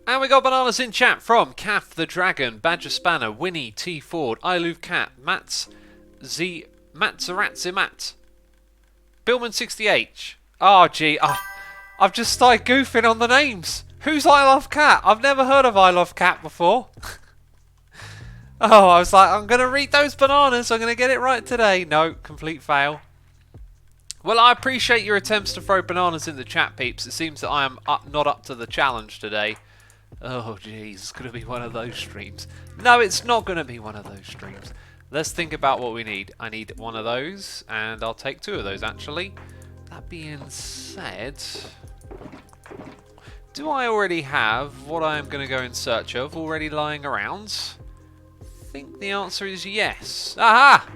And we got bananas in chat from Calf the Dragon, Badger Spanner, Winnie T Ford, I Love Cat, Matt Zaratzimat, Billman68. Oh gee, I've just started goofing on the names. Who's I Love Cat? I've never heard of I Love Cat before. Oh, I was like, I'm going to read those bananas. I'm going to get it right today. No, complete fail. Well, I appreciate your attempts to throw bananas in the chat, peeps. It seems that I am not up to the challenge today. Oh, jeez, it's going to be one of those streams. No, it's not going to be one of those streams. Let's think about what we need. I need one of those, and I'll take two of those, actually. That being said, do I already have what I'm going to go in search of already lying around? I think the answer is yes. Aha!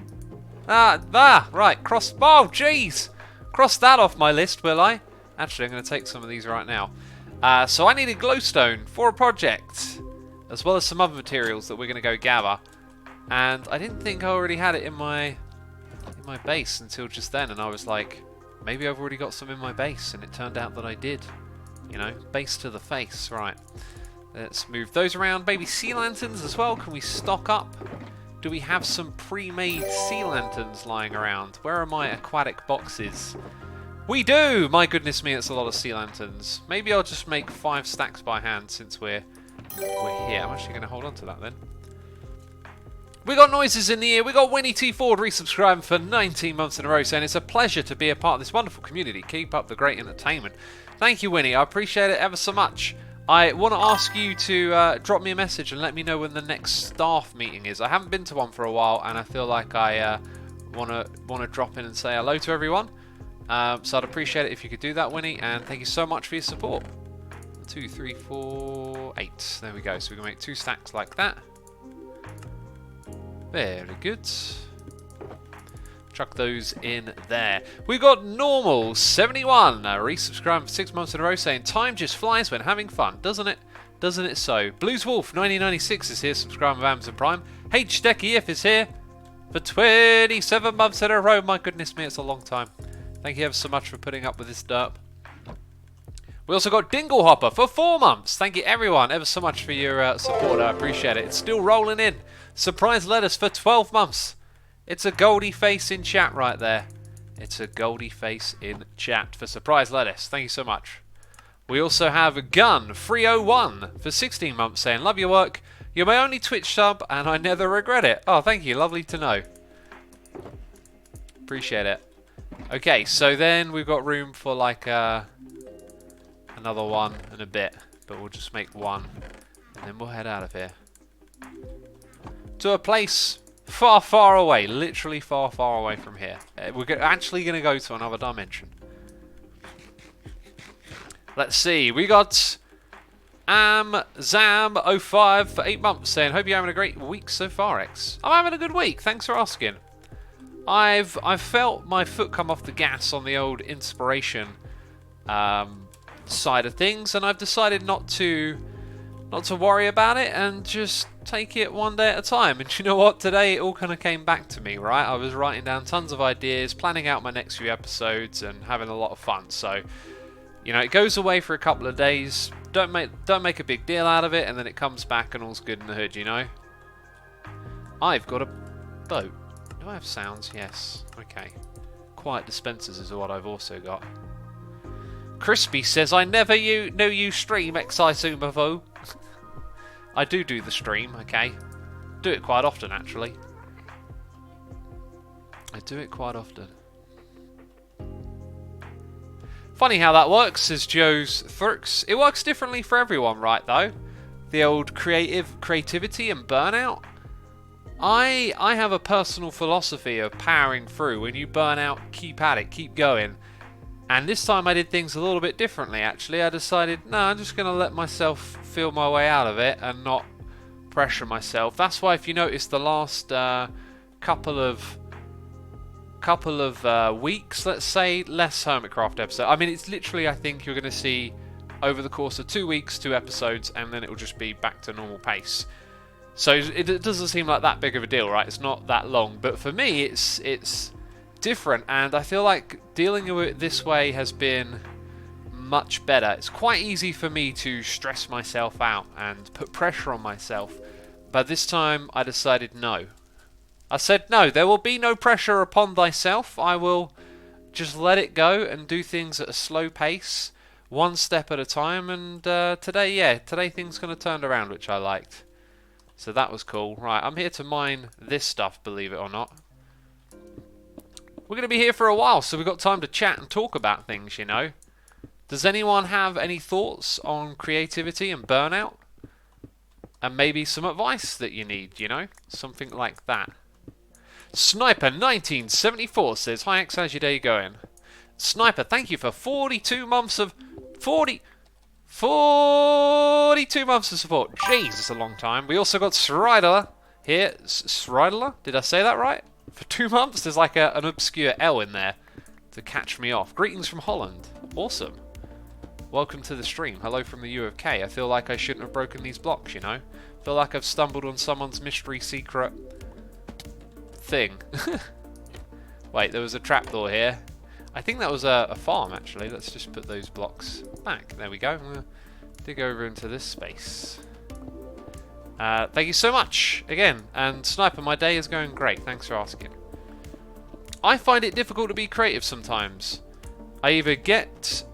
Right, cross. Oh, jeez! Cross that off my list, will I? Actually, I'm going to take some of these right now. So I needed glowstone for a project, as well as some other materials that we're going to go gather. And I didn't think I already had it in my base until just then, and I was like, maybe I've already got some in my base, and it turned out that I did. You know, base to the face. Right, let's move those around. Baby sea lanterns as well. Can we stock up? Do we have some pre-made sea lanterns lying around? Where are my aquatic boxes? We do! My goodness me, it's a lot of sea lanterns. Maybe I'll just make 5 stacks by hand since we're here. I'm actually going to hold on to that then. We got noises in the ear. We got Winnie T Ford resubscribing for 19 months in a row, saying it's a pleasure to be a part of this wonderful community. Keep up the great entertainment. Thank you, Winnie. I appreciate it ever so much. I want to ask you to drop me a message and let me know when the next staff meeting is. I haven't been to one for a while, and I feel like I want to drop in and say hello to everyone. So I'd appreciate it if you could do that, Winnie, and thank you so much for your support. 1, 2, 3, 4, 8. There we go. So we can make 2 stacks like that. Very good. Chuck those in there. We got Normal 71 resubscribing for 6 months in a row, saying time just flies when having fun, doesn't it? Doesn't it so? Blues Wolf 1996 is here, subscribing with Amazon Prime. H Decky If is here for 27 months in a row. My goodness me, it's a long time. Thank you ever so much for putting up with this derp. We also got Dinglehopper for 4 months. Thank you everyone ever so much for your support. I appreciate it. It's still rolling in. Surprise Lettuce for 12 months. It's a goldie face in chat right there. It's a goldie face in chat for Surprise Lettuce. Thank you so much. We also have Gun 301 for 16 months, saying, love your work. You're my only Twitch sub and I never regret it. Oh, thank you. Lovely to know. Appreciate it. Okay, so then we've got room for like another one and a bit, but we'll just make one and then we'll head out of here to a place far, far away, literally far, far away from here. We're actually going to go to another dimension. Let's see, we got Zam05 for 8 months saying, hope you're having a great week so far, X. I'm having a good week, thanks for asking. I've felt my foot come off the gas on the old inspiration side of things, and I've decided not to worry about it and just take it one day at a time. And you know what? Today it all kind of came back to me, right? I was writing down tons of ideas, planning out my next few episodes, and having a lot of fun. So, you know, it goes away for a couple of days. Don't make a big deal out of it, and then it comes back and all's good in the hood, you know? I've got a boat. Do I have sounds? Yes. Okay. Quiet dispensers is what I've also got. Crispy says, I never know you stream, Exisumavo. I do the stream, okay? Do it quite often, actually. I do it quite often. Funny how that works, says Joe's Thurks. It works differently for everyone, right, though? The old creativity and burnout. I have a personal philosophy of powering through. When you burn out, keep at it, keep going. And this time I did things a little bit differently, actually. I decided, no, I'm just going to let myself feel my way out of it and not pressure myself. That's why if you notice the last couple of weeks, let's say, less Hermitcraft episode. I mean, it's literally, I think you're going to see over the course of 2 weeks, 2 episodes, and then it will just be back to normal pace. So it doesn't seem like that big of a deal, right? It's not that long. But for me, it's different, and I feel like dealing with it this way has been much better. It's quite easy for me to stress myself out and put pressure on myself, but this time I decided no. I said no, there will be no pressure upon thyself. I will just let it go and do things at a slow pace, one step at a time, and today things kind of turned around, which I liked. So that was cool. Right, I'm here to mine this stuff, believe it or not. We're going to be here for a while, so we've got time to chat and talk about things, you know. Does anyone have any thoughts on creativity and burnout? And maybe some advice that you need, you know? Something like that. Sniper1974 says, "Hi X, how's your day going?" Sniper, thank you for 42 months of... 42 months of support. Jeez, that's a long time. We also got Sridler here. Sridler? Did I say that right? For 2 months, there's like an obscure L in there to catch me off. Greetings from Holland. Awesome. Welcome to the stream. Hello from the U of K. I feel like I shouldn't have broken these blocks, you know? I feel like I've stumbled on someone's mystery secret thing. Wait, there was a trapdoor here. I think that was a farm, actually. Let's just put those blocks back. There we go. I'm going to dig over into this space. Thank you so much again. And Sniper, my day is going great. Thanks for asking. I find it difficult to be creative sometimes. I either get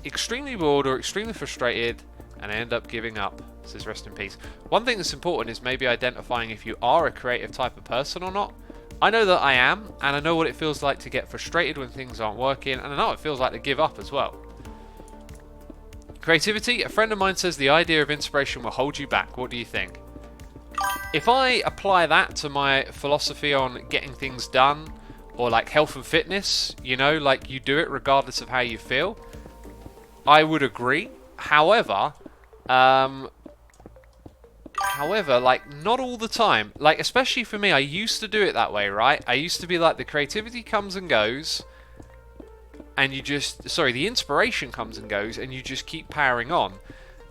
extremely bored or extremely frustrated and I end up giving up. Says rest in peace. One thing that's important is maybe identifying if you are a creative type of person or not. I know that I am, and I know what it feels like to get frustrated when things aren't working, and I know what it feels like to give up as well. Creativity, a friend of mine says the idea of inspiration will hold you back. What do you think? If I apply that to my philosophy on getting things done, or like health and fitness, you know, like you do it regardless of how you feel, I would agree. However, like, not all the time. Like, especially for me, I used to do it that way, right? I used to be like, the creativity comes and goes, and you just... Sorry, the inspiration comes and goes, and you just keep powering on.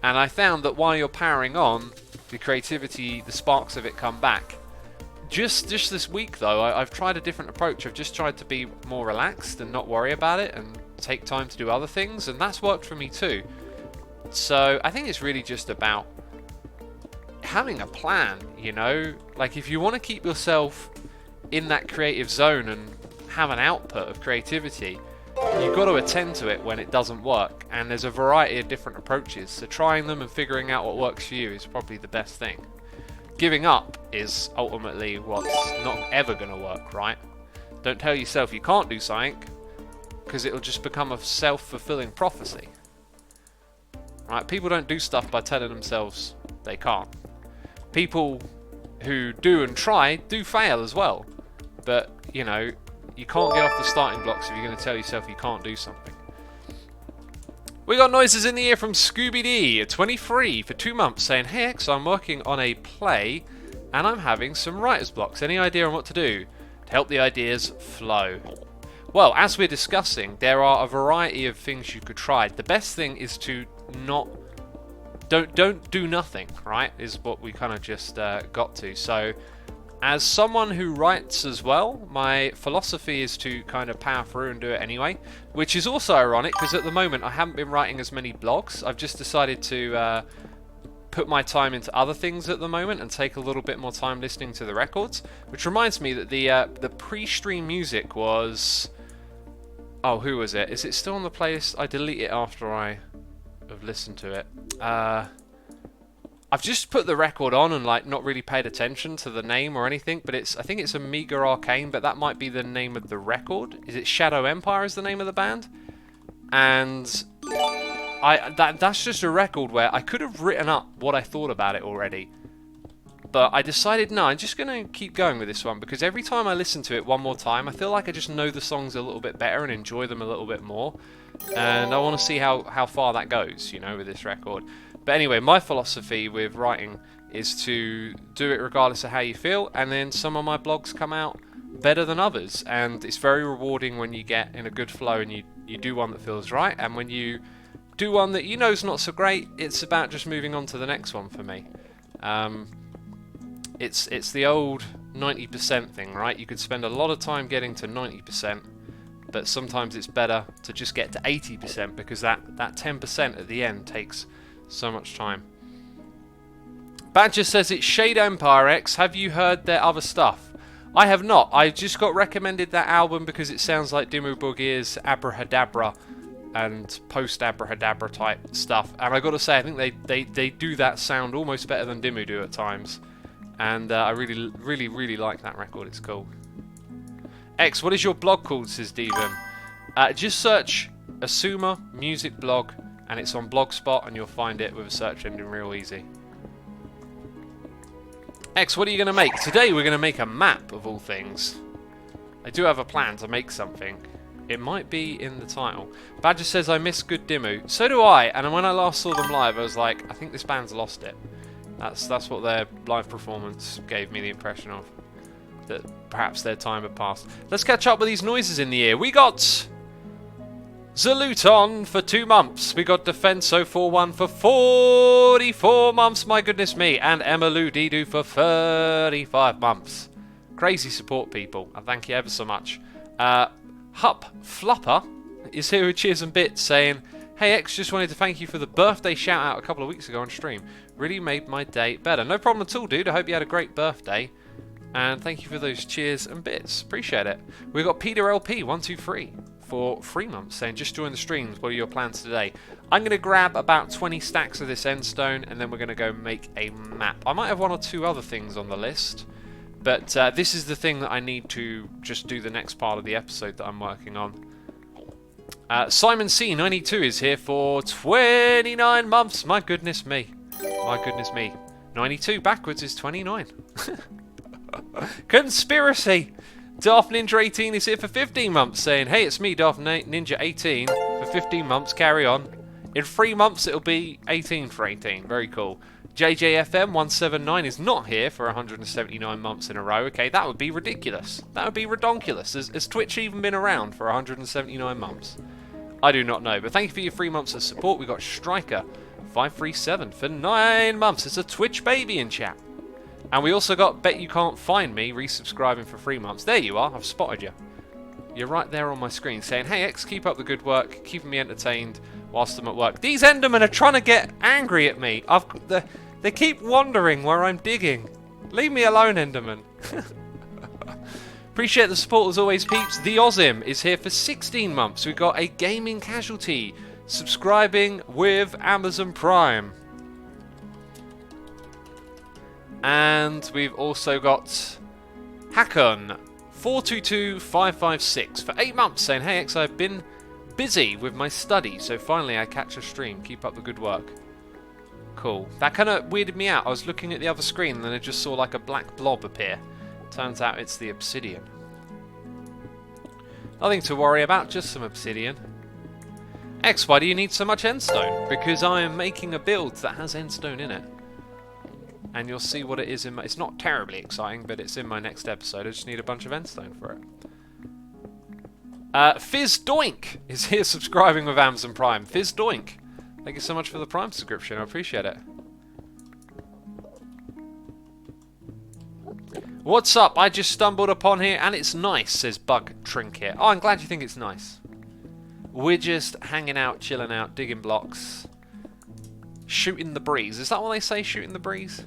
And I found that while you're powering on, the creativity, the sparks of it come back. Just this week, though, I've tried a different approach. I've just tried to be more relaxed and not worry about it, and take time to do other things, and that's worked for me too. So, I think it's really just about having a plan, you know? Like, if you want to keep yourself in that creative zone and have an output of creativity, you've got to attend to it when it doesn't work. And there's a variety of different approaches, so trying them and figuring out what works for you is probably the best thing. Giving up is ultimately what's not ever going to work, right? Don't tell yourself you can't do something, because it'll just become a self-fulfilling prophecy. Right? People don't do stuff by telling themselves they can't. People who do and try do fail as well. But, you know, you can't get off the starting blocks if you're going to tell yourself you can't do something. We got noises in the ear from Scooby-Dee, 23, for 2 months, saying, "Hey X, I'm working on a play and I'm having some writer's blocks. Any idea on what to do to help the ideas flow?" Well, as we're discussing, there are a variety of things you could try. The best thing is to don't do nothing, right? Is what we kind of just got to. So, as someone who writes as well, my philosophy is to kind of power through and do it anyway, which is also ironic because at the moment I haven't been writing as many blogs. I've just decided to put my time into other things at the moment and take a little bit more time listening to the records, which reminds me that the pre-stream music was... Oh, who was it? Is it still on the playlist? I delete it after I have listened to it. I've just put the record on and like not really paid attention to the name or anything, but I think it's Amiga Arcane, but that might be the name of the record. Is it Shadow Empire is the name of the band? And that's just a record where I could have written up what I thought about it already. But I decided, no, I'm just going to keep going with this one, because every time I listen to it one more time, I feel like I just know the songs a little bit better and enjoy them a little bit more. And I want to see how far that goes, you know, with this record. But anyway, my philosophy with writing is to do it regardless of how you feel, and then some of my blogs come out better than others. And it's very rewarding when you get in a good flow and you do one that feels right, and when you do one that you know is not so great, it's about just moving on to the next one for me. It's the old 90% thing, right? You could spend a lot of time getting to 90%, but sometimes it's better to just get to 80% because that 10% at the end takes so much time. Badger says it's Shade Empire X. Have you heard their other stuff? I have not. I just got recommended that album because it sounds like Dimmu Borgir's Abrahadabra and post-Abrahadabra type stuff. And I got to say, I think they do that sound almost better than Dimmu do at times. And I really like that record. It's cool. X, what is your blog called, says Devon? Just search Asuma Music Blog, and it's on Blogspot, and you'll find it with a search engine real easy. X, what are you going to make? Today we're going to make a map of all things. I do have a plan to make something. It might be in the title. Badger says, I miss good Dimmu. So do I, and when I last saw them live, I was like, I think this band's lost it. That's what their live performance gave me the impression of. That perhaps their time had passed. Let's catch up with these noises in the ear. We got Zaluton for 2 months. We got Defenso41 for 44 months, my goodness me. And Emalu Didu for 35 months. Crazy support, people. I thank you ever so much. Hup Flupper is here with cheers and bits saying, hey X, just wanted to thank you for the birthday shout out a couple of weeks ago on stream. Really made my day better. No problem at all, dude. I hope you had a great birthday. And thank you for those cheers and bits. Appreciate it. We've got Peter LP123 for 3 months saying, just join the streams. What are your plans today? I'm going to grab about 20 stacks of this endstone and then we're going to go make a map. I might have 1 or 2 other things on the list. But this is the thing that I need to just do the next part of the episode that I'm working on. Simon C92 is here for 29 months. My goodness me. My goodness me. 92 backwards is 29. Conspiracy. Darth Ninja 18 is here for 15 months saying, hey, it's me, Darth Ninja 18. For 15 months, carry on. In 3 months, it'll be 18 for 18. Very cool. JJFM179 is not here for 179 months in a row. Okay, that would be ridiculous. That would be redonkulous. Has Twitch even been around for 179 months? I do not know. But thank you for your 3 months of support. We got Striker537 for 9 months. It's a Twitch baby in chat. And we also got Bet You Can't Find Me resubscribing for 3 months. There you are. I've spotted you. You're right there on my screen saying, hey X, keep up the good work. Keeping me entertained whilst I'm at work. These Endermen are trying to get angry at me. They keep wondering where I'm digging. Leave me alone, Enderman. Appreciate the support as always, peeps. The Ozim is here for 16 months. We've got a gaming casualty subscribing with Amazon Prime. And we've also got Hakon 422556 for 8 months saying, hey X, I've been busy with my study, so finally I catch a stream. Keep up the good work. Cool. That kind of weirded me out. I was looking at the other screen and then I just saw like a black blob appear. Turns out it's the obsidian. Nothing to worry about, just some obsidian. X, why do you need so much endstone? Because I am making a build that has endstone in it. And you'll see what it is in my... It's not terribly exciting, but it's in my next episode. I just need a bunch of endstone for it. Fizz Doink is here subscribing with Amazon Prime. Fizz Doink. Thank you so much for the Prime subscription. I appreciate it. What's up? I just stumbled upon here and it's nice, says Bug Trinket. Oh, I'm glad you think it's nice. We're just hanging out, chilling out, digging blocks. Shooting the breeze. Is that what they say, shooting the breeze?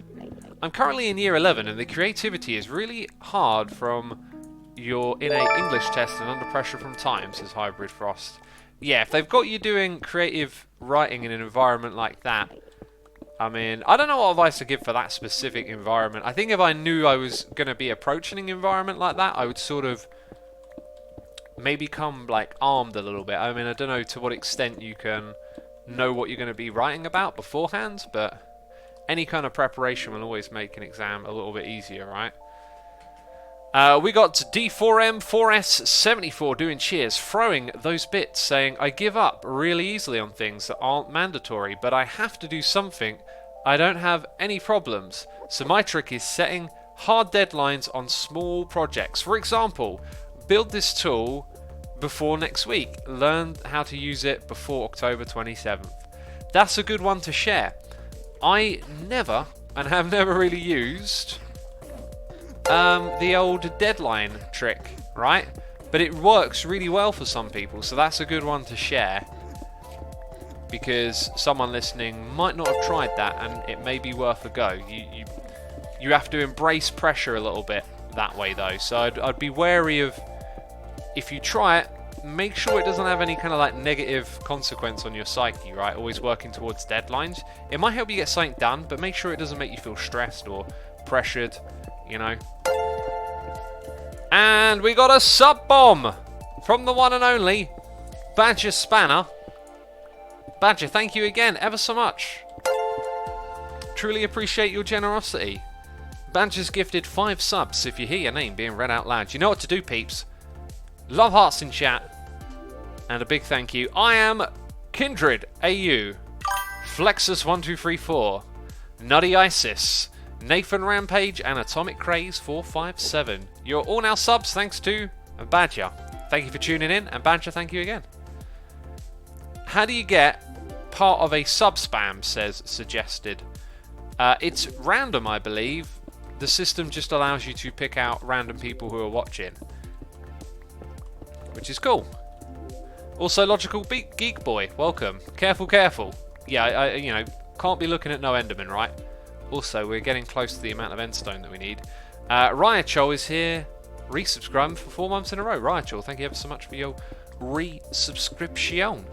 I'm currently in year 11 and the creativity is really hard from your innate English test and under pressure from time, says Hybrid Frost. Yeah, if they've got you doing creative writing in an environment like that, I mean, I don't know what advice to give for that specific environment. I think if I knew I was going to be approaching an environment like that, I would sort of maybe come like armed a little bit. I mean, I don't know to what extent you can know what you're going to be writing about beforehand, but any kind of preparation will always make an exam a little bit easier, right? We got D4M4S74 doing cheers, throwing those bits, saying, I give up really easily on things that aren't mandatory, but I have to do something. I don't have any problems. So my trick is setting hard deadlines on small projects. For example, build this tool before next week. Learn how to use it before October 27th. That's a good one to share. I never, and have never really used... the old deadline trick, right? but it works really well for some people, so that's a good one to share. Because someone listening might not have tried that, and it may be worth a go. You have to embrace pressure a little bit that way, though. So I'd be wary of, if you try it, make sure it doesn't have any kind of like negative consequence on your psyche, right? Always working towards deadlines. It might help you get something done, but make sure it doesn't make you feel stressed or pressured, you know. And we got a sub bomb from the one and only Badger Spanner. Badger, thank you again ever so much. Truly appreciate your generosity. Badger's gifted 5 subs if you hear your name being read out loud. You know what to do, peeps. Love hearts in chat. And a big thank you. I am Kindred AU, Flexus1234, Nutty Isis, Nathan Rampage, and Atomic Craze 457. You're all now subs thanks to Badger. Thank you for tuning in, and Badger, thank you again. How do you get part of a sub spam, says suggested? It's random, I believe. The system just allows you to pick out random people who are watching, which is cool. Also, Logical Geek Boy, welcome. Careful, careful. Yeah, I you know, can't be looking at no Enderman, right? Also, we're getting close to the amount of Endstone that we need. Ryachol is here, resubscribing for 4 months in a row. Ryachol, thank you ever so much for your resubscription.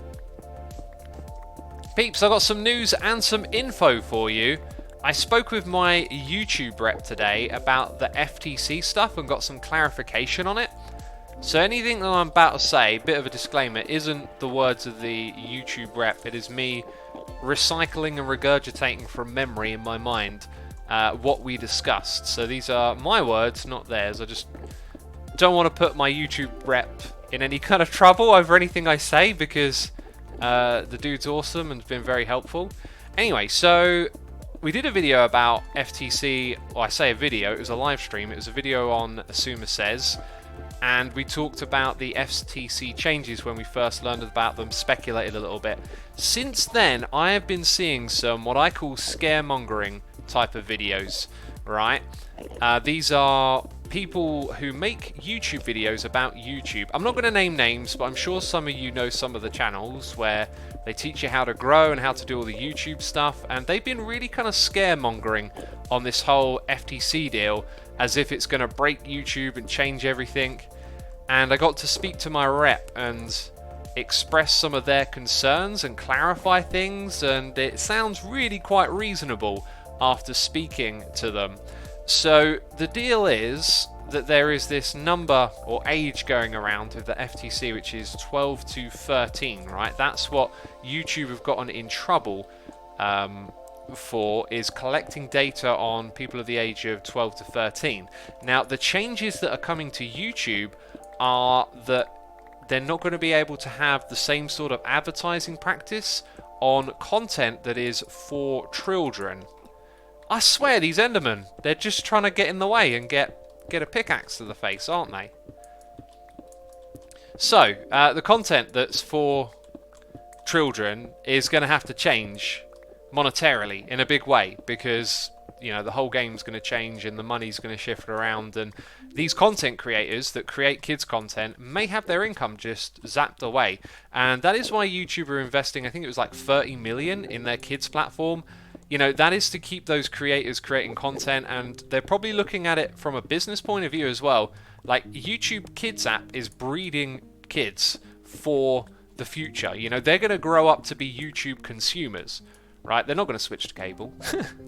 Peeps, I got some news and some info for you. I spoke with my YouTube rep today about the FTC stuff and got some clarification on it. So anything that I'm about to say, bit of a disclaimer, isn't the words of the YouTube rep. It is me recycling and regurgitating from memory in my mind what we discussed. So these are my words, not theirs. I just don't want to put my YouTube rep in any kind of trouble over anything I say, because the dude's awesome and has been very helpful. Anyway, so we did a video about FTC. Well, I say a video, it was a live stream. It was a video on Asuma Says. And we talked about the FTC changes when we first learned about them, speculated a little bit. Since then, I have been seeing some what I call scaremongering type of videos, right? These are people who make YouTube videos about YouTube. I'm not going to name names, but I'm sure some of you know some of the channels where they teach you how to grow and how to do all the YouTube stuff. And they've been really kind of scaremongering on this whole FTC deal, as if it's going to break YouTube and change everything. And I got to speak to my rep and express some of their concerns and clarify things, and it sounds really quite reasonable after speaking to them. So the deal is that there is this number or age going around with the FTC, which is 12 to 13, right? That's what YouTube have gotten in trouble for, is collecting data on people of the age of 12 to 13. Now, the changes that are coming to YouTube are that they're not going to be able to have the same sort of advertising practice on content that is for children. I swear, these Endermen, they're just trying to get in the way and get a pickaxe to the face, aren't they? So, the content that's for children is going to have to change monetarily in a big way, because, you know, the whole game's going to change and the money's going to shift around, and these content creators that create kids content may have their income just zapped away. And that is why YouTube are investing, I think it was like 30 million in their kids platform. You know, that is to keep those creators creating content, and they're probably looking at it from a business point of view as well. Like, YouTube Kids app is breeding kids for the future. You know, they're going to grow up to be YouTube consumers, right? They're not going to switch to cable.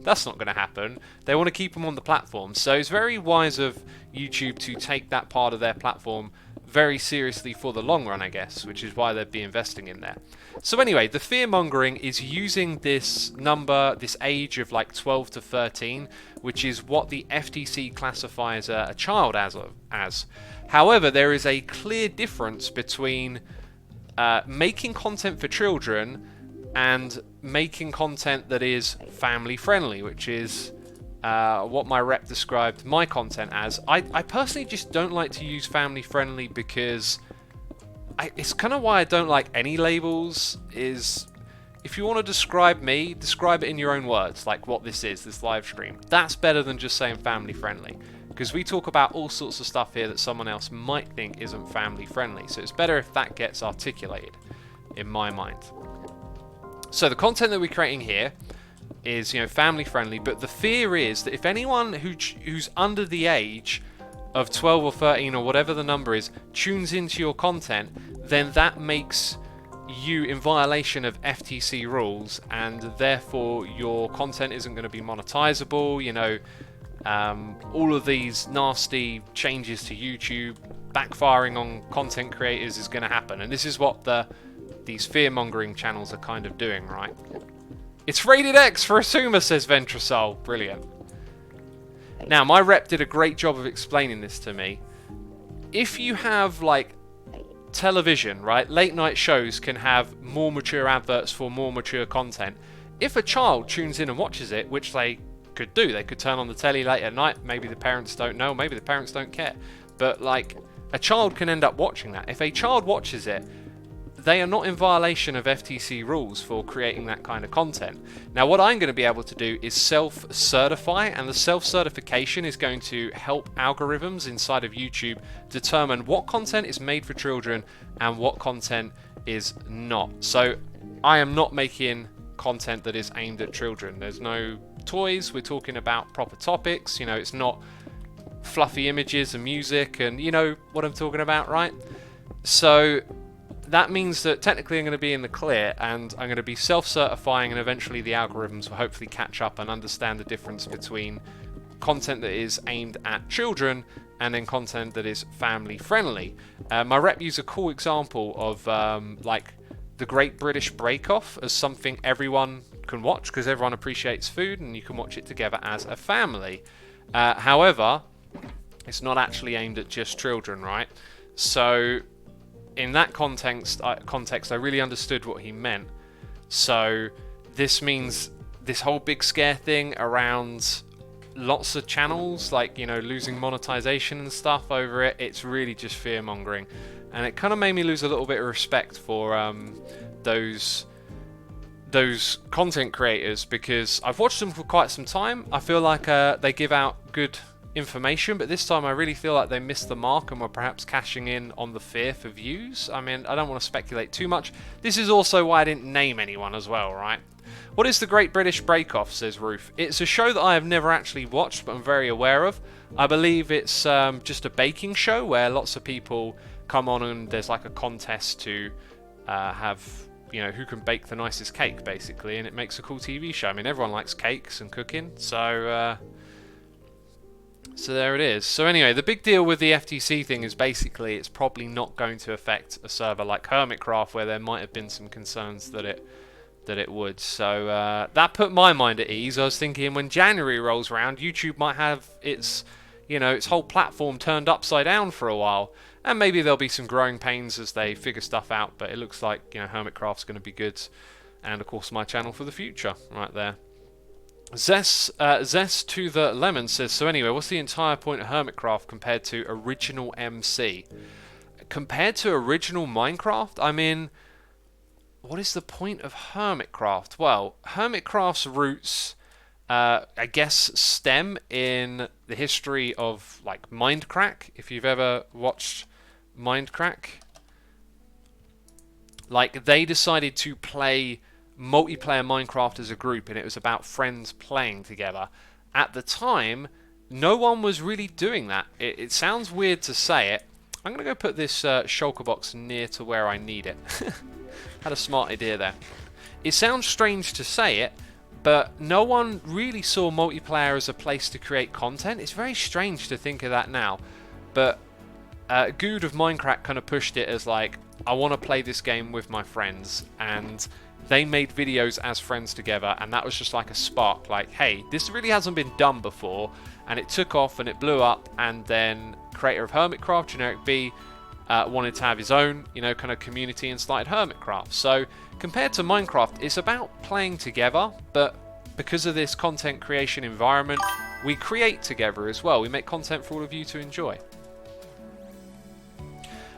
That's not going to happen. They want to keep them on the platform. So it's very wise of YouTube to take that part of their platform very seriously for the long run, I guess, which is why they'd be investing in there. So anyway, the fear-mongering is using this number, this age of like 12 to 13, which is what the FTC classifies a child as. However, there is a clear difference between making content for children and making content that is family friendly, which is what my rep described my content as. I personally just don't like to use family friendly because it's kind of why I don't like any labels. Is if you want to describe me, describe it in your own words, like what this is, this live stream. That's better than just saying family friendly. because we talk about all sorts of stuff here that someone else might think isn't family friendly. So it's better if that gets articulated, in my mind. So the content that we're creating here is, you know, family friendly, but the fear is that if anyone who's under the age of 12 or 13 or whatever the number is tunes into your content, then that makes you in violation of FTC rules, and therefore your content isn't going to be monetizable. You know, all of these nasty changes to YouTube backfiring on content creators is going to happen, and this is what these fear-mongering channels are kind of doing, right? It's rated X for Asuma, says Ventrasol. Brilliant. Now, my rep did a great job of explaining this to me. If you have, like, television, right? Late night shows can have more mature adverts for more mature content. If a child tunes in and watches it, which they could do, they could turn on the telly late at night. Maybe the parents don't know, maybe the parents don't care. But, like, a child can end up watching that. If a child watches it, they are not in violation of FTC rules for creating that kind of content. Now, what I'm going to be able to do is self-certify, and the self-certification is going to help algorithms inside of YouTube determine what content is made for children and what content is not. So I am not making content that is aimed at children. There's no toys. We're talking about proper topics. You know, it's not fluffy images and music, and you know what I'm talking about, right? So that means that technically I'm going to be in the clear, and I'm going to be self-certifying, and eventually the algorithms will hopefully catch up and understand the difference between content that is aimed at children and then content that is family friendly. My rep used a cool example of like the Great British Break Off as something everyone can watch because everyone appreciates food and you can watch it together as a family. However, it's not actually aimed at just children, right? So in that context, I really understood what he meant. So this means this whole big scare thing around lots of channels, like, you know, losing monetization and stuff over it, it's really just fear-mongering. And it kind of made me lose a little bit of respect for those content creators, because I've watched them for quite some time. I feel like they give out good information, but this time I really feel like they missed the mark and were perhaps cashing in on the fear for views. I mean, I don't want to speculate too much. This is also why I didn't name anyone as well, right? What is the Great British Break Off, says Ruth. It's a show that I have never actually watched, but I'm very aware of. I believe it's just a baking show where lots of people come on and there's like a contest to have, you know, who can bake the nicest cake, basically, and it makes a cool TV show. I mean, everyone likes cakes and cooking, so there it is. So anyway, the big deal with the FTC thing is basically it's probably not going to affect a server like Hermitcraft, where there might have been some concerns that it would. So that put my mind at ease. I was thinking when January rolls around, YouTube might have its, you know, its whole platform turned upside down for a while, and maybe there'll be some growing pains as they figure stuff out. But it looks like, you know, Hermitcraft's going to be good, and of course my channel for the future, right there. Zest to the Lemon says, so anyway, what's the entire point of Hermitcraft compared to original MC? Compared to original Minecraft? I mean, what is the point of Hermitcraft? Well, Hermitcraft's roots, I guess, stem in the history of, like, Mindcrack. If you've ever watched Mindcrack. Like, they decided to play multiplayer Minecraft as a group, and it was about friends playing together. At the time, no one was really doing that. It sounds weird to say it. I'm going to go put this shulker box near to where I need it. Had a smart idea there. It sounds strange to say it, but no one really saw multiplayer as a place to create content. It's very strange to think of that now, but Good of Minecraft kind of pushed it as like, I want to play this game with my friends, and they made videos as friends together, and that was just like a spark, like, hey, this really hasn't been done before, and it took off and it blew up. And then creator of Hermitcraft, Generic B, wanted to have his own, you know, kind of community and started Hermitcraft. So compared to Minecraft, it's about playing together, but because of this content creation environment, we create together as well. We make content for all of you to enjoy.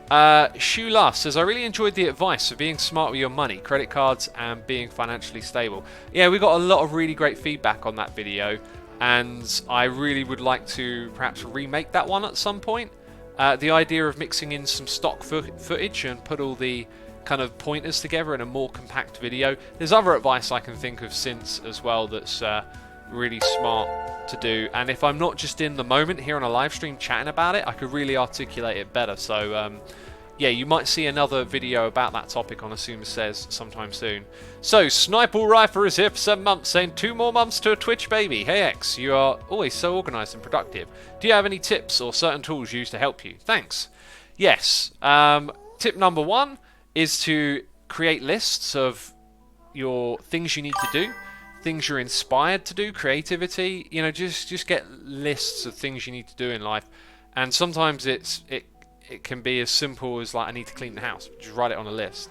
Shula says, I really enjoyed the advice for being smart with your money, credit cards, and being financially stable. Yeah, we got a lot of really great feedback on that video. and I really would like to perhaps remake that one at some point. The idea of mixing in some stock footage and put all the kind of pointers together in a more compact video. There's other advice I can think of since as well that's really smart to do, and if I'm not just in the moment here on a live stream chatting about it, I could really articulate it better. So yeah, you might see another video about that topic on Assumer Says sometime soon. So, Sniper Rifer is here for 7 months, saying 2 more months to a Twitch baby. Hey X, you are always so organised and productive. Do you have any tips or certain tools used to help you? Thanks. Yes. Tip number 1 is to create lists of your things you need to do, things you're inspired to do, creativity. You know, just get lists of things you need to do in life. And sometimes it can be as simple as, like, I need to clean the house. Just write it on a list.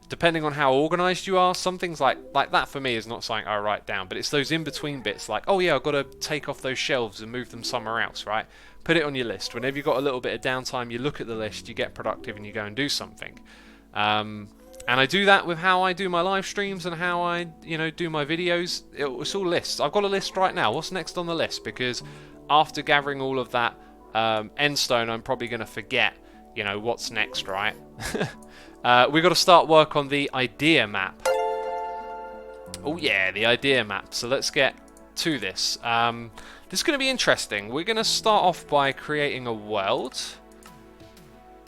Depending on how organised you are, some things like that for me is not something I write down, but it's those in-between bits, like, oh yeah, I've got to take off those shelves and move them somewhere else, right? Put it on your list. Whenever you've got a little bit of downtime, you look at the list, you get productive, and you go and do something. And I do that with how I do my live streams and how I, do my videos. It's all lists. I've got a list right now. What's next on the list? Because after gathering all of that end stone, I'm probably going to forget, what's next, right? We've got to start work on the idea map. Oh yeah, the idea map. So let's get to this. This is going to be interesting. We're going to start off by creating a world.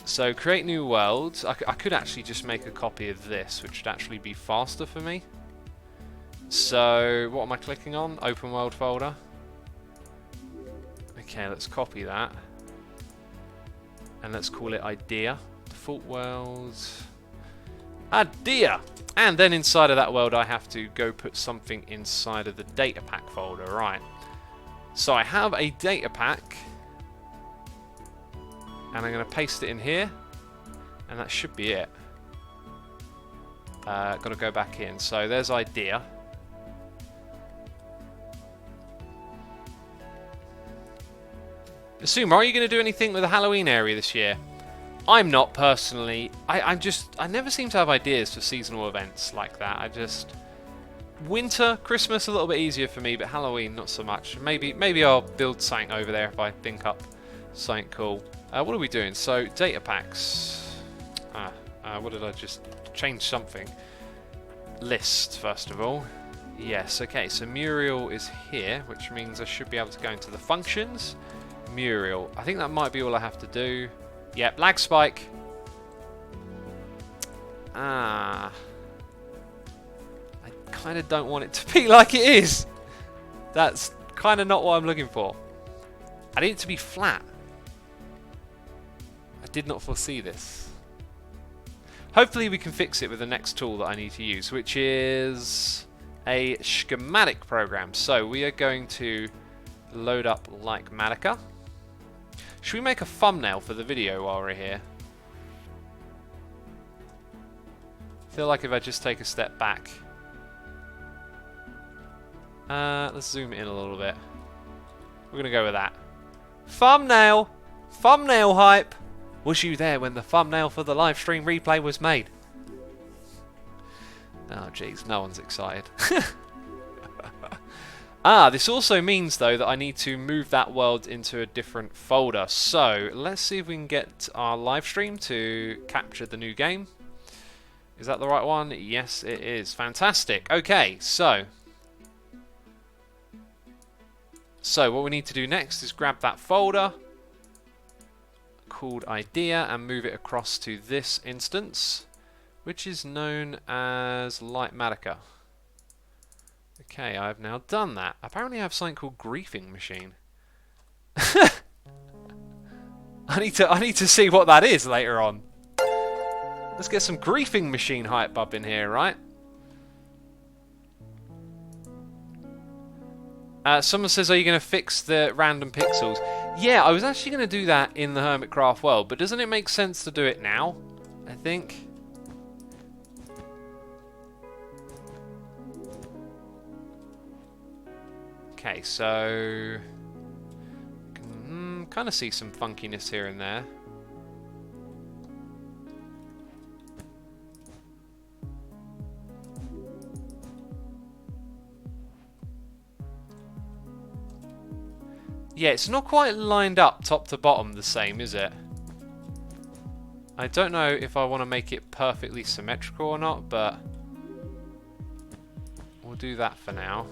So create new world. I could actually just make a copy of this, which would actually be faster for me. So what am I clicking on? Open world folder. Okay, let's copy that. And let's call it idea. Default world. Idea! And then inside of that world I have to go put something inside of the data pack folder. Right. So I have a data pack. And I'm going to paste it in here. And that should be it. Got to go back in. So there's idea. Assume, are you going to do anything with the Halloween area this year? I'm not personally. I never seem to have ideas for seasonal events like that. Winter, Christmas a little bit easier for me, but Halloween not so much. Maybe I'll build something over there if I think up something cool. What are we doing? So data packs. What did I just change something? List first of all. Yes. Okay. So Muriel is here, which means I should be able to go into the functions. Muriel. I think that might be all I have to do. Yep, lag spike. I kind of don't want it to be like it is. That's kind of not what I'm looking for. I need it to be flat. I did not foresee this. Hopefully we can fix it with the next tool that I need to use, which is a schematic program. So we are going to load up like Matica. Should we make a thumbnail for the video while we're here? I feel like if I just take a step back. Let's zoom in a little bit. We're going to go with that. Thumbnail! Thumbnail hype! Was you there when the thumbnail for the live stream replay was made? Oh jeez, no one's excited. This also means, though, that I need to move that world into a different folder. So, let's see if we can get our live stream to capture the new game. Is that the right one? Yes, it is. Fantastic. Okay, so what we need to do next is grab that folder called idea and move it across to this instance, which is known as Lightmatica. Okay, I've now done that. Apparently I have something called Griefing Machine. I need to see what that is later on. Let's get some Griefing Machine hype up in here, right? Someone says, are you going to fix the random pixels? Yeah, I was actually going to do that in the Hermitcraft world, but doesn't it make sense to do it now? I think. Okay, so can kind of see some funkiness here and there. Yeah, it's not quite lined up top to bottom the same, is it? I don't know if I want to make it perfectly symmetrical or not, but we'll do that for now.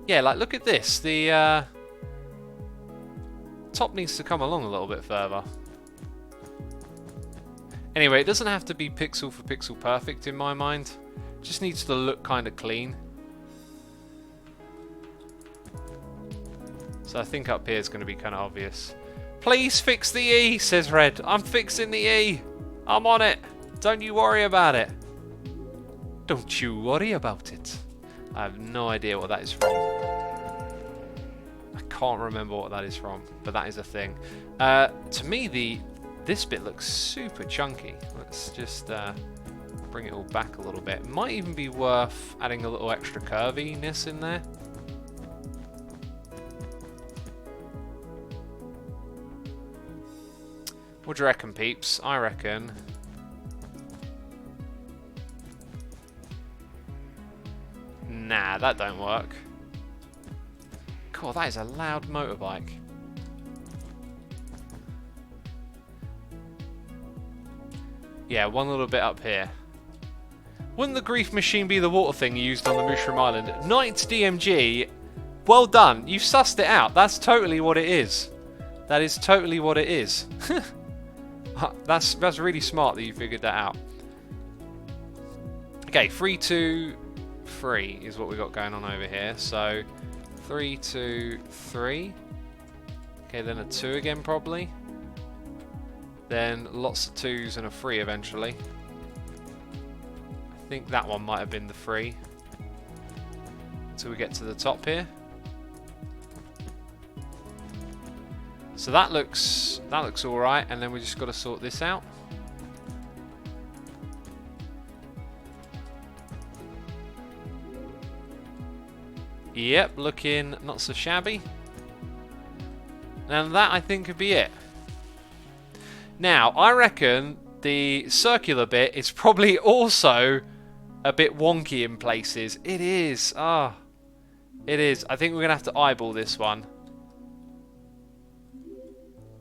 Yeah, like, look at this. The top needs to come along a little bit further. Anyway, it doesn't have to be pixel for pixel perfect in my mind. It just needs to look kind of clean. So I think up here is going to be kind of obvious. Please fix the E, says Red. I'm fixing the E. I'm on it. Don't you worry about it. Don't you worry about it. I have no idea what that is from. I can't remember what that is from, but that is a thing. To me, this bit looks super chunky. Let's just bring it all back a little bit. It might even be worth adding a little extra curviness in there. What do you reckon, peeps? I reckon... Nah, that don't work. God, that is a loud motorbike. Yeah, one little bit up here. Wouldn't the grief machine be the water thing you used on the Mushroom Island? Knights DMG, well done. You've sussed it out. That's totally what it is. That is totally what it is. That's really smart that you figured that out. Okay, 3, 2, 3 is what we got going on over here. So 3, 2, 3. Okay, then a 2 again probably. Then lots of 2s and a 3 eventually. I think that one might have been the 3. Until we get to the top here. So that looks all right, and then we just got to sort this out. Yep, looking not so shabby. And that I think could be it. Now, I reckon the circular bit is probably also a bit wonky in places. It is. It is. I think we're going to have to eyeball this one.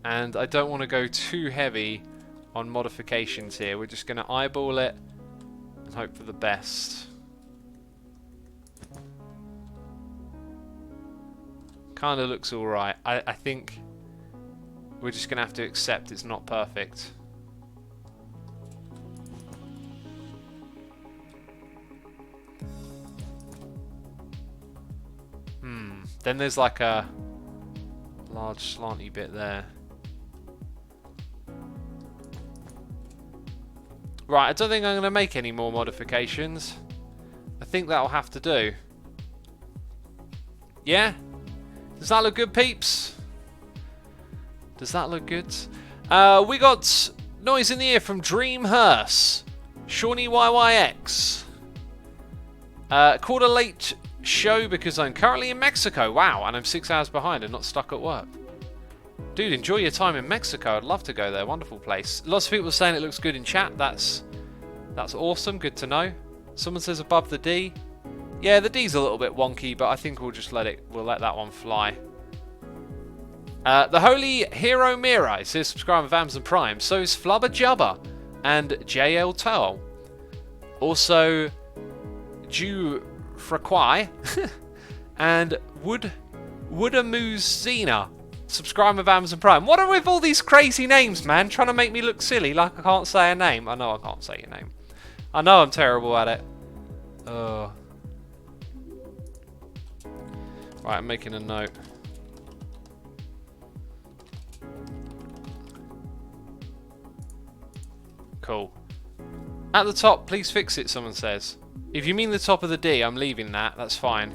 And I don't want to go too heavy on modifications here. We're just going to eyeball it and hope for the best. Kind of looks alright. I think we're just going to have to accept it's not perfect. Then there's like a large slanty bit there. Right, I don't think I'm going to make any more modifications. I think that'll have to do. Yeah? Does that look good, peeps? Does that look good? We got noise in the ear from Dreamhearse. Shawnee YYX. Called a late show because I'm currently in Mexico. Wow, and I'm 6 hours behind and not stuck at work. Dude, enjoy your time in Mexico. I'd love to go there. Wonderful place. Lots of people are saying it looks good in chat. That's awesome. Good to know. Someone says above the D. Yeah, the D's a little bit wonky, but I think we'll just we'll let that one fly. The Holy Hero Mirai says subscribe with Amazon Prime. So is Flubber Jubber and JL Toll. Also, Ju Fraquai and Woodamuzina. Subscribe with Amazon Prime. What are with all these crazy names, man? Trying to make me look silly like I can't say a name. I know I can't say your name. I know I'm terrible at it. Right, I'm making a note. Cool. At the top, please fix it, someone says. If you mean the top of the D, I'm leaving that. That's fine.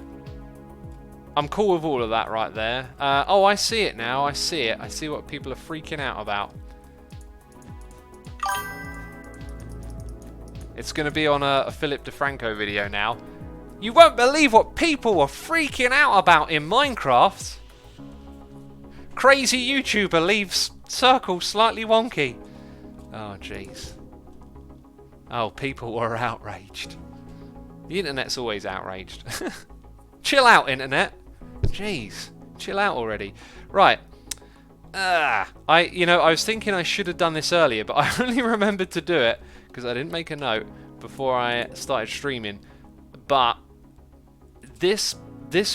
I'm cool with all of that right there. Oh, I see it now. I see it. I see what people are freaking out about. It's going to be on a Philip DeFranco video now. You won't believe what people were freaking out about in Minecraft. Crazy YouTuber leaves circle slightly wonky. Oh, jeez. Oh, people were outraged. The internet's always outraged. Chill out, internet. Jeez. Chill out already. Right. I was thinking I should have done this earlier, but I only remembered to do it because I didn't make a note before I started streaming. But this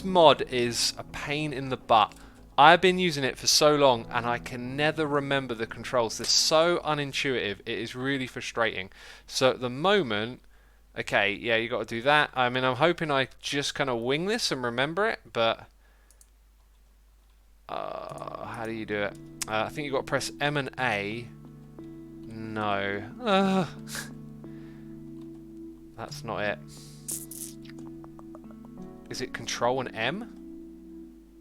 mod is a pain in the butt. I've been using it for so long and I can never remember the controls. They're so unintuitive. It is really frustrating. So at the moment, okay, yeah, you got to do that. I mean, I'm hoping I just kind of wing this and remember it, but how do you do it? I think you got to press M and A. No. That's not it. Is it Control and M?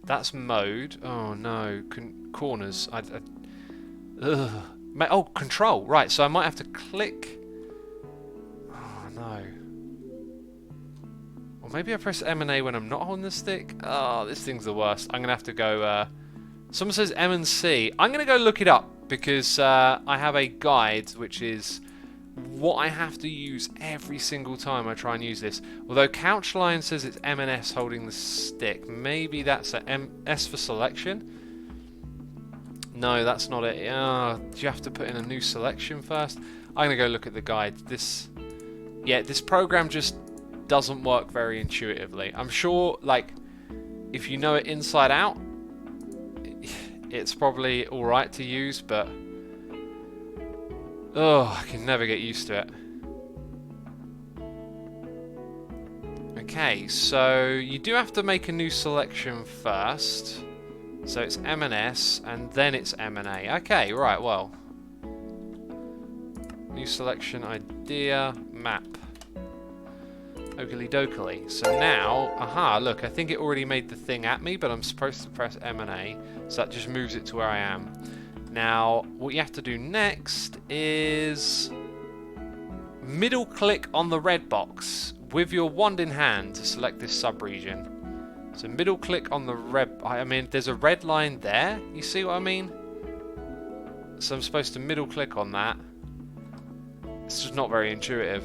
That's mode. Oh no, corners. Oh, Control. Right, so I might have to click. Oh no. Or maybe I press M and A when I'm not holding the stick. Oh, this thing's the worst. I'm gonna have to go. Someone says M and C. I'm gonna go look it up because I have a guide which is what I have to use every single time I try and use this. Although Couch Lion says it's M and S holding the stick. Maybe that's a S for selection. No, that's not it. Do you have to put in a new selection first? I'm gonna go look at the guide. This program just doesn't work very intuitively. I'm sure, like, if you know it inside out, it's probably alright to use, but I can never get used to it. Okay, so you do have to make a new selection first. So it's M and S, and then it's M and A. Okay, right, well. New selection, idea, map. Oakley dokily. So now, look, I think it already made the thing at me, but I'm supposed to press M and A, so that just moves it to where I am. Now, what you have to do next is middle click on the red box with your wand in hand to select this sub-region. So middle click on the red, I mean, there's a red line there, you see what I mean? So I'm supposed to middle click on that. It's just not very intuitive.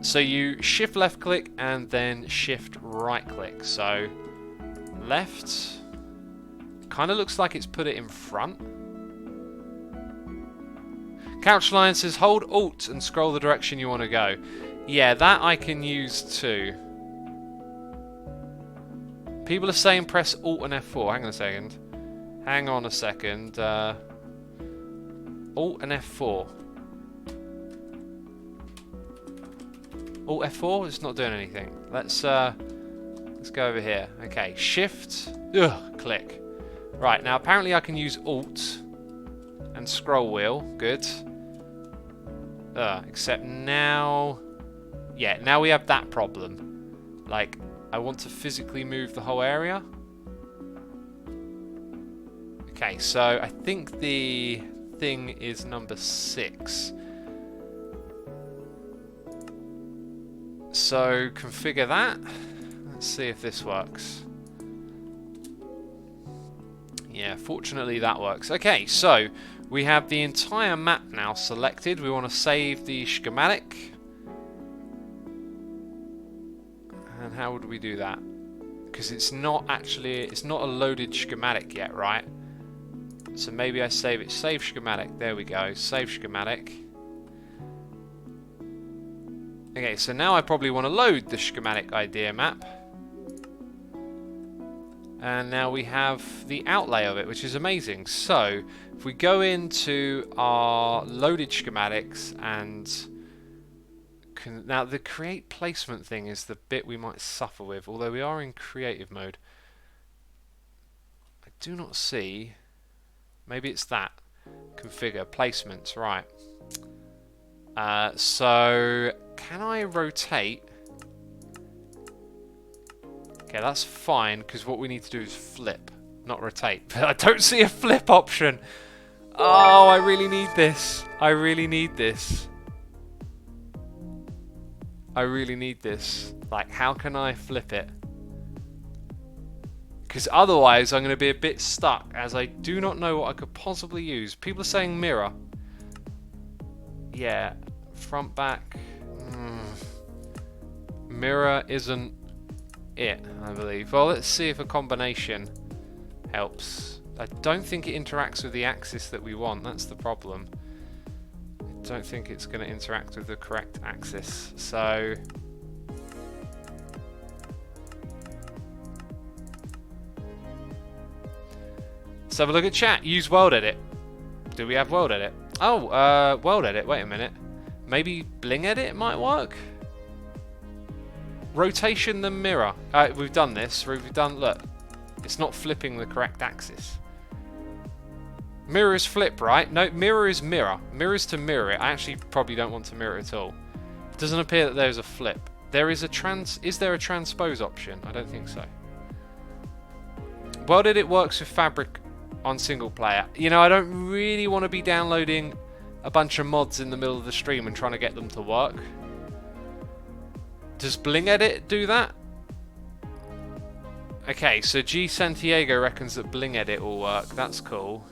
So you shift left click and then shift right click. So left, kind of looks like it's put it in front. Couch Lion says hold Alt and scroll the direction you want to go. Yeah, that I can use too. People are saying press Alt and F4. Hang on a second. Hang on a second. Alt and F4. Alt F4? It's not doing anything. Let's go over here. Okay, Shift. Click. Right, now apparently I can use Alt and scroll wheel. Good. Except now... Yeah, now we have that problem. Like, I want to physically move the whole area. Okay, so I think the thing is number 6. So, configure that. Let's see if this works. Yeah, fortunately that works. Okay, so we have the entire map now selected. We want to save the schematic. And how would we do that? Because it's not a loaded schematic yet, right? So maybe I save it. Save schematic. There we go. Save schematic. Okay, so now I probably want to load the schematic idea map. And now we have the outlay of it, which is amazing. So, if we go into our loaded schematics and... Now, the create placement thing is the bit we might suffer with, although we are in creative mode. I do not see... Maybe it's that. Configure placements, right. So, can I rotate? Okay, that's fine, because what we need to do is flip, not rotate. But I don't see a flip option. Oh, I really need this. I really need this. I really need this. Like, how can I flip it? Because otherwise, I'm going to be a bit stuck, as I do not know what I could possibly use. People are saying mirror. Yeah, front, back. Mirror isn't it, I believe. Well, let's see if a combination helps. I don't think it interacts with the axis that we want. That's the problem. I don't think it's going to interact with the correct axis. So let's have a look at chat. Use world edit. Do we have world edit? Oh, world edit. Wait a minute. Maybe bling edit might work. Rotation the mirror. We've done this. We've done. Look, it's not flipping the correct axis. Mirror is flip, right? No, mirror is mirror. Mirror is to mirror it. I actually probably don't want to mirror it at all. It doesn't appear that there's a flip. There is a Is there a transpose option? I don't think so. World edit works with fabric on single player. You know, I don't really want to be downloading a bunch of mods in the middle of the stream and trying to get them to work. Does bling edit do that? Okay, so G Santiago reckons that bling edit will work. That's cool.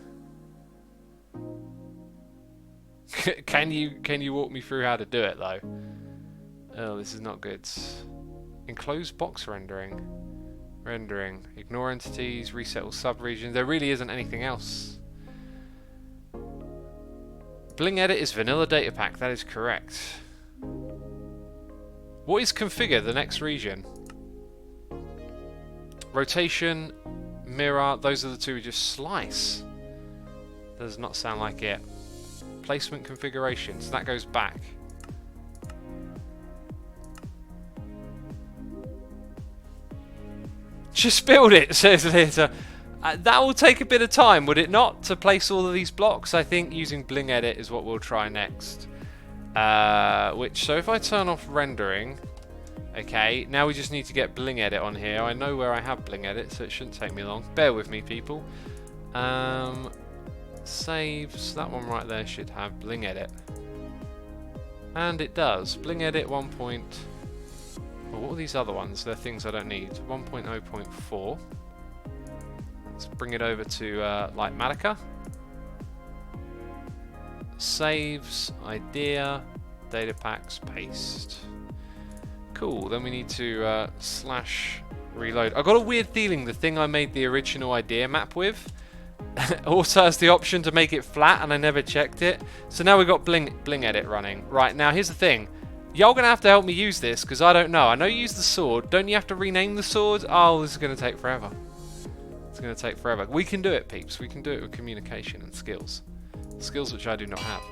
Can you walk me through how to do it though? Oh, this is not good. Enclosed box rendering. Rendering. Ignore entities, reset all subregions. There really isn't anything else. Bling edit is vanilla data pack. That is correct. What is configure, the next region? Rotation, mirror, those are the two we just slice. Does not sound like it. Placement configuration, so that goes back. Just build it, says Lita. That will take a bit of time, would it not, to place all of these blocks? I think using bling edit is what we'll try next. So if I turn off rendering, okay, now we just need to get bling edit on here. I know where I have bling edit, so it shouldn't take me long. Bear with me, people. Saves, that one right there should have bling edit. And it does. Bling edit 1. Well, what are these other ones? They're things I don't need. 1.0.4. Let's bring it over to Litematica. Saves, idea, data packs, paste. Cool, then we need to slash reload. I got a weird feeling the thing I made the original idea map with also has the option to make it flat, and I never checked it. So now we've got bling edit running. Right, now here's the thing. Y'all gonna have to help me use this, because I don't know. I know you use the sword. Don't you have to rename the sword? Oh, this is gonna take forever. It's gonna take forever. We can do it, peeps. We can do it with communication and skills. Skills which I do not have.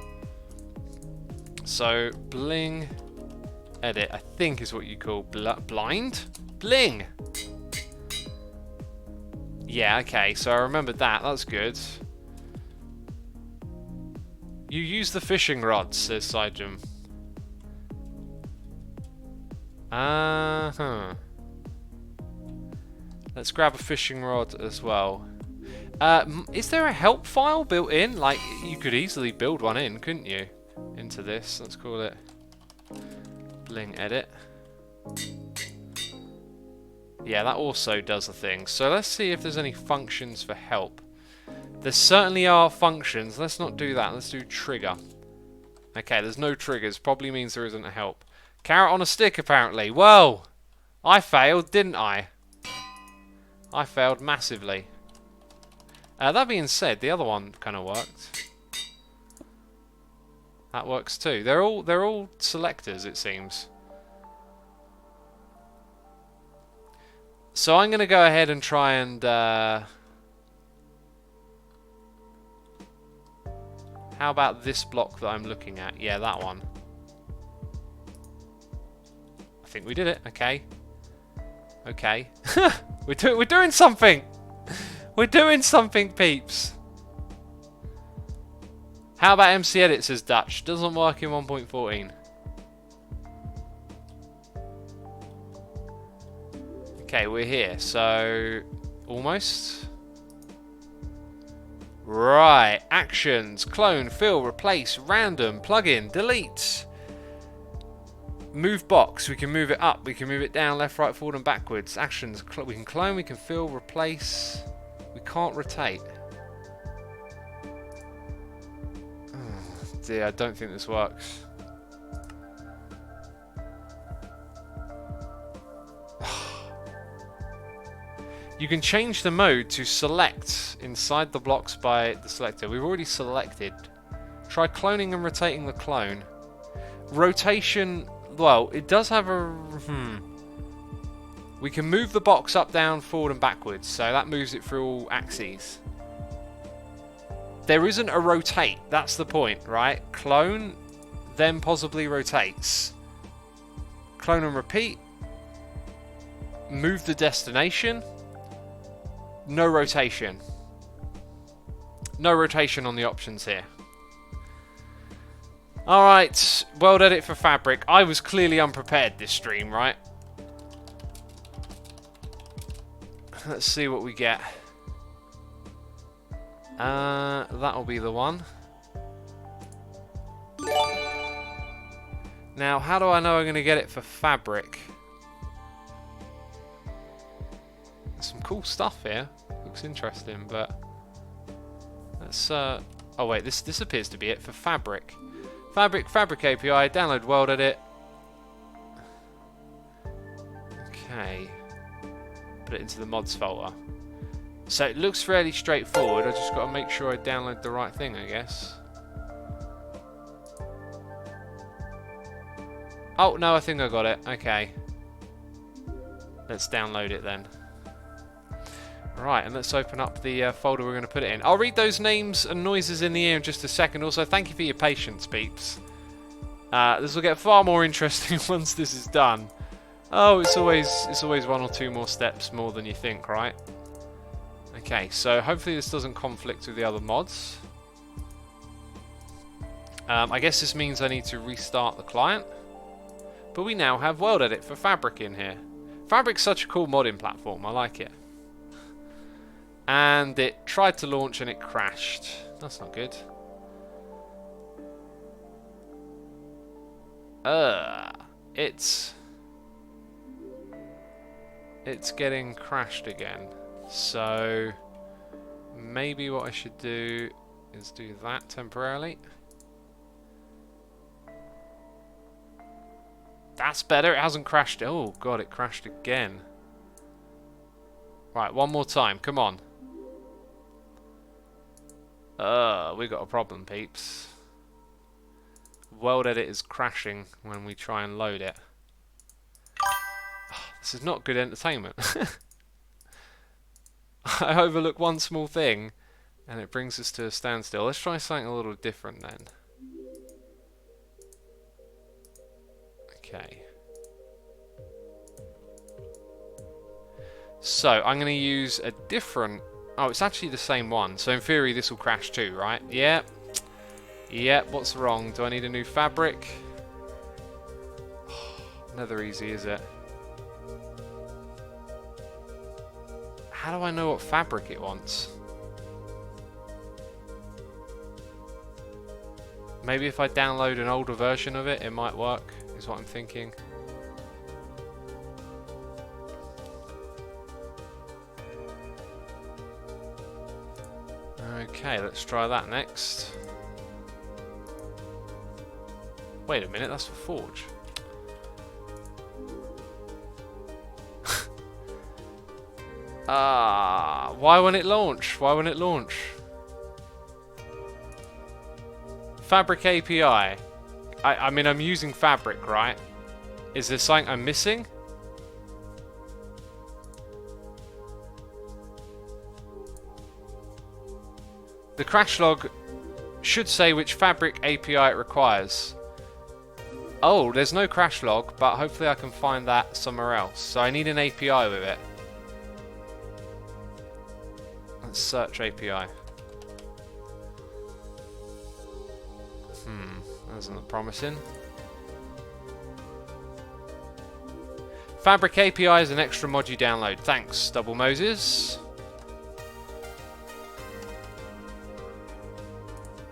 So, bling edit, I think is what you call blind? Bling! Yeah, okay, so I remembered that. That's good. You use the fishing rods, says Sijum. Let's grab a fishing rod as well. Is there a help file built in? Like, you could easily build one in, couldn't you? Into this. Let's call it bling edit. Yeah, that also does a thing. So let's see if there's any functions for help. There certainly are functions. Let's not do that. Let's do trigger. Okay, there's no triggers. Probably means there isn't a help. Carrot on a stick, apparently. Whoa! I failed, didn't I? I failed massively. That being said, the other one kind of worked. That works too. They're all selectors, it seems. So I'm going to go ahead and try and... how about this block that I'm looking at? Yeah, that one. I think we did it. Okay. Okay. We're doing something! We're doing something, peeps! How about MC Edit, says Dutch? Doesn't work in 1.14. Okay, we're here, so almost. Right, actions, clone, fill, replace, random, plugin, delete. Move box, we can move it up, we can move it down, left, right, forward and backwards. Actions, we can clone, we can fill, replace. We can't rotate. Oh dear, I don't think this works. You can change the mode to select inside the blocks by the selector. We've already selected. Try cloning and rotating the clone. Rotation, well, it does have a... We can move the box up, down, forward and backwards, so that moves it through all axes. There isn't a rotate, that's the point, right? Clone, then possibly rotates. Clone and repeat. Move the destination. No rotation. No rotation on the options here. Alright, world edit for fabric. I was clearly unprepared this stream, right? Let's see what we get. That'll be the one. Now, how do I know I'm going to get it for fabric? There's some cool stuff here. Looks interesting, but... Let's, oh wait, this appears to be it for fabric. Fabric API, download world edit. Okay. Put it into the mods folder. So it looks fairly straightforward. I just got to make sure I download the right thing, I guess. Oh, no, I think I got it. Okay. Let's download it then. Right, and let's open up the folder we're going to put it in. I'll read those names and noises in the ear in just a second. Also, thank you for your patience, peeps. This will get far more interesting once this is done. Oh, it's always one or two more steps more than you think, right? Okay, so hopefully this doesn't conflict with the other mods. I guess this means I need to restart the client. But we now have World Edit for Fabric in here. Fabric's such a cool modding platform, I like it. And it tried to launch and it crashed. That's not good. It's getting crashed again. So maybe what I should do is do that temporarily. That's better. It hasn't crashed. Oh god, it crashed again. Right, one more time. Come on. We got a problem, peeps. World Edit is crashing when we try and load it. This is not good entertainment. I overlook one small thing and it brings us to a standstill. Let's try something a little different then. Okay. So I'm going to use a different... Oh, it's actually the same one. So in theory this will crash too, right? Yep. Yep, what's wrong? Do I need a new fabric? Never easy, is it? How do I know what fabric it wants? Maybe if I download an older version of it, it might work, is what I'm thinking. Okay, let's try that next. Wait a minute, that's for Forge. Why won't it launch? Why won't it launch? Fabric API. I mean, I'm using Fabric, right? Is there something I'm missing? The crash log should say which Fabric API it requires. Oh, there's no crash log, but hopefully I can find that somewhere else. So I need an API with it. Let's search API. That doesn't look promising. Fabric API is an extra mod you download. Thanks, Double Moses.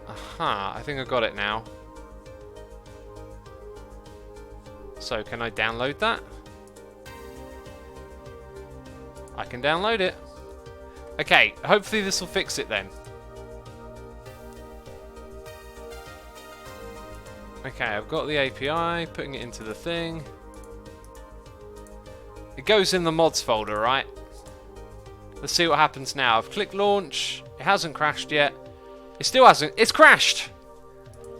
Aha, I think I got it now. So can I download that? I can download it. Okay, hopefully this will fix it then. Okay, I've got the API, putting it into the thing. It goes in the mods folder, right? Let's see what happens now. I've clicked launch. It hasn't crashed yet. It still hasn't. It's crashed.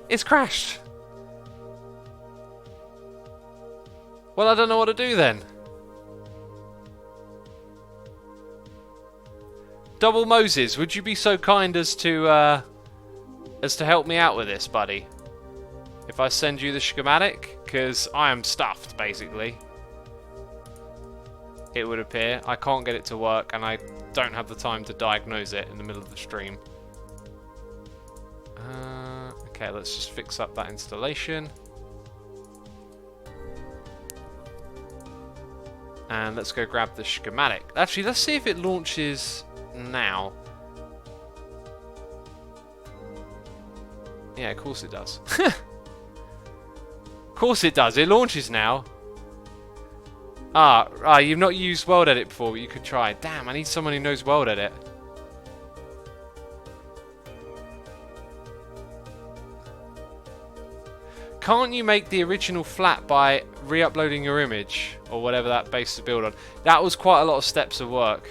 It's crashed. Well, I don't know what to do then. Double Moses, would you be so kind as to help me out with this, buddy? If I send you the schematic, because I am stuffed, basically. It would appear. I can't get it to work, and I don't have the time to diagnose it in the middle of the stream. Okay, let's just fix up that installation. And let's go grab the schematic. Actually, let's see if it launches now. Yeah, of course it does. Of course it does. It launches now. You've not used World Edit before, but you could try. Damn, I need someone who knows World Edit. Can't you make the original flat by re-uploading your image or whatever that base is built on? That was quite a lot of steps of work.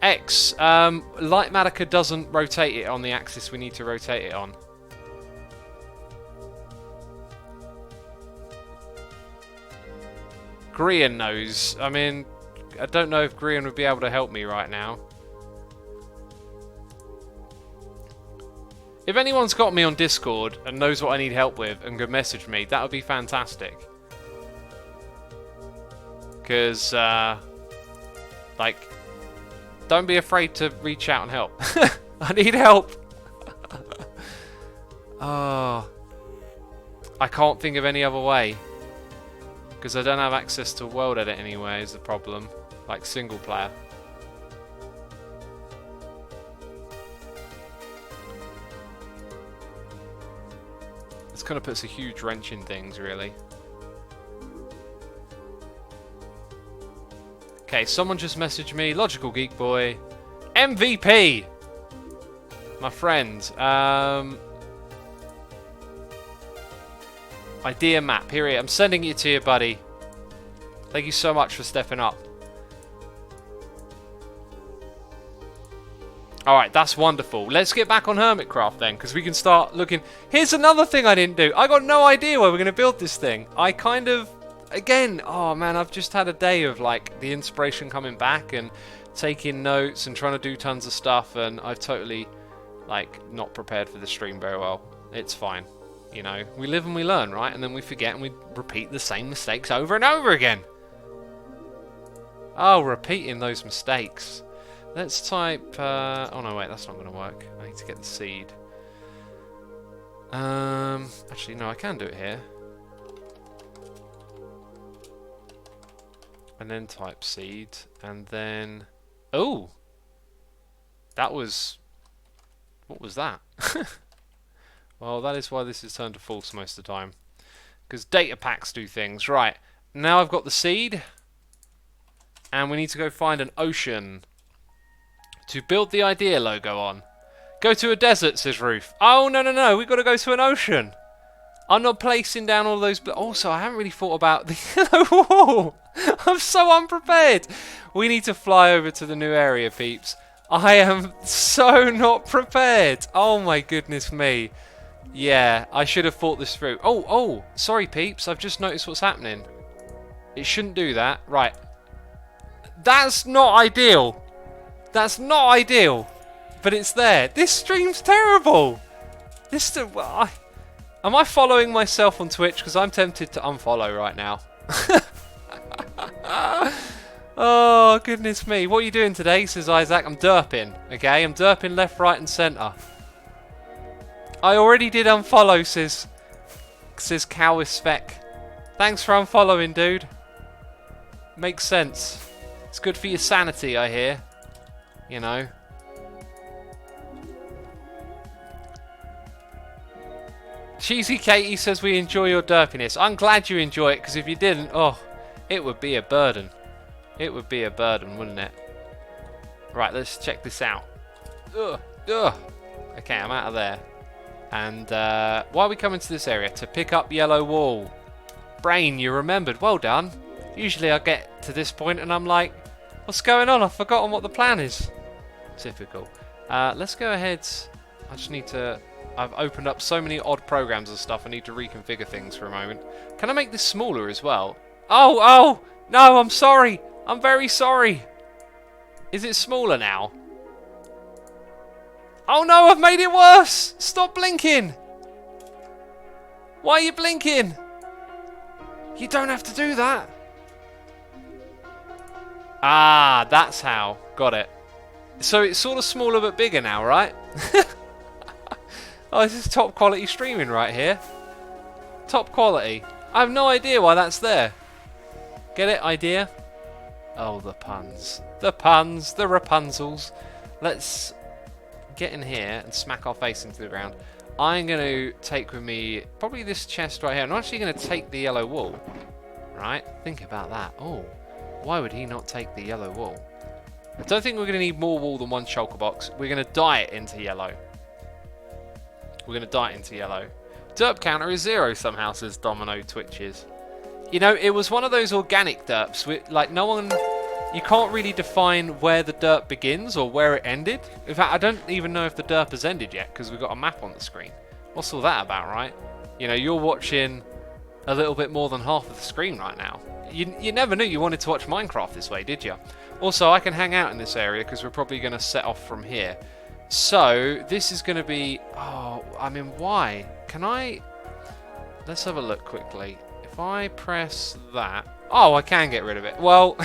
X, Lightmatica doesn't rotate it on the axis we need to rotate it on. Grian knows. I mean, I don't know if Grian would be able to help me right now. If anyone's got me on Discord and knows what I need help with and could message me, that would be fantastic. Because, like, don't be afraid to reach out and help. I need help. Oh, I can't think of any other way. Because I don't have access to World Edit anyway is the problem. Like, single player. This kind of puts a huge wrench in things, really. Okay, someone just messaged me. Logical Geek Boy. MVP! My friend. Idea map. Here it is. I'm sending it to you, buddy. Thank you so much for stepping up. Alright, that's wonderful. Let's get back on Hermitcraft then, because we can start looking. Here's another thing I didn't do. I got no idea where we're going to build this thing. I kind of, again, oh man, I've just had a day of like the inspiration coming back and taking notes and trying to do tons of stuff, and I've totally like not prepared for the stream very well. It's fine. You know, we live and we learn, right? And then we forget and we repeat the same mistakes over and over again. Oh, repeating those mistakes. Let's type... oh no, wait, that's not going to work. I need to get the seed. Actually, no, I can do it here. And then type seed. And then... Oh! That was... What was that? Well, that is why this is turned to false most of the time. Because data packs do things. Right, now I've got the seed. And we need to go find an ocean to build the idea logo on. Go to a desert, says Ruth. Oh, no, no, no, we've got to go to an ocean. I'm not placing down all those... Also, I haven't really thought about the yellow wall. I'm so unprepared. We need to fly over to the new area, peeps. I am so not prepared. Oh, my goodness me. Yeah, I should have thought this through. Oh, sorry, peeps. I've just noticed what's happening. It shouldn't do that. Right. That's not ideal. That's not ideal. But it's there. This stream's terrible. Am I following myself on Twitch? Because I'm tempted to unfollow right now. Oh, goodness me. What are you doing today, says Isaac? I'm derping. Okay, I'm derping left, right, and centre. I already did unfollow, says Cowisfec. Thanks for unfollowing, dude. Makes sense. It's good for your sanity, I hear. You know. Cheesy Katie says we enjoy your derpiness. I'm glad you enjoy it, because if you didn't, oh, it would be a burden. It would be a burden, wouldn't it? Right, let's check this out. Ugh. Okay, I'm out of there. And why are we coming to this area? To pick up yellow wall. Brain, you remembered. Well done. Usually I get to this point and I'm like, what's going on? I've forgotten what the plan is. Typical. Let's go ahead. I just need to... I've opened up so many odd programs and stuff. I need to reconfigure things for a moment. Can I make this smaller as well? Oh! No, I'm sorry. I'm very sorry. Is it smaller now? Oh no, I've made it worse. Stop blinking. Why are you blinking? You don't have to do that. Ah, that's how. Got it. So it's sort of smaller but bigger now, right? Oh, this is top quality streaming right here. Top quality. I have no idea why that's there. Get it? Idea? Oh, the puns. The puns. The Rapunzels. Let's get in here and smack our face into the ground. I'm going to take with me probably this chest right here. I'm actually going to take the yellow wool. Right? Think about that. Oh, why would he not take the yellow wool? I don't think we're going to need more wool than one shulker box. We're going to dye it into yellow. We're going to dye it into yellow. Derp counter is 0 somehow, says Domino Twitches. You know, it was one of those organic derps. Like, no one... You can't really define where the derp begins or where it ended. In fact, I don't even know if the derp has ended yet because we've got a map on the screen. What's all that about, right? You know, you're watching a little bit more than half of the screen right now. You never knew you wanted to watch Minecraft this way, did you? Also, I can hang out in this area because we're probably going to set off from here. So, this is going to be... Oh, I mean, why? Can I... Let's have a look quickly. If I press that... Oh, I can get rid of it. Well...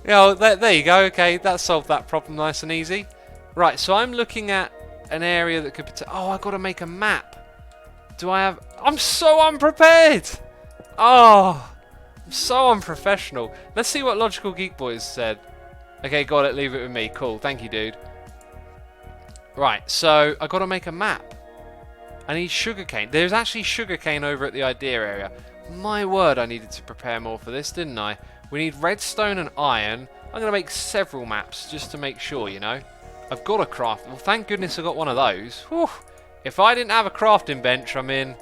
Yeah, there you go. Okay, that solved that problem nice and easy. Right, so I'm looking at an area that could... Oh, I've got to make a map. Do I have... I'm so unprepared! Oh, I'm so unprofessional. Let's see what Logical Geek Boys said. Okay, got it. Leave it with me. Cool. Thank you, dude. Right, so I've got to make a map. I need sugarcane. There's actually sugarcane over at the idea area. My word, I needed to prepare more for this, didn't I? We need redstone and iron. I'm going to make several maps just to make sure, you know. I've got a craft. Well, thank goodness I got one of those. Whew. If I didn't have a crafting bench, I mean...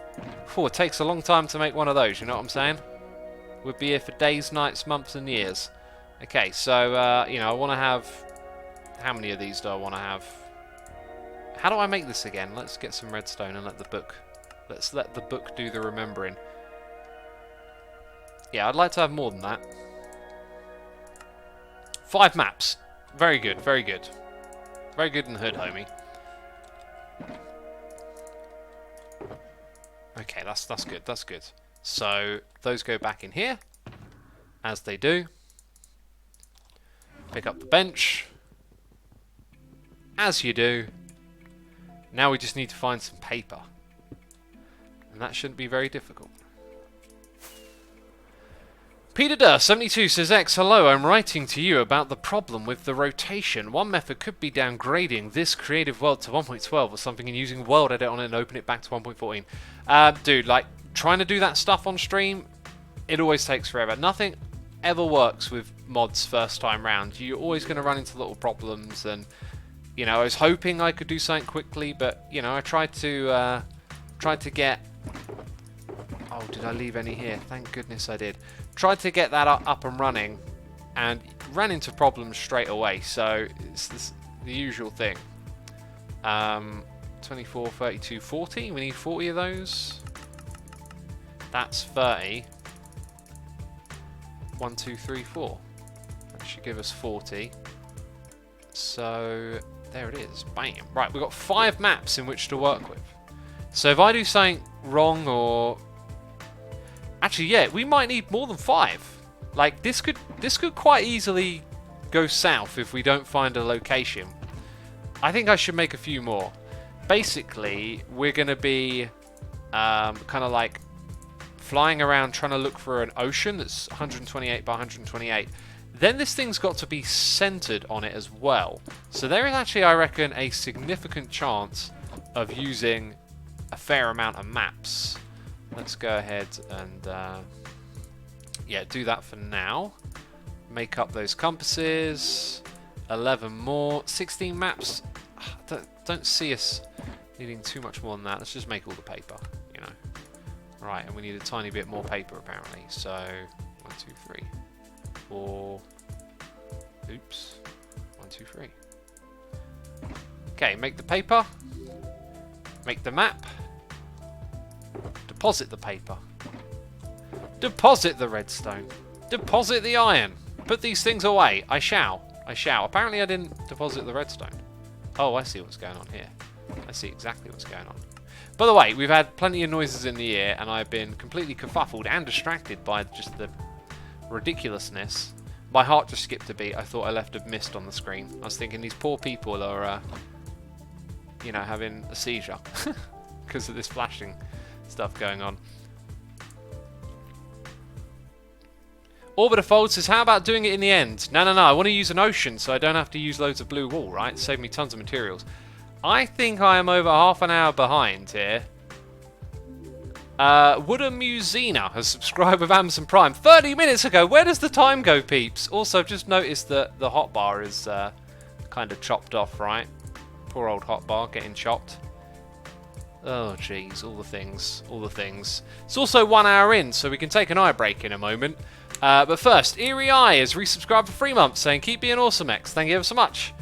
It takes a long time to make one of those, you know what I'm saying? We'd be here for days, nights, months and years. Okay, so, you know, I want to have... How many of these do I want to have? How do I make this again? Let's get some redstone and let the book... Let's let the book do the remembering. Yeah, I'd like to have more than that. 5 maps. Very good, very good. Very good in the hood, homie. Okay, that's good, that's good. So, those go back in here. As they do. Pick up the bench. As you do. Now we just need to find some paper. And that shouldn't be very difficult. Peter Durr 72 says, X, hello, I'm writing to you about the problem with the rotation. One method could be downgrading this creative world to 1.12 or something and using world edit on it and open it back to 1.14. Dude, like, trying to do that stuff on stream, it always takes forever. Nothing ever works with mods first time round. You're always going to run into little problems and, you know, I was hoping I could do something quickly, but, you know, I tried to get... Oh, did I leave any here? Thank goodness I did. Tried to get that up and running and ran into problems straight away, so it's the usual thing. 24, 32, 40. We need 40 of those. That's 30. 1, 2, 3, 4. That should give us 40. So there it is. Bam. Right, we've got 5 maps in which to work with. So if I do something wrong or... Actually, yeah, we might need more than 5. Like, this could quite easily go south if we don't find a location. I think I should make a few more. Basically, we're going to be kind of like flying around trying to look for an ocean that's 128 by 128. Then this thing's got to be centered on it as well. So there is actually, I reckon, a significant chance of using a fair amount of maps. Let's go ahead and yeah, do that for now. Make up those compasses. 11 more. 16 maps. Don't see us needing too much more than that. Let's just make all the paper, you know. Right, and we need a tiny bit more paper apparently. So 1, 2, 3, 4. Oops. 1, 2, 3. Okay, make the paper. Make the map. Deposit the paper. Deposit the redstone. Deposit the iron. Put these things away. I shall. I shall. Apparently I didn't deposit the redstone. Oh, I see what's going on here. I see exactly what's going on. By the way, we've had plenty of noises in the ear, and I've been completely kerfuffled and distracted by just the ridiculousness. My heart just skipped a beat. I thought I left a mist on the screen. I was thinking these poor people are, you know, having a seizure because of this flashing stuff going on. Orbiter Fold says, how about doing it in the end? No, I want to use an ocean so I don't have to use loads of blue wool, right? Save me tons of materials. I think I am over half an hour behind here. Wooda Musina has subscribed with Amazon Prime 30 minutes ago. Where does the time go, peeps? Also, I've just noticed that the hotbar is kind of chopped off, right? Poor old hotbar getting chopped. Oh, jeez, all the things, all the things. It's also 1 hour in, so we can take an eye break in a moment. But first, Eerie Eye has resubscribed for 3 months, saying, keep being awesome, X. Thank you ever so much.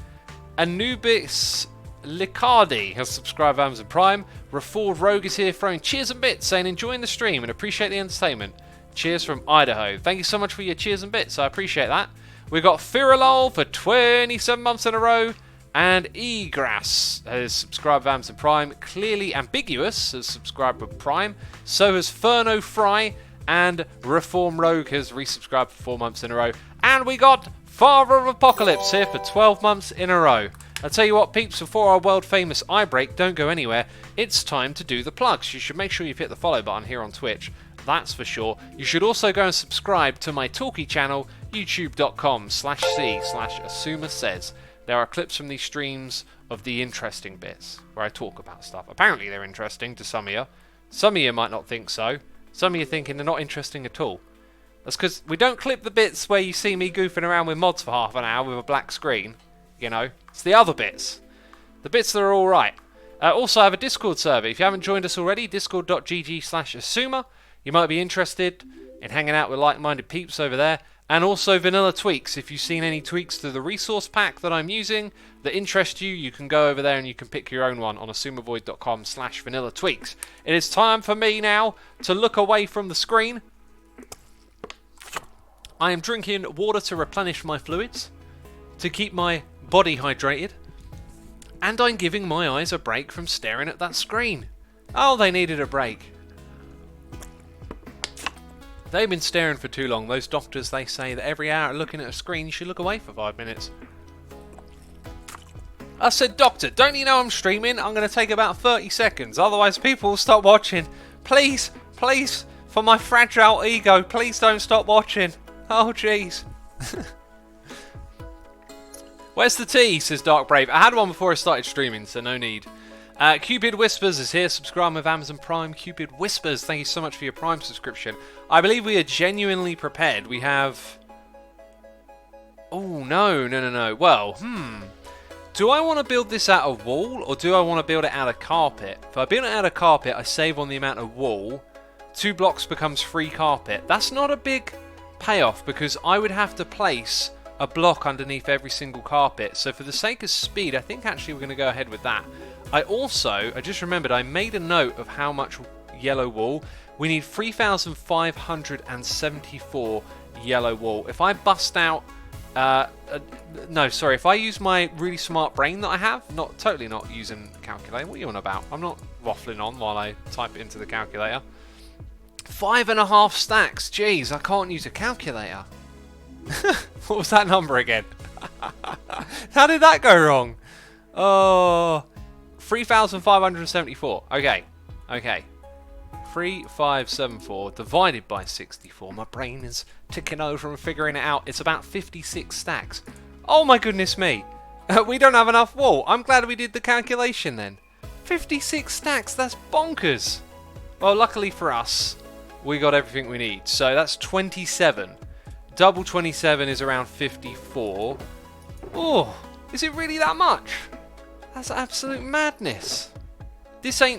Anubis Licardi has subscribed to Amazon Prime. Reformed Rogue is here throwing cheers and bits, saying, enjoying the stream and appreciate the entertainment. Cheers from Idaho. Thank you so much for your cheers and bits. I appreciate that. We've got Firalol for 27 months in a row. And Egrass has subscribed to Amazon Prime. Clearly Ambiguous has subscribed with Prime. So has Ferno Fry. And Reform Rogue has resubscribed for 4 months in a row. And we got Father of Apocalypse here for 12 months in a row. I'll tell you what, peeps, before our world famous eye break, don't go anywhere. It's time to do the plugs. You should make sure you've hit the follow button here on Twitch. That's for sure. You should also go and subscribe to my talkie channel, youtube.com/c/AsumaSays. There are clips from these streams of the interesting bits where I talk about stuff. Apparently they're interesting to some of you. Some of you might not think so. Some of you thinking they're not interesting at all. That's because we don't clip the bits where you see me goofing around with mods for half an hour with a black screen. You know, it's the other bits. The bits that are alright. Also, I have a Discord server. If you haven't joined us already, discord.gg/Asuma. You might be interested in hanging out with like-minded peeps over there. And also vanilla tweaks. If you've seen any tweaks to the resource pack that I'm using that interest you, you can go over there and you can pick your own one on asumavoid.com/vanilla tweaks. It is time for me now to look away from the screen. I am drinking water to replenish my fluids, to keep my body hydrated, and I'm giving my eyes a break from staring at that screen. Oh, they needed a break. They've been staring for too long. Those doctors, they say that every hour looking at a screen, you should look away for 5 minutes. I said, doctor, don't you know I'm streaming? I'm going to take about 30 seconds. Otherwise, people will stop watching. Please, please, for my fragile ego, please don't stop watching. Oh, jeez. Where's the tea, says Dark Brave. I had one before I started streaming, so no need. Cupid Whispers is here, subscribing with Amazon Prime. Cupid Whispers, thank you so much for your Prime subscription. I believe we are genuinely prepared. We have... Oh, no. Well, do I want to build this out of wool, or do I want to build it out of carpet? If I build it out of carpet, I save on the amount of wool. 2 blocks becomes free carpet. That's not a big payoff, because I would have to place a block underneath every single carpet. So for the sake of speed, I think actually we're going to go ahead with that. I just remembered, I made a note of how much yellow wool. We need 3,574 yellow wool. If I bust out... if I use my really smart brain that I have, totally not using a calculator. What are you on about? I'm not waffling on while I type it into the calculator. 5.5 stacks. Jeez, I can't use a calculator. What was that number again? How did that go wrong? Oh... 3,574. Okay. 3,574 divided by 64. My brain is ticking over and figuring it out. It's about 56 stacks. Oh my goodness me. We don't have enough wool. I'm glad we did the calculation then. 56 stacks. That's bonkers. Well, luckily for us, we got everything we need. So that's 27. Double 27 is around 54. Oh, is it really that much? That's absolute madness.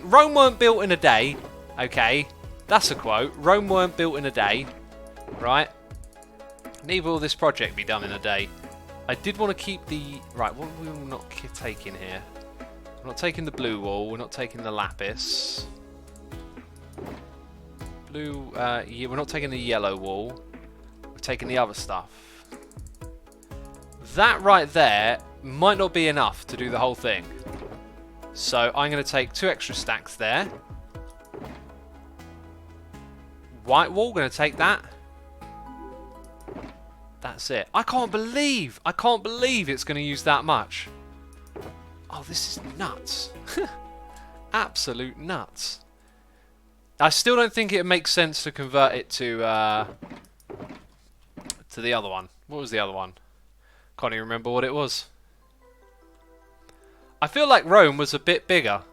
Rome weren't built in a day, okay? That's a quote. Rome weren't built in a day, right? Neither will this project be done in a day. I did want to keep the... Right, what are we not taking here? We're not taking the blue wall. We're not taking the lapis. Blue... yeah, we're not taking the yellow wall. We're taking the other stuff. That right there might not be enough to do the whole thing. So I'm going to take 2 extra stacks there. White wall, going to take that. That's it. I can't believe it's going to use that much. Oh, this is nuts. Absolute nuts. I still don't think it makes sense to convert it to the other one. What was the other one? Can't even remember what it was. I feel like Rome was a bit bigger.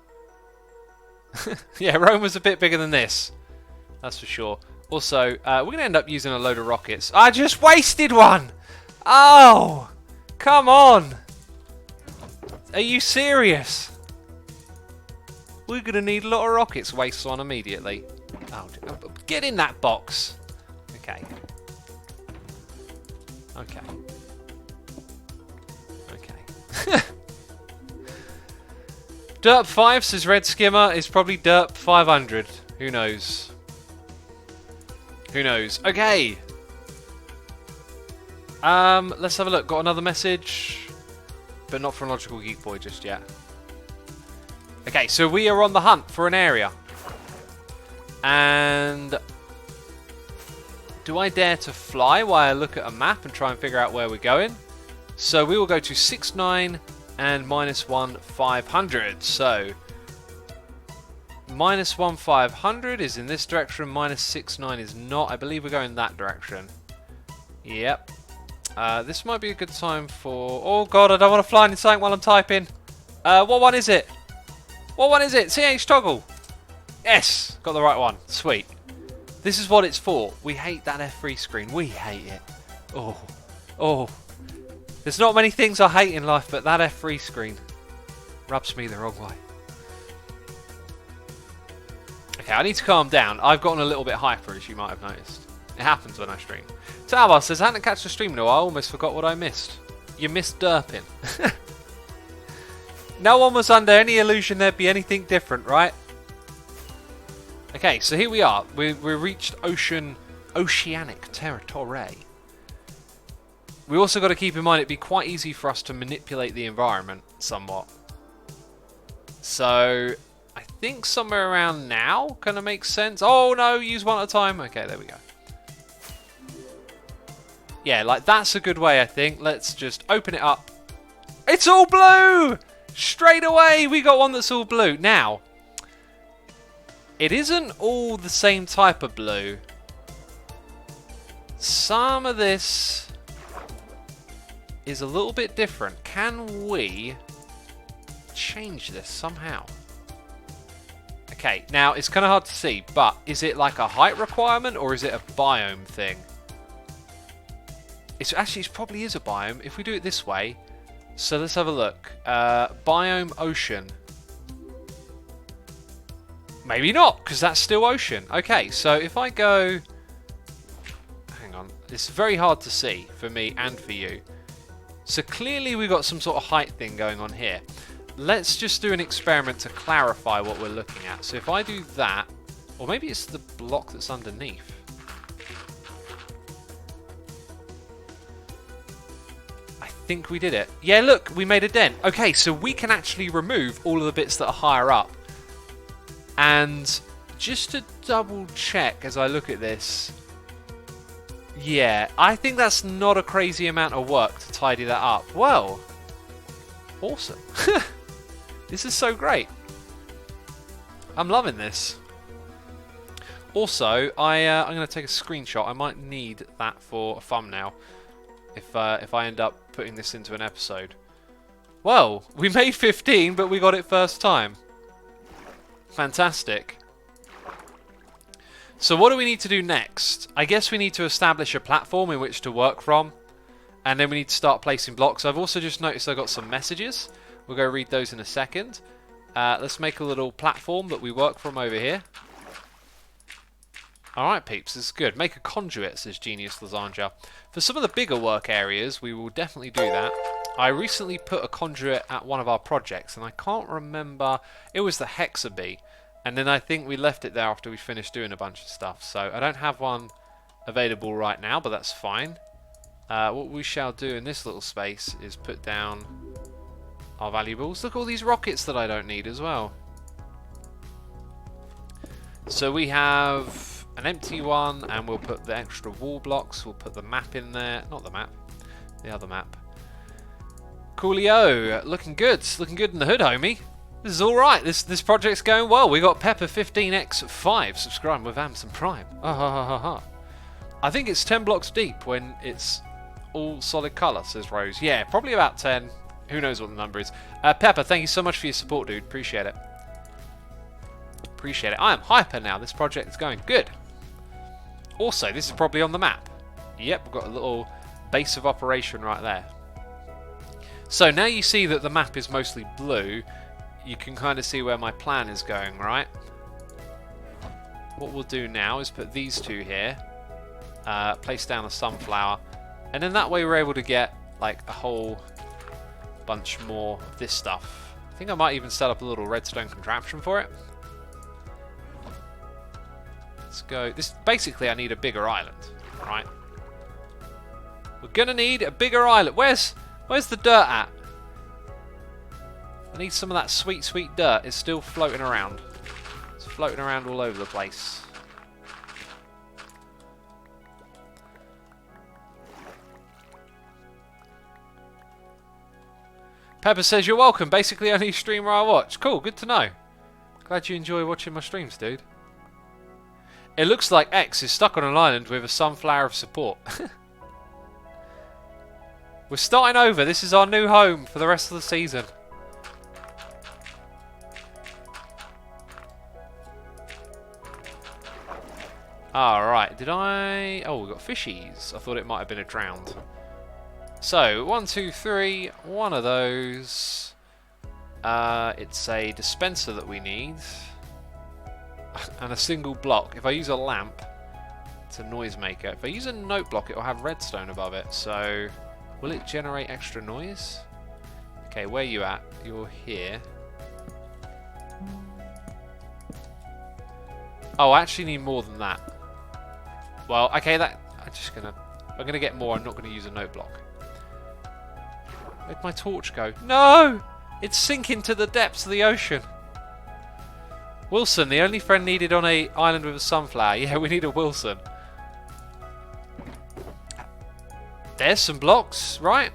Yeah, Rome was a bit bigger than this. That's for sure. Also, we're going to end up using a load of rockets. I just wasted one! Oh! Come on! Are you serious? We're going to need a lot of rockets. Waste one immediately. Oh, get in that box. Okay. Okay. Okay. Derp 5 says Red Skimmer is probably Derp 500. Who knows? Who knows? Okay. Let's have a look. Got another message, but not from Logical Geek Boy just yet. Okay, so we are on the hunt for an area. And do I dare to fly while I look at a map and try and figure out where we're going? So we will go to 69 and -1 500. So -1 500 is in this direction, -69 is not. I believe we're going that direction. Yep. This might be a good time for... Oh god, I don't want to fly into something while I'm typing. What one is it? What one is it? CH toggle. Yes, got the right one. Sweet. This is what it's for. We hate that F3 screen. We hate it. Oh. Oh. There's not many things I hate in life, but that F3 screen rubs me the wrong way. Okay, I need to calm down. I've gotten a little bit hyper, as you might have noticed. It happens when I stream. Talbar says, I hadn't catched the stream in a while. I almost forgot what I missed. You missed derping. No one was under any illusion there'd be anything different, right? Okay, so here we are. We reached oceanic territory. We also got to keep in mind it'd be quite easy for us to manipulate the environment somewhat. So I think somewhere around now kind of makes sense. Oh no, use one at a time. Okay, there we go. Yeah, like that's a good way, I think. Let's just open it up. It's all blue! Straight away, we got one that's all blue. Now, it isn't all the same type of blue. Some of this is a little bit different. Can we change this somehow? Okay, now it's kind of hard to see, but is it like a height requirement or is it a biome thing? It probably is a biome. If we do it this way, so let's have a look. Biome ocean. Maybe not, because that's still ocean. Okay, so if I go... Hang on. It's very hard to see for me and for you. So clearly we've got some sort of height thing going on here. Let's just do an experiment to clarify what we're looking at. So if I do that, or maybe it's the block that's underneath. I think we did it. Yeah, look, we made a dent. Okay, so we can actually remove all of the bits that are higher up. And just to double check as I look at this, yeah, I think that's not a crazy amount of work to tidy that up. Well, awesome. This is so great. I'm loving this. Also, I'm going to take a screenshot. I might need that for a thumbnail if I end up putting this into an episode. Well, we made 15, but we got it first time. Fantastic. So what do we need to do next? I guess we need to establish a platform in which to work from. And then we need to start placing blocks. I've also just noticed I've got some messages. We'll go read those in a second. Let's make a little platform that we work from over here. Alright, peeps, this is good. Make a conduit, says Genius Lasagna. For some of the bigger work areas, we will definitely do that. I recently put a conduit at one of our projects, and I can't remember. It was the Hexabee, and then I think we left it there after we finished doing a bunch of stuff. So I don't have one available right now, but that's fine. What we shall do in this little space is put down our valuables. Look at all these rockets that I don't need as well. So we have an empty one, and we'll put the extra wall blocks. We'll put the map in there. Not the map, the other map. Coolio, looking good in the hood, homie. This is all right. This project's going well. We got Pepper15x5 subscribing with Amazon Prime. I think it's 10 blocks deep when it's all solid colour, says Rose. Yeah, probably about 10. Who knows what the number is. Pepper, thank you so much for your support, dude. Appreciate it. Appreciate it. I am hyper now. This project is going good. Also, this is probably on the map. Yep, we've got a little base of operation right there. So now you see that the map is mostly blue. You can kind of see where my plan is going, right? What we'll do now is put these two here. Place down a sunflower. And then that way we're able to get like a whole bunch more of this stuff. I think I might even set up a little redstone contraption for it. Let's go. This basically, I need a bigger island, right? We're gonna need a bigger island. Where's the dirt at? I need some of that sweet, sweet dirt. It's still floating around. It's floating around all over the place. Pepper says you're welcome. Basically, only streamer I watch. Cool, good to know. Glad you enjoy watching my streams, dude. It looks like X is stuck on an island with a sunflower of support. We're starting over. This is our new home for the rest of the season. Alright, did I... Oh, we've got fishies. I thought it might have been a drowned. So, 1, 2, 3. One of those. It's a dispenser that we need. And a single block. If I use a lamp, it's a noisemaker. If I use a note block, it will have redstone above it. So, will it generate extra noise? Okay, where are you at? You're here. Oh, I actually need more than that. Well, okay, I'm gonna get more. I'm not gonna use a note block. Where'd my torch go? No! It's sinking to the depths of the ocean. Wilson, the only friend needed on a island with a sunflower. Yeah, we need a Wilson. There's some blocks, right?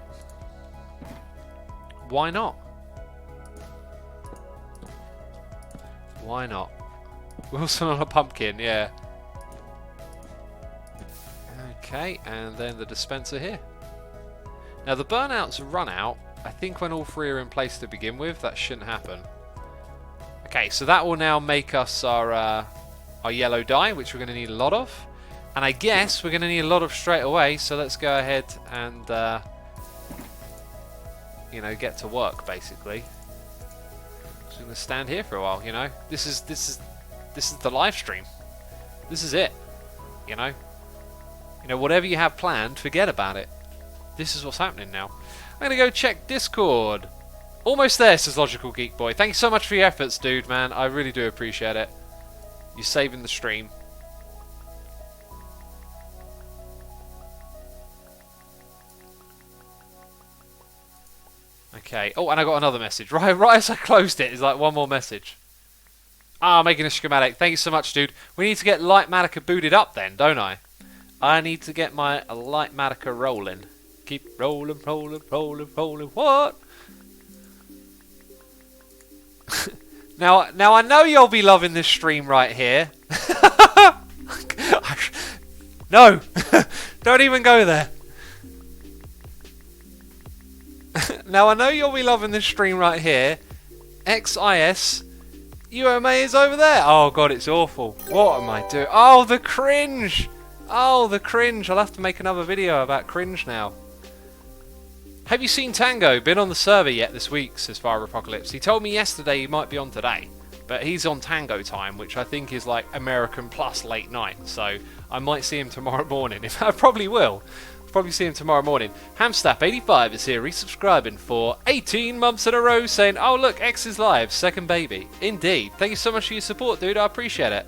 Why not? Why not? Wilson on a pumpkin, yeah. Okay, and then the dispenser here. Now the burnouts run out. I think when all three are in place to begin with, that shouldn't happen. Okay, so that will now make us our yellow dye, which we're going to need a lot of. And I guess we're going to need a lot of straight away, so let's go ahead and, you know, get to work, basically. Just going to stand here for a while, you know. This is the live stream. This is it, you know. You know, whatever you have planned, forget about it. This is what's happening now. I'm going to go check Discord. Almost there, says Logical Geek Boy. Thank you so much for your efforts, dude, man. I really do appreciate it. You're saving the stream. Okay. Oh, and I got another message. Right as I closed it, is like one more message. Ah, making a schematic. Thank you so much, dude. We need to get Lightmatica booted up then, don't I? I need to get my Lightmatica rolling. Keep rolling, rolling, rolling, rolling. What? Now I know you'll be loving this stream right here. No, don't even go there. Now I know you'll be loving this stream right here. XIS UMA is over there. Oh god, it's awful. What am I doing? Oh, the cringe. Oh, the cringe. I'll have to make another video about cringe now. Have you seen Tango? Been on the server yet this week, says Fire Apocalypse. He told me yesterday he might be on today. but he's on Tango time, which I think is like American plus late night, so I might see him tomorrow morning. If I probably will. Probably see him tomorrow morning. Hamstap85 is here resubscribing for 18 months in a row, saying, oh look, X is live, second baby. Indeed. Thank you so much for your support, dude. I appreciate it.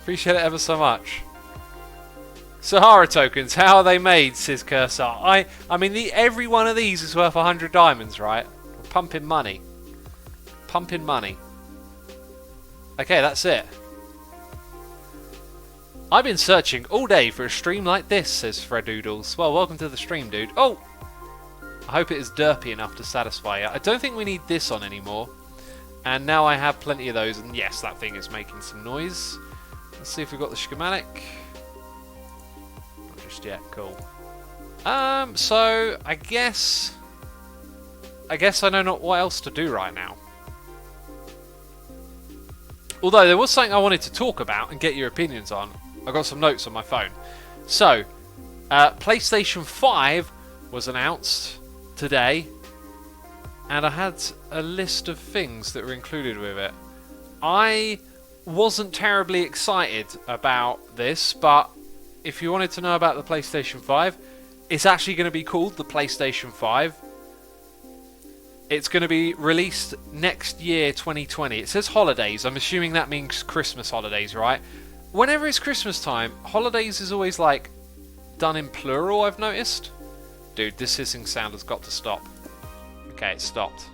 Appreciate it ever so much. Sahara tokens, how are they made, says Cursor. I mean, every one of these is worth 100 diamonds, right? We're pumping money. Pumping money. Okay, that's it. I've been searching all day for a stream like this, says Fredoodles. Well, welcome to the stream, dude. Oh! I hope it is derpy enough to satisfy you. I don't think we need this on anymore. And now I have plenty of those, and yes, that thing is making some noise. Let's see if we've got the schematic. Not just yet, cool. So, I guess I know not what else to do right now. Although, there was something I wanted to talk about and get your opinions on. I got some notes on my phone. So, PlayStation 5 was announced today, and I had a list of things that were included with it. I wasn't terribly excited about this, but if you wanted to know about the PlayStation 5, it's actually going to be called the PlayStation 5. It's going to be released next year, 2020. It says holidays. I'm assuming that means Christmas holidays, right? Whenever it's Christmas time, holidays is always like done in plural, I've noticed. Dude, this hissing sound has got to stop. Okay, it stopped.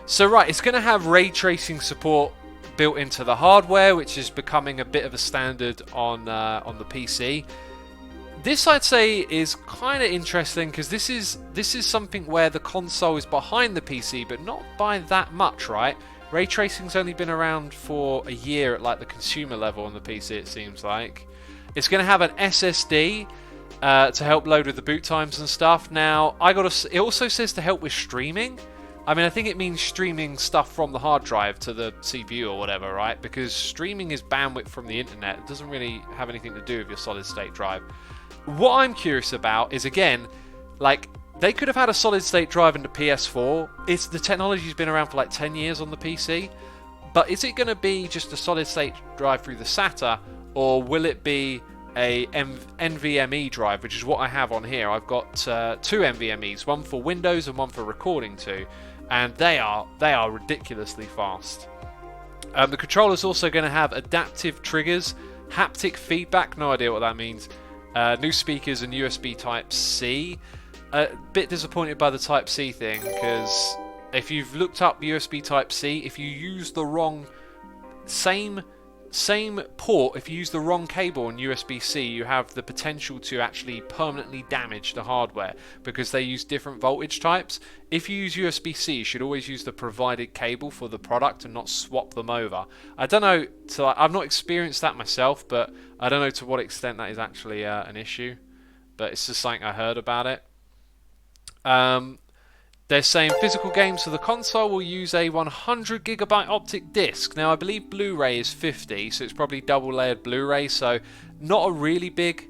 So right, it's going to have ray tracing support built into the hardware, which is becoming a bit of a standard on the PC. This, I'd say, is kind of interesting because this is something where the console is behind the PC, but not by that much, right? Ray tracing's only been around for a year at like the consumer level on the PC, it seems like. It's going to have an SSD to help load with the boot times and stuff. Now, it also says to help with streaming. I mean, I think it means streaming stuff from the hard drive to the CPU or whatever, right? Because streaming is bandwidth from the internet. It doesn't really have anything to do with your solid state drive. What I'm curious about is, again, like, they could have had a solid state drive into PS4. The technology's been around for like 10 years on the PC. But is it going to be just a solid state drive through the SATA, or will it be a NVMe drive, which is what I have on here? I've got two NVMEs, one for Windows and one for recording to, and they are ridiculously fast. The controller's also going to have adaptive triggers, haptic feedback, no idea what that means, new speakers, and USB Type-C. A bit disappointed by the Type-C thing, because if you've looked up USB Type-C, if you use the wrong same port, if you use the wrong cable on USB-C, you have the potential to actually permanently damage the hardware because they use different voltage types. If you use USB-C, you should always use the provided cable for the product and not swap them over. I don't know, I've not experienced that myself, but I don't know to what extent that is actually an issue, but it's just something I heard about it. They're saying physical games for the console will use a 100GB optic disc. Now, I believe Blu-ray is 50, so it's probably double-layered Blu-ray, so not a really big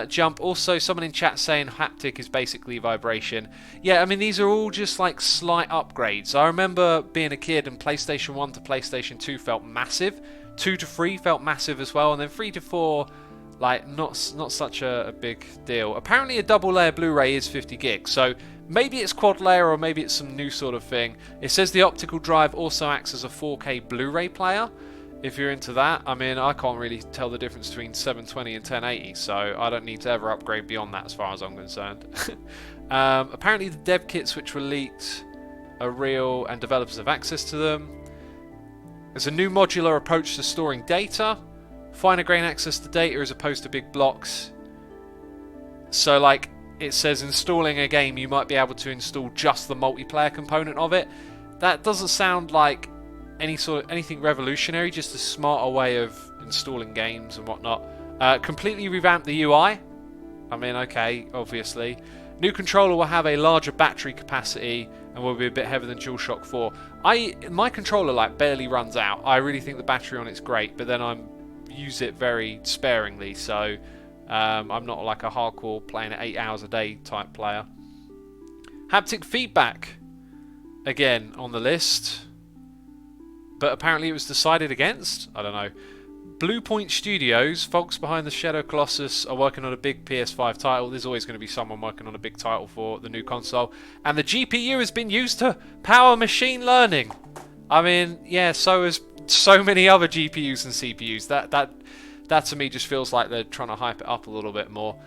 jump. Also, someone in chat saying haptic is basically vibration. Yeah, I mean, these are all just like slight upgrades. I remember being a kid and PlayStation 1 to PlayStation 2 felt massive. 2 to 3 felt massive as well, and then 3 to 4... like, not such a big deal. Apparently a double layer Blu-ray is 50 gigs, so maybe it's quad layer or maybe it's some new sort of thing. It says the optical drive also acts as a 4K Blu-ray player, if you're into that. I mean, I can't really tell the difference between 720 and 1080, so I don't need to ever upgrade beyond that as far as I'm concerned. Apparently the dev kits which were leaked are real and developers have access to them. There's a new modular approach to storing data. Finer grain access to data as opposed to big blocks. So, like, it says installing a game, you might be able to install just the multiplayer component of it. That doesn't sound like anything revolutionary, just a smarter way of installing games and whatnot. Completely revamp the UI. I mean, okay, obviously. New controller will have a larger battery capacity and will be a bit heavier than DualShock 4. My controller, like, barely runs out. I really think the battery on it's great, but then use it very sparingly, so I'm not like a hardcore playing it 8 hours a day type player. Haptic Feedback, again on the list, but apparently it was decided against. I don't know. Blue Point Studios, folks behind the Shadow Colossus, are working on a big PS5 title. There's always going to be someone working on a big title for the new console. And the GPU has been used to power machine learning. I mean, yeah, so has so many other GPUs and CPUs. That to me just feels like they're trying to hype it up a little bit more.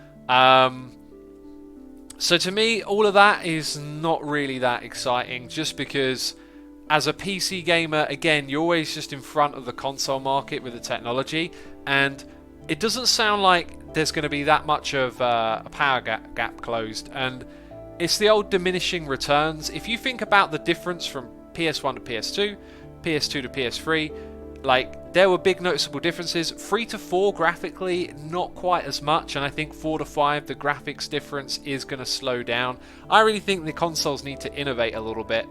So to me, all of that is not really that exciting, just because as a PC gamer, again, you're always just in front of the console market with the technology, and it doesn't sound like there's going to be that much of a power gap closed, and it's the old diminishing returns. If you think about the difference from PS1 to PS2, PS2 to PS3, like, there were big noticeable differences. 3 to 4 graphically, not quite as much, and I think 4 to 5, the graphics difference is going to slow down. I really think the consoles need to innovate a little bit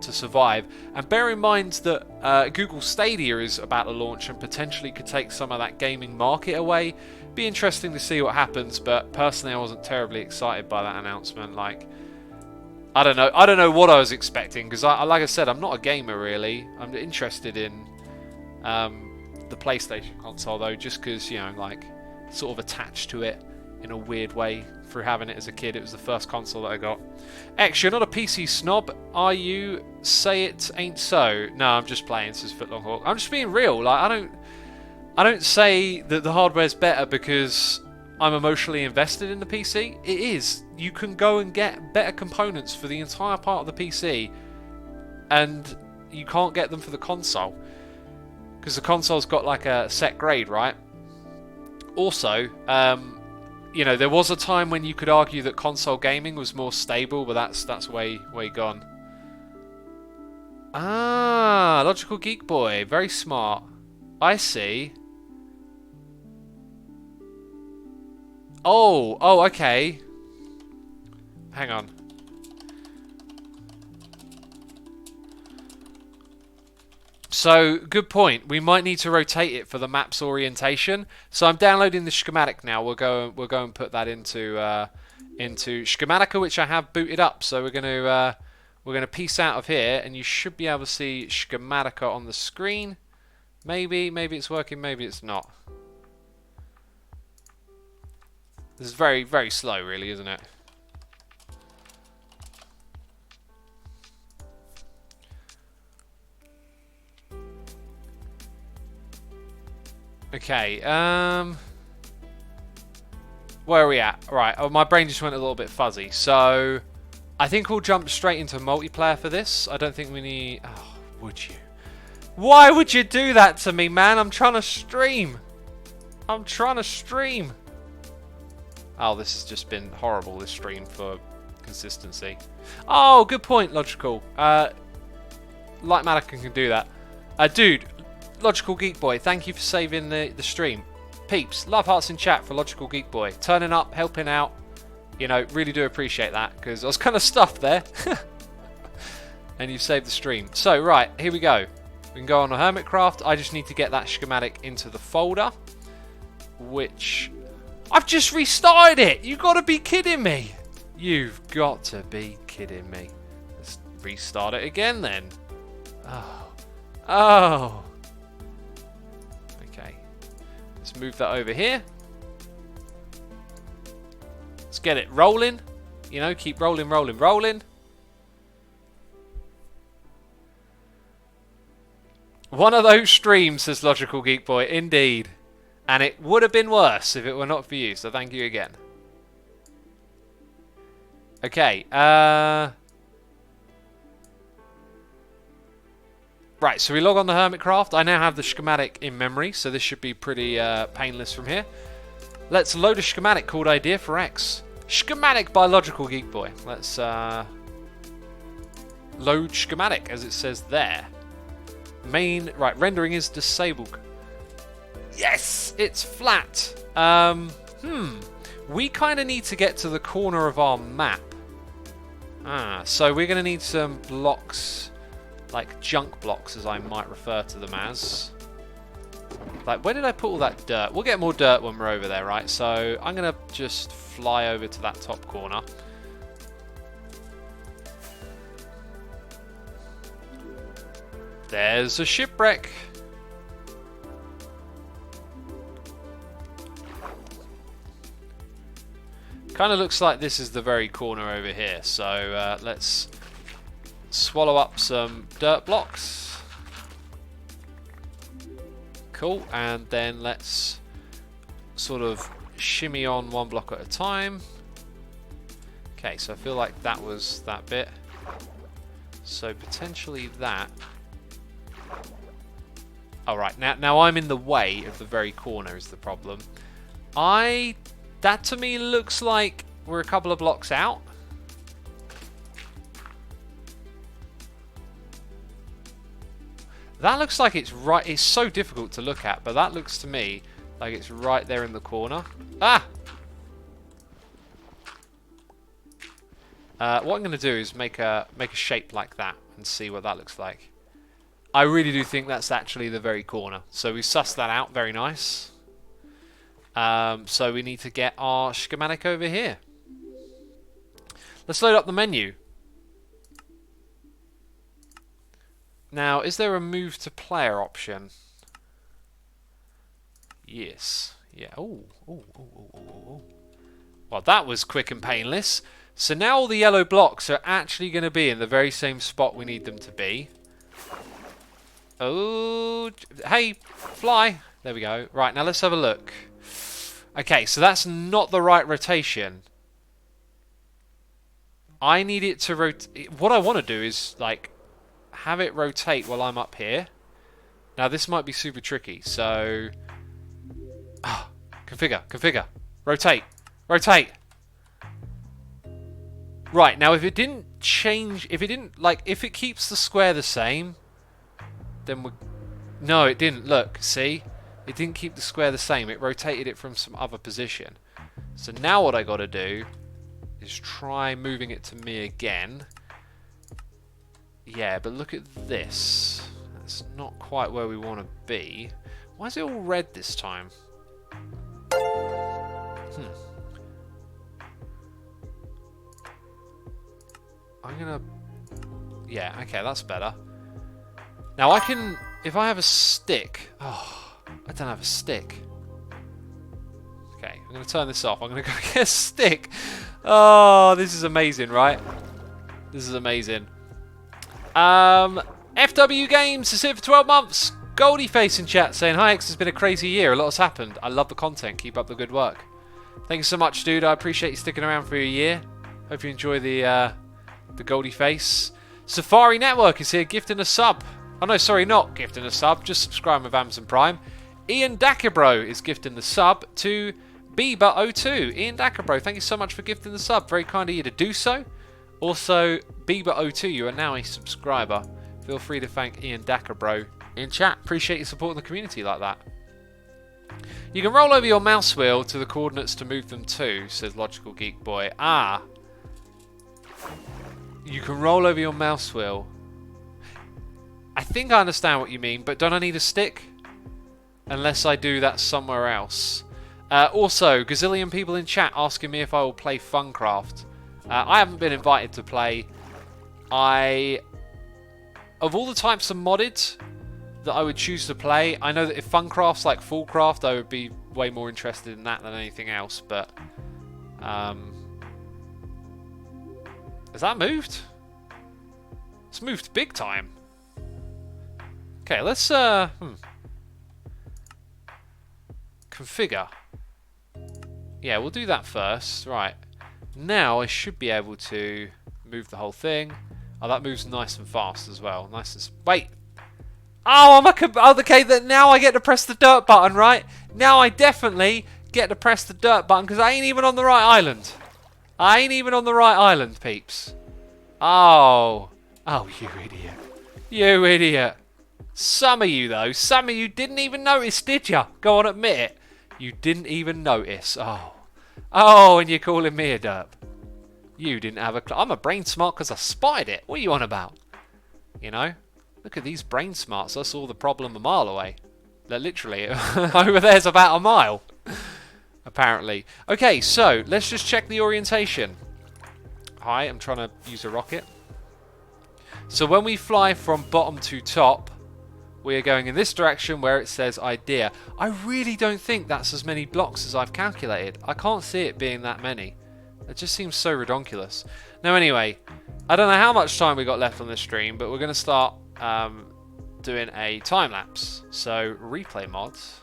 to survive, and bear in mind that Google Stadia is about to launch and potentially could take some of that gaming market away. Be interesting to see what happens, but personally I wasn't terribly excited by that announcement. Like, I don't know what I was expecting, because like I said, I'm not a gamer really. I'm interested in the PlayStation console though, just because, you know, like, sort of attached to it in a weird way through having it as a kid. It was the first console that I got. X, you're not a PC snob, are you? Say it ain't so. No, I'm just playing, says Footlonghawk. I'm just being real. Like, I don't say that the hardware's better because I'm emotionally invested in the PC. It is. You can go and get better components for the entire part of the PC, and you can't get them for the console, because the console's got like a set grade, right? Also, you know, there was a time when you could argue that console gaming was more stable, but that's way gone. Ah, Logical Geek Boy, very smart. I see. Oh, okay. Hang on. So, good point. We might need to rotate it for the map's orientation. So I'm downloading the schematic now. We'll go and put that into Schematica, which I have booted up. So we're gonna piece out of here, and you should be able to see Schematica on the screen. Maybe it's working. Maybe it's not. This is very slow, really, isn't it? Okay, where are we at? Right, oh, my brain just went a little bit fuzzy. So, I think we'll jump straight into multiplayer for this. I don't think we need... Oh, would you? Why would you do that to me, man? I'm trying to stream. I'm trying to stream. Oh, this has just been horrible, this stream, for consistency. Oh, good point, Logical. Like Mannequin can do that. Dude, Logical Geek Boy, thank you for saving the stream. Peeps, love hearts in chat for Logical Geek Boy. Turning up, helping out. You know, really do appreciate that, because I was kind of stuffed there. And you've saved the stream. So, right, here we go. We can go on to Hermitcraft. I just need to get that schematic into the folder, which... I've just restarted it! You've got to be kidding me! You've got to be kidding me. Let's restart it again, then. Oh. Okay. Let's move that over here. Let's get it rolling. You know, keep rolling. One of those streams, says Logical Geek Boy. Indeed. And it would have been worse if it were not for you, so thank you again. Okay, right, so we log on to Hermitcraft. I now have the schematic in memory, so this should be pretty painless from here. Let's load a schematic called Idea for X. Schematic by Logical Geek Boy. Let's load schematic, as it says there. Right, rendering is disabled. Yes, it's flat. We kind of need to get to the corner of our map. So we're going to need some blocks, like junk blocks, as I might refer to them as. Like, where did I put all that dirt? We'll get more dirt when we're over there, right? So I'm going to just fly over to that top corner. There's a shipwreck. Kind of looks like this is the very corner over here. So let's swallow up some dirt blocks. Cool. And then let's sort of shimmy on one block at a time. Okay, so I feel like that was that bit. So potentially that. Alright, now I'm in the way of the very corner is the problem. That to me looks like we're a couple of blocks out. That looks like it's right. It's so difficult to look at, but that looks to me like it's right there in the corner. Ah! What I'm going to do is make a shape like that and see what that looks like. I really do think that's actually the very corner. So we sussed that out. Very nice. So we need to get our schematic over here. Let's load up the menu. Now, is there a move to player option? Yes. Yeah. Oh. Well, that was quick and painless. So now all the yellow blocks are actually going to be in the very same spot we need them to be. Oh, hey, fly. There we go. Right, now let's have a look. Okay, so that's not the right rotation. I need it to rotate. What I want to do is, like, have it rotate while I'm up here. Now, this might be super tricky, so... configure. Rotate. Right, now if it didn't change, if it keeps the square the same, then we're... No, it didn't. Look, see? It didn't keep the square the same. It rotated it from some other position. So now what I got to do is try moving it to me again. Yeah, but look at this. That's not quite where we want to be. Why is it all red this time? I'm going to... Yeah, okay, that's better. Now I can... If I have a stick... Oh, I don't have a stick. Okay, I'm going to turn this off. I'm going to go get a stick. Oh, this is amazing, right? This is amazing. FW Games is here for 12 months. Goldie Face in chat saying, "Hi X, it's been a crazy year. A lot has happened. I love the content. Keep up the good work." Thank you so much, dude. I appreciate you sticking around for a year. Hope you enjoy the Goldie Face. Safari Network is here gifting a sub. Oh no, sorry, not gifting a sub. Just subscribing with Amazon Prime. Ian Dackabro is gifting the sub to Bieber02. Ian Dackabro, thank you so much for gifting the sub. Very kind of you to do so. Also, Bieber02, you are now a subscriber. Feel free to thank Ian Dackabro in chat. Appreciate you supporting the community like that. You can roll over your mouse wheel to the coordinates to move them to, says Logical Geek Boy. Ah. You can roll over your mouse wheel. I think I understand what you mean, but don't I need a stick? Unless I do that somewhere else. Also, gazillion people in chat asking me if I will play Funcraft. I haven't been invited to play. Of all the types of modded that I would choose to play, I know that if Funcraft's like Fullcraft, I would be way more interested in that than anything else, but... Has that moved? It's moved big time. Okay, let's configure. Yeah, we'll do that first. Right. Now I should be able to move the whole thing. Oh, that moves nice and fast as well. Nice and... Wait! Oh, okay, now I get to press the dirt button, right? Now I definitely get to press the dirt button because I ain't even on the right island. I ain't even on the right island, peeps. Oh. Oh, you idiot. You idiot. Some of you, though, some of you didn't even notice, did you? Go on, admit it. You didn't even notice. Oh. Oh, and you're calling me a derp. You didn't have a clue. I'm a brain smart because I spotted it. What are you on about? You know? Look at these brain smarts. I saw the problem a mile away. Literally, over there's about a mile, apparently. Okay, so let's just check the orientation. Hi, I'm trying to use a rocket. So when we fly from bottom to top, we are going in this direction where it says idea. I really don't think that's as many blocks as I've calculated. I can't see it being that many. It just seems so redonkulous. Now anyway, I don't know how much time we got left on this stream, but we're going to start doing a time lapse. So replay mods.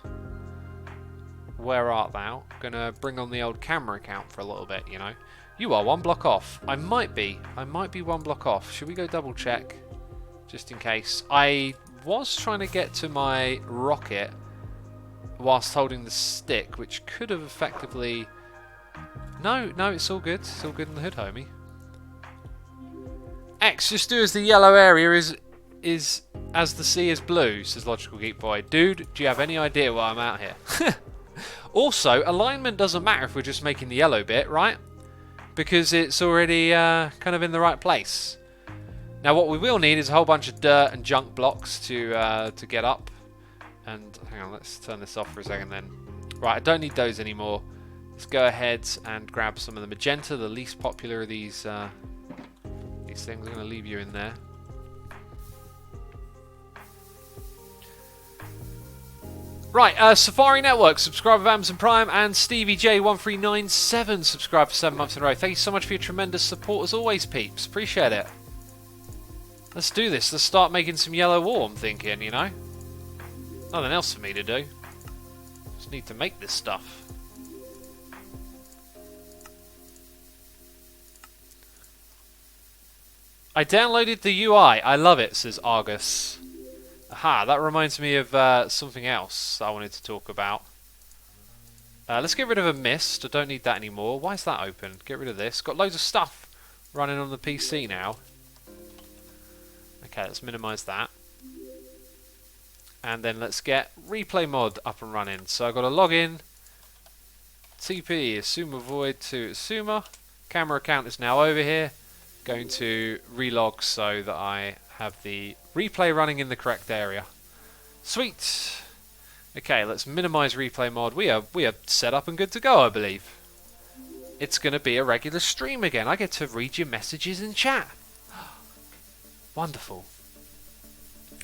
Where art thou? Gonna bring on the old camera account for a little bit, you know. You are 1 block off. I might be 1 block off. Should we go double check? Just in case. I was trying to get to my rocket whilst holding the stick, which could have effectively... No, it's all good. It's all good in the hood, homie. X, just do as the yellow area is as the sea is blue, says Logical Geek Boy. Dude, do you have any idea why I'm out here? Also, alignment doesn't matter if we're just making the yellow bit, right? Because it's already kind of in the right place. Now what we will need is a whole bunch of dirt and junk blocks to get up. And hang on, let's turn this off for a second then. Right, I don't need those anymore. Let's go ahead and grab some of the magenta, the least popular of these things. I'm going to leave you in there. Right, Safari Network, subscriber of Amazon Prime, and Stevie J1397, subscribed for 7 months in a row. Thank you so much for your tremendous support as always, peeps. Appreciate it. Let's do this. Let's start making some yellow wool, I'm thinking, you know. Nothing else for me to do. Just need to make this stuff. I downloaded the UI. I love it, says Argus. Aha, that reminds me of something else I wanted to talk about. Let's get rid of a mist. I don't need that anymore. Why is that open? Get rid of this. Got loads of stuff running on the PC now. Okay, let's minimize that. And then let's get replay mod up and running. So I've got to log in. TP, Asuma Void to Asuma. Camera account is now over here. Going to relog so that I have the replay running in the correct area. Sweet. Okay, let's minimize replay mod. We are set up and good to go, I believe. It's going to be a regular stream again. I get to read your messages in chat. Wonderful.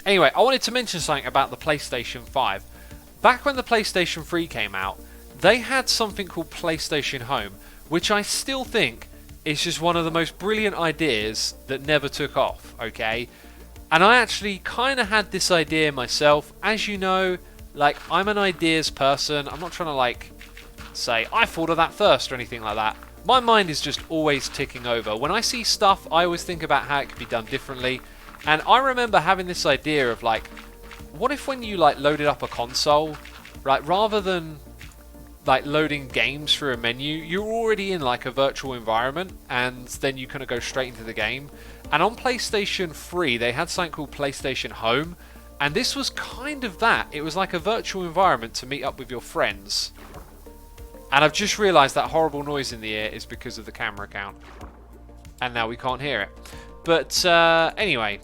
Anyway, I wanted to mention something about the PlayStation 5. Back when the PlayStation 3 came out, they had something called PlayStation Home, which I still think is just one of the most brilliant ideas that never took off, okay? And I actually kind of had this idea myself. As you know, like, I'm an ideas person. I'm not trying to, like, say, I thought of that first or anything like that. My mind is just always ticking over. When I see stuff, I always think about how it could be done differently. And I remember having this idea of, like, what if when you, like, loaded up a console, right, rather than like loading games through a menu, you're already in like a virtual environment, and then you kind of go straight into the game. And on PlayStation 3 they had something called PlayStation Home, and this was kind of that. It was like a virtual environment to meet up with your friends. And I've just realised that horrible noise in the ear is because of the camera account, and now we can't hear it. But anyway,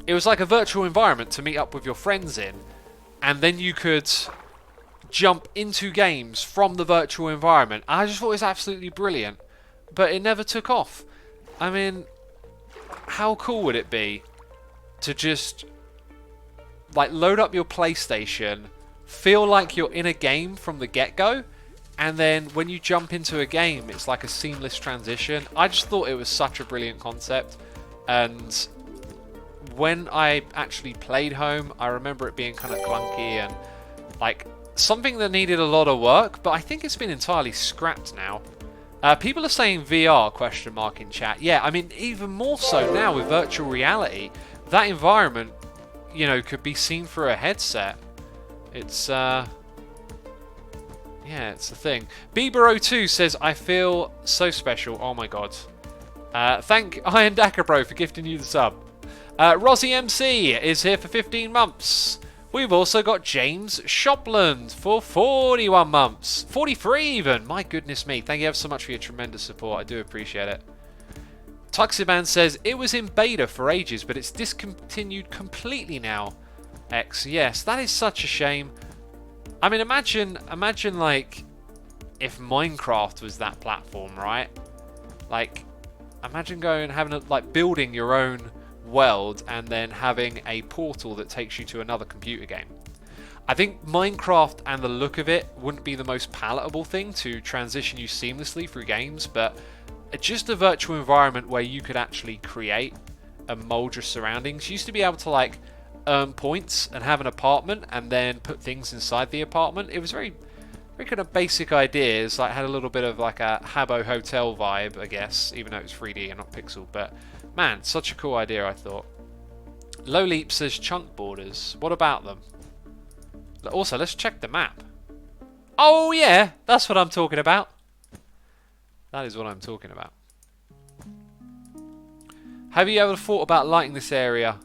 it was like a virtual environment to meet up with your friends in, and then you could jump into games from the virtual environment. I just thought it was absolutely brilliant, but it never took off. I mean, how cool would it be to just like load up your PlayStation, feel like you're in a game from the get-go, and then when you jump into a game it's like a seamless transition. I just thought it was such a brilliant concept, and when I actually played Home, I remember it being kind of clunky and like something that needed a lot of work, but I think it's been entirely scrapped now. People are saying VR question mark in chat. Yeah, I mean, even more so now with virtual reality, that environment, you know, could be seen through a headset. It's yeah, it's a thing. Bieber02 says, I feel so special. Oh my god. Thank Iron Daka Bro for gifting you the sub. Rosie MC is here for 15 months. We've also got James Shopland for 41 months. 43 even. My goodness me. Thank you ever so much for your tremendous support. I do appreciate it. Tuxiban says, it was in beta for ages, but it's discontinued completely now. X. Yes, that is such a shame. I mean, imagine like if Minecraft was that platform, right? Like, imagine going and having like building your own world and then having a portal that takes you to another computer game. I think Minecraft and the look of it wouldn't be the most palatable thing to transition you seamlessly through games, but just a virtual environment where you could actually create and mold your surroundings. You used to be able to like earn points and have an apartment and then put things inside the apartment. It was very kind of basic ideas, like had a little bit of like a Habbo Hotel vibe, I guess, even though it was 3D and not pixel. But man, such a cool idea, I thought. Low Leap says chunk borders. What about them? Also, let's check the map. Oh yeah, that's what I'm talking about. That is what I'm talking about. Have you ever thought about lighting this area?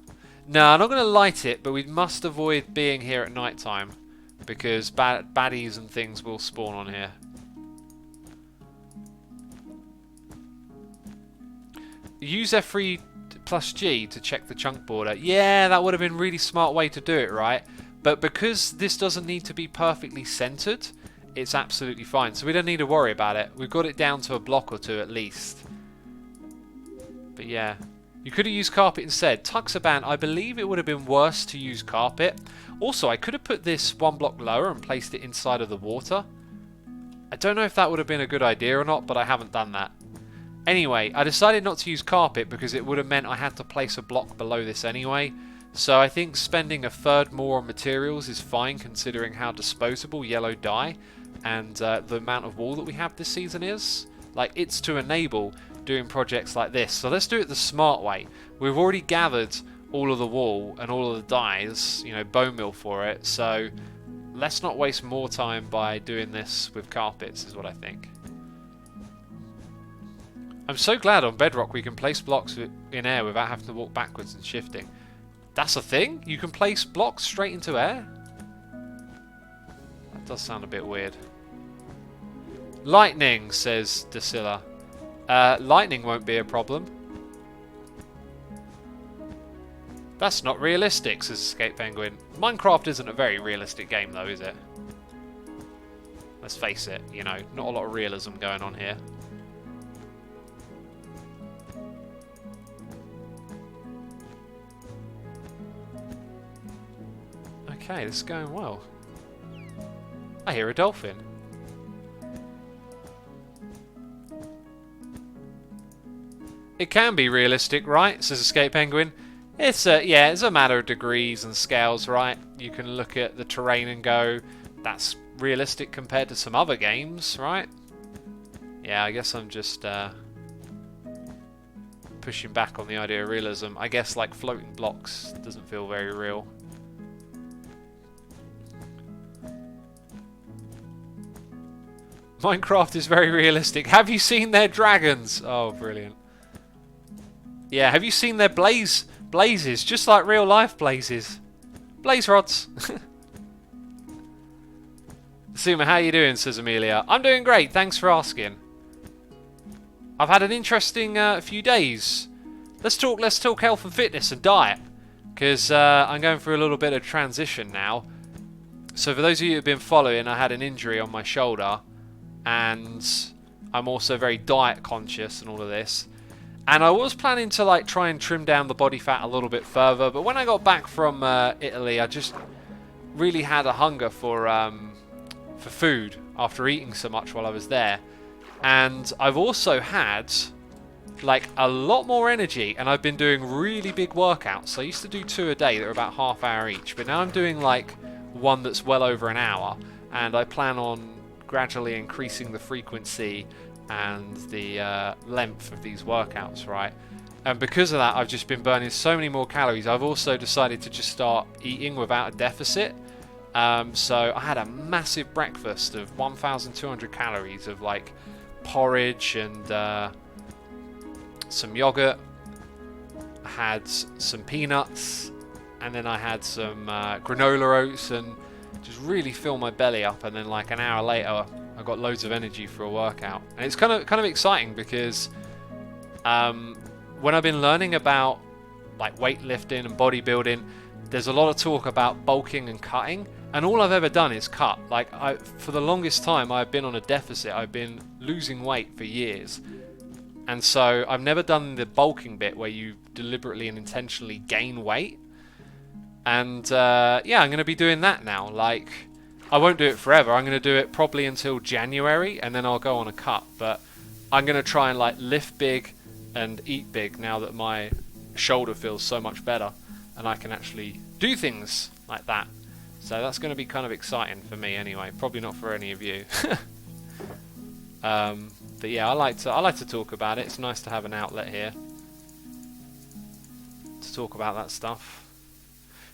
No, I'm not going to light it, but we must avoid being here at night time because baddies and things will spawn on here. Use F3 plus G to check the chunk border. Yeah, that would have been a really smart way to do it, right? But because this doesn't need to be perfectly centered, it's absolutely fine. So we don't need to worry about it. We've got it down to a block or two at least. But yeah. You could have used carpet instead. Tuxaban, I believe it would have been worse to use carpet. Also, I could have put this one block lower and placed it inside of the water. I don't know if that would have been a good idea or not, but I haven't done that. Anyway, I decided not to use carpet because it would have meant I had to place a block below this anyway. So I think spending a third more on materials is fine considering how disposable yellow dye and the amount of wool that we have this season is. Like, it's to enable doing projects like this. So let's do it the smart way. We've already gathered all of the wool and all of the dyes, you know, bone meal for it. So let's not waste more time by doing this with carpets is what I think. I'm so glad on Bedrock we can place blocks in air without having to walk backwards and shifting. That's a thing? You can place blocks straight into air? That does sound a bit weird. Lightning, says Drusilla. Lightning won't be a problem. That's not realistic, says Escape Penguin. Minecraft isn't a very realistic game though, is it? Let's face it, you know, not a lot of realism going on here. Okay, this is going well. I hear a dolphin. It can be realistic, right? Says Escape Penguin. It's a matter of degrees and scales, right? You can look at the terrain and go, that's realistic compared to some other games, right? Yeah, I guess I'm just pushing back on the idea of realism. I guess like floating blocks doesn't feel very real. Minecraft is very realistic. Have you seen their dragons? Oh, brilliant. Yeah, have you seen their blazes? Just like real life blazes. Blaze rods. Suma, how you doing, says Amelia. I'm doing great, thanks for asking. I've had an interesting few days. Let's talk health and fitness and diet. Because I'm going through a little bit of transition now. So for those of you who have been following, I had an injury on my shoulder. And I'm also very diet conscious and all of this. And I was planning to like try and trim down the body fat a little bit further, but when I got back from Italy, I just really had a hunger for food after eating so much while I was there. And I've also had like a lot more energy, and I've been doing really big workouts. I used to do 2 a day that were about half hour each, but now I'm doing like one that's well over an hour, and I plan on gradually increasing the frequency and the length of these workouts, right? And because of that, I've just been burning so many more calories. I've also decided to just start eating without a deficit. So I had a massive breakfast of 1,200 calories of like porridge and some yogurt. I had some peanuts, and then I had some granola oats, and just really fill my belly up. And then like an hour later, I got loads of energy for a workout. And it's kind of exciting because when I've been learning about like weightlifting and bodybuilding, there's a lot of talk about bulking and cutting, and all I've ever done is cut. Like, for the longest time I've been on a deficit. I've been losing weight for years, and so I've never done the bulking bit where you deliberately and intentionally gain weight. And yeah, I'm going to be doing that now. Like, I won't do it forever. I'm going to do it probably until January, and then I'll go on a cut. But I'm going to try and like lift big and eat big now that my shoulder feels so much better and I can actually do things like that. So that's going to be kind of exciting for me anyway. Probably not for any of you. But yeah, I like to talk about it. It's nice to have an outlet here to talk about that stuff.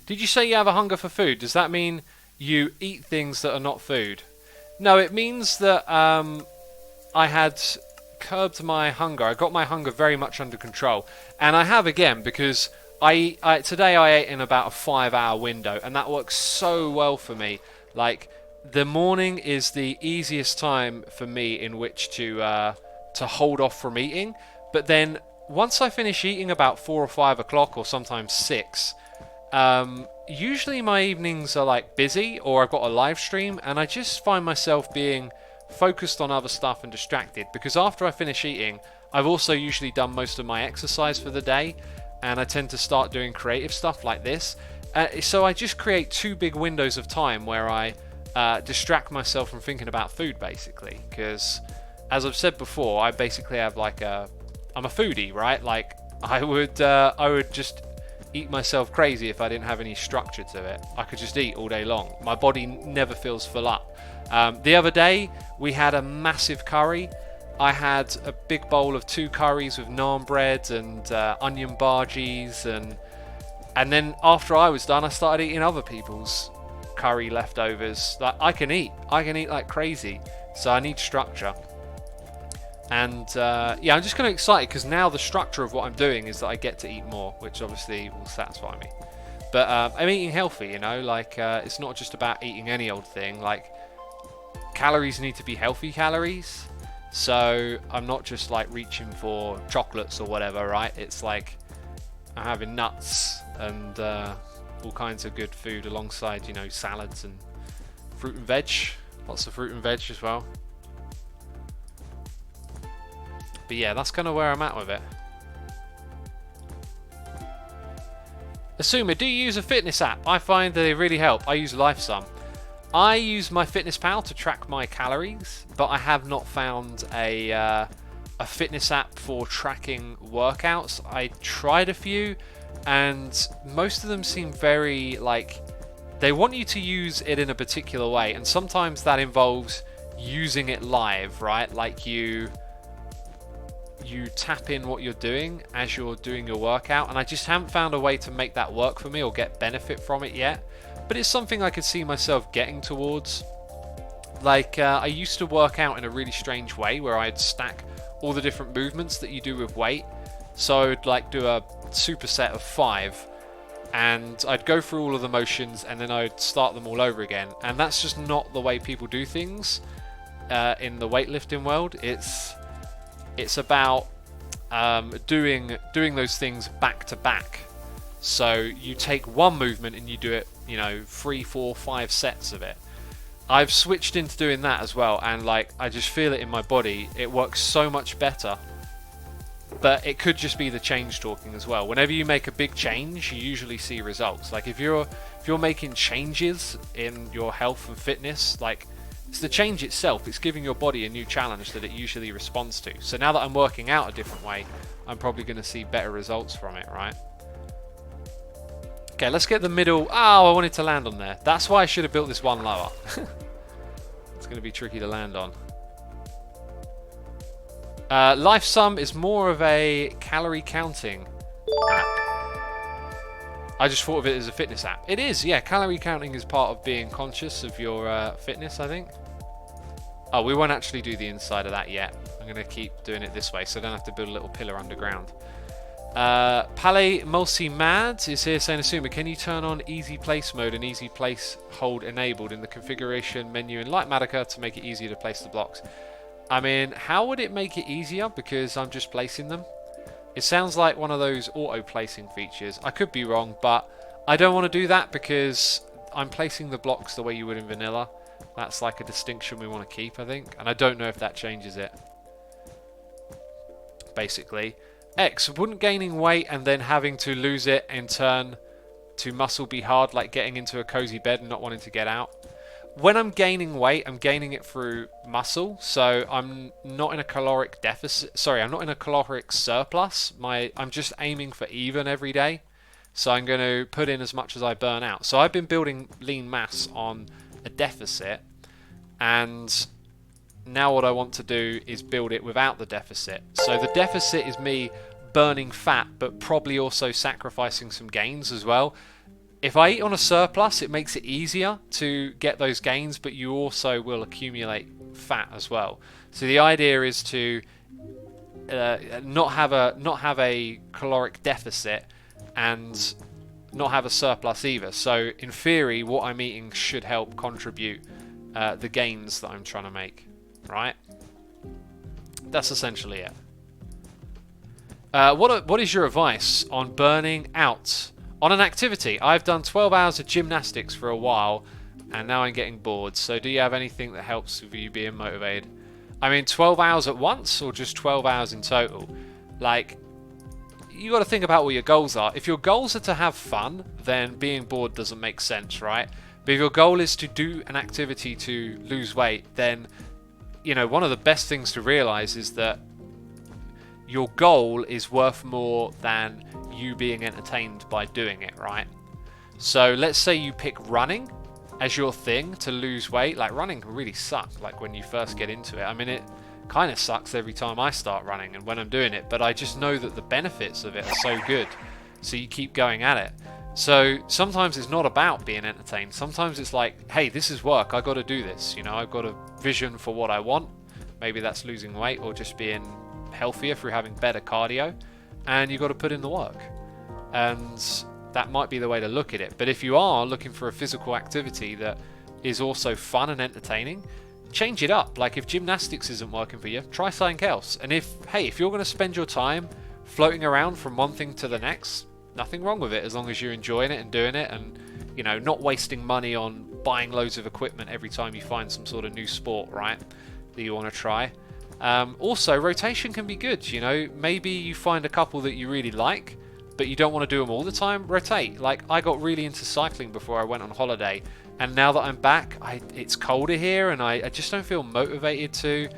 Did you say you have a hunger for food? Does that mean you eat things that are not food? No, it means that I had curbed my hunger. I got my hunger very much under control, and I have again, because today I ate in about a 5-hour window, and that works so well for me. Like, the morning is the easiest time for me in which to hold off from eating, but then once I finish eating about 4 or 5 o'clock, or sometimes 6, usually my evenings are like busy, or I've got a live stream, and I just find myself being focused on other stuff and distracted, because after I finish eating, I've also usually done most of my exercise for the day, and I tend to start doing creative stuff like this. So I just create 2 big windows of time where I distract myself from thinking about food, basically, because as I've said before, I basically have like I'm a foodie, right? Like, I would just eat myself crazy if I didn't have any structure to it. I could just eat all day long. My body never feels full up. The other day we had a massive curry. I had a big bowl of 2 curries with naan bread and onion bhajis, and then after I was done, I started eating other people's curry leftovers. Like, I can eat like crazy, so I need structure. And yeah, I'm just kind of excited because now the structure of what I'm doing is that I get to eat more, which obviously will satisfy me. But I'm eating healthy, you know, like it's not just about eating any old thing. Like, calories need to be healthy calories, so I'm not just like reaching for chocolates or whatever, right? It's like I'm having nuts and all kinds of good food alongside, you know, salads and fruit and veg. Lots of fruit and veg as well. But yeah, that's kind of where I'm at with it. Asuma, do you use a fitness app? I find that they really help. I use LifeSum. I use my FitnessPal to track my calories, but I have not found a fitness app for tracking workouts. I tried a few, and most of them seem very, like, they want you to use it in a particular way, and sometimes that involves using it live, right? Like, you tap in what you're doing as you're doing your workout, and I just haven't found a way to make that work for me or get benefit from it yet. But it's something I could see myself getting towards. Like, I used to work out in a really strange way where I'd stack all the different movements that you do with weight. So I'd like do a superset of 5, and I'd go through all of the motions, and then I'd start them all over again. And that's just not the way people do things in the weightlifting world. It's about doing those things back to back. So you take one movement and you do it, you know, 3, 4, 5 sets of it. I've switched into doing that as well, and like, I just feel it in my body. It works so much better. But it could just be the change talking as well. Whenever you make a big change, you usually see results. Like, if you're making changes in your health and fitness, like, it's the change itself. It's giving your body a new challenge that it usually responds to. So now that I'm working out a different way, I'm probably going to see better results from it, right? Okay, let's get the middle. Oh, I wanted to land on there. That's why I should have built this one lower. It's going to be tricky to land on. LifeSum is more of a calorie counting app. I just thought of it as a fitness app. It is, yeah. Calorie counting is part of being conscious of your fitness, I think. Oh, we won't actually do the inside of that yet. I'm going to keep doing it this way, so I don't have to build a little pillar underground. Palais Mulsi Mad is here saying, Asuma, can you turn on easy place mode and easy place hold enabled in the configuration menu in Lightmatica to make it easier to place the blocks? I mean, how would it make it easier? Because I'm just placing them. It sounds like one of those auto placing features. I could be wrong, but I don't want to do that because I'm placing the blocks the way you would in vanilla. That's like a distinction we want to keep, I think. And I don't know if that changes it. Basically. X, wouldn't gaining weight and then having to lose it in turn to muscle be hard, like getting into a cozy bed and not wanting to get out? When I'm gaining weight, I'm gaining it through muscle, so I'm not in a caloric deficit. Sorry, I'm not in a caloric surplus. I'm just aiming for even every day. So I'm going to put in as much as I burn out. So I've been building lean mass on a deficit, and now what I want to do is build it without the deficit. So the deficit is me burning fat, but probably also sacrificing some gains as well. If I eat on a surplus, it makes it easier to get those gains, but you also will accumulate fat as well. So the idea is to not have a caloric deficit and not have a surplus either. So in theory, what I'm eating should help contribute the gains that I'm trying to make, right? That's essentially it. What is your advice on burning out on an activity? I've done 12 hours of gymnastics for a while, and now I'm getting bored. So do you have anything that helps with you being motivated? I mean, 12 hours at once, or just 12 hours in total? Like, you got to think about what your goals are. If your goals are to have fun, then being bored doesn't make sense, right? But if your goal is to do an activity to lose weight, then, you know, one of the best things to realize is that your goal is worth more than you being entertained by doing it, right? So let's say you pick running as your thing to lose weight. Like, running can really suck, like when you first get into it. I mean, it kind of sucks every time I start running and when I'm doing it, but I just know that the benefits of it are so good, so you keep going at it. So sometimes it's not about being entertained. Sometimes it's like, hey, this is work, I got to do this, you know, I've got a vision for what I want. Maybe that's losing weight or just being healthier through having better cardio, and you got to put in the work, and that might be the way to look at it. But if you are looking for a physical activity that is also fun and entertaining, change it up. Like, if gymnastics isn't working for you, try something else. And if you're going to spend your time floating around from one thing to the next, nothing wrong with it, as long as you're enjoying it and doing it, and, you know, not wasting money on buying loads of equipment every time you find some sort of new sport, right, that you want to try. Also, rotation can be good, you know. Maybe you find a couple that you really like, but you don't want to do them all the time. Rotate. Like, I got really into cycling before I went on holiday, and now that I'm back, it's colder here, and I just don't feel motivated to.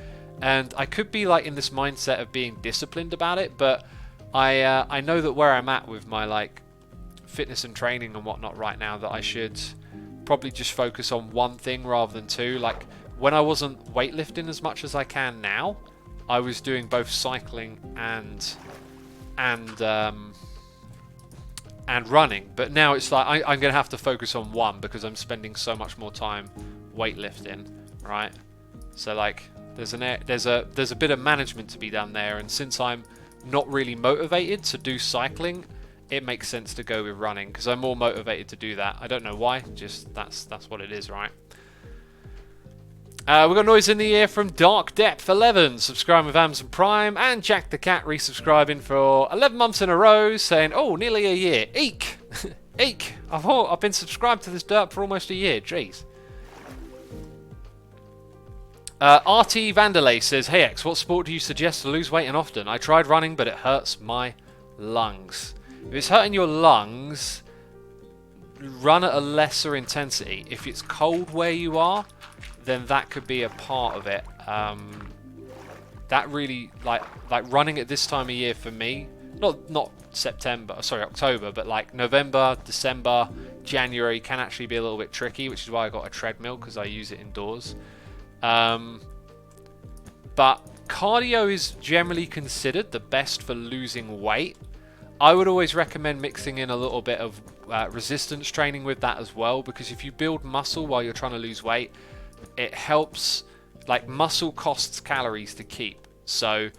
And I could be like in this mindset of being disciplined about it, but I know that where I'm at with my like fitness and training and whatnot right now, that I should probably just focus on one thing rather than two. Like, when I wasn't weightlifting as much as I can now, I was doing both cycling and running. But now it's like I'm going to have to focus on one because I'm spending so much more time weightlifting, right? So like there's a bit of management to be done there, and since I'm not really motivated to do cycling, it makes sense to go with running because I'm more motivated to do that. I don't know why, just that's what it is, right? We've got noise in the ear from Dark Depth 11, subscribing with Amazon Prime, and Jack the Cat resubscribing for 11 months in a row, saying, oh, nearly a year. Eek! Eek! I've been subscribed to this derp for almost a year. Jeez. RT Vanderlei says, hey X, what sport do you suggest to lose weight and often? I tried running, but it hurts my lungs. If it's hurting your lungs, run at a lesser intensity. If it's cold where you are, then that could be a part of it. That really, like running at this time of year for me, not October, but like November, December, January can actually be a little bit tricky, which is why I got a treadmill, because I use it indoors. But cardio is generally considered the best for losing weight. I would always recommend mixing in a little bit of resistance training with that as well, because if you build muscle while you're trying to lose weight, it helps. Like, muscle costs calories to keep, so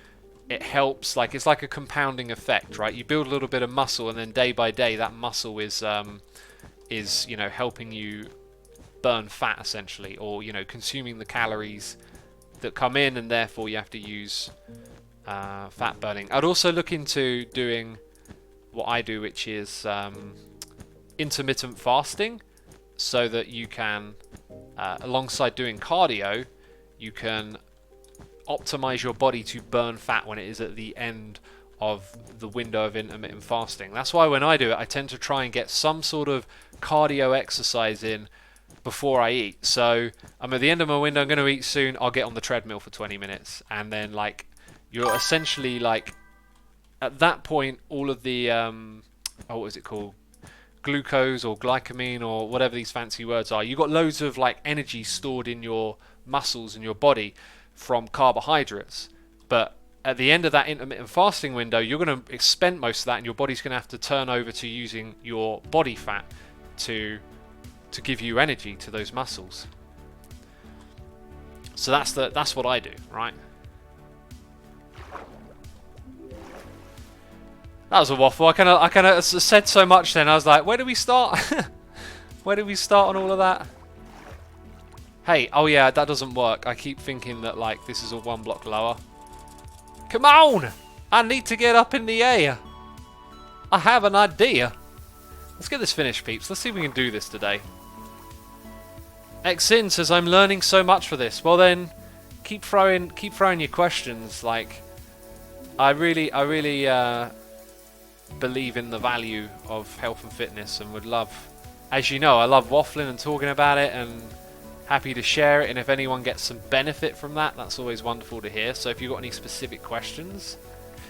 it helps. Like, it's like a compounding effect, right? You build a little bit of muscle, and then day by day that muscle is you know, helping you burn fat essentially, or, you know, consuming the calories that come in, and therefore you have to use fat burning. I'd also look into doing what I do, which is intermittent fasting so that you can, alongside doing cardio, you can optimize your body to burn fat when it is at the end of the window of intermittent fasting. That's why when I do it, I tend to try and get some sort of cardio exercise in before I eat. So I'm at the end of my window, I'm going to eat soon, I'll get on the treadmill for 20 minutes, and then like you're essentially like at that point all of the what is it called, glucose or glycamine or whatever these fancy words are, you've got loads of like energy stored in your muscles and your body from carbohydrates, but at the end of that intermittent fasting window you're going to expend most of that, and your body's going to have to turn over to using your body fat to give you energy to those muscles. So that's what I do, right? That was a waffle. I kind of said so much then. I was like, where do we start? Where do we start on all of that? Hey, oh yeah, that doesn't work. I keep thinking that like this is a 1 block lower. Come on! I need to get up in the air. I have an idea. Let's get this finished, peeps. Let's see if we can do this today. Xin says, I'm learning so much for this. Well then, keep throwing your questions. Like, I really believe in the value of health and fitness, and would love, as you know, I love waffling and talking about it, and happy to share it. And if anyone gets some benefit from that, that's always wonderful to hear. So if you've got any specific questions.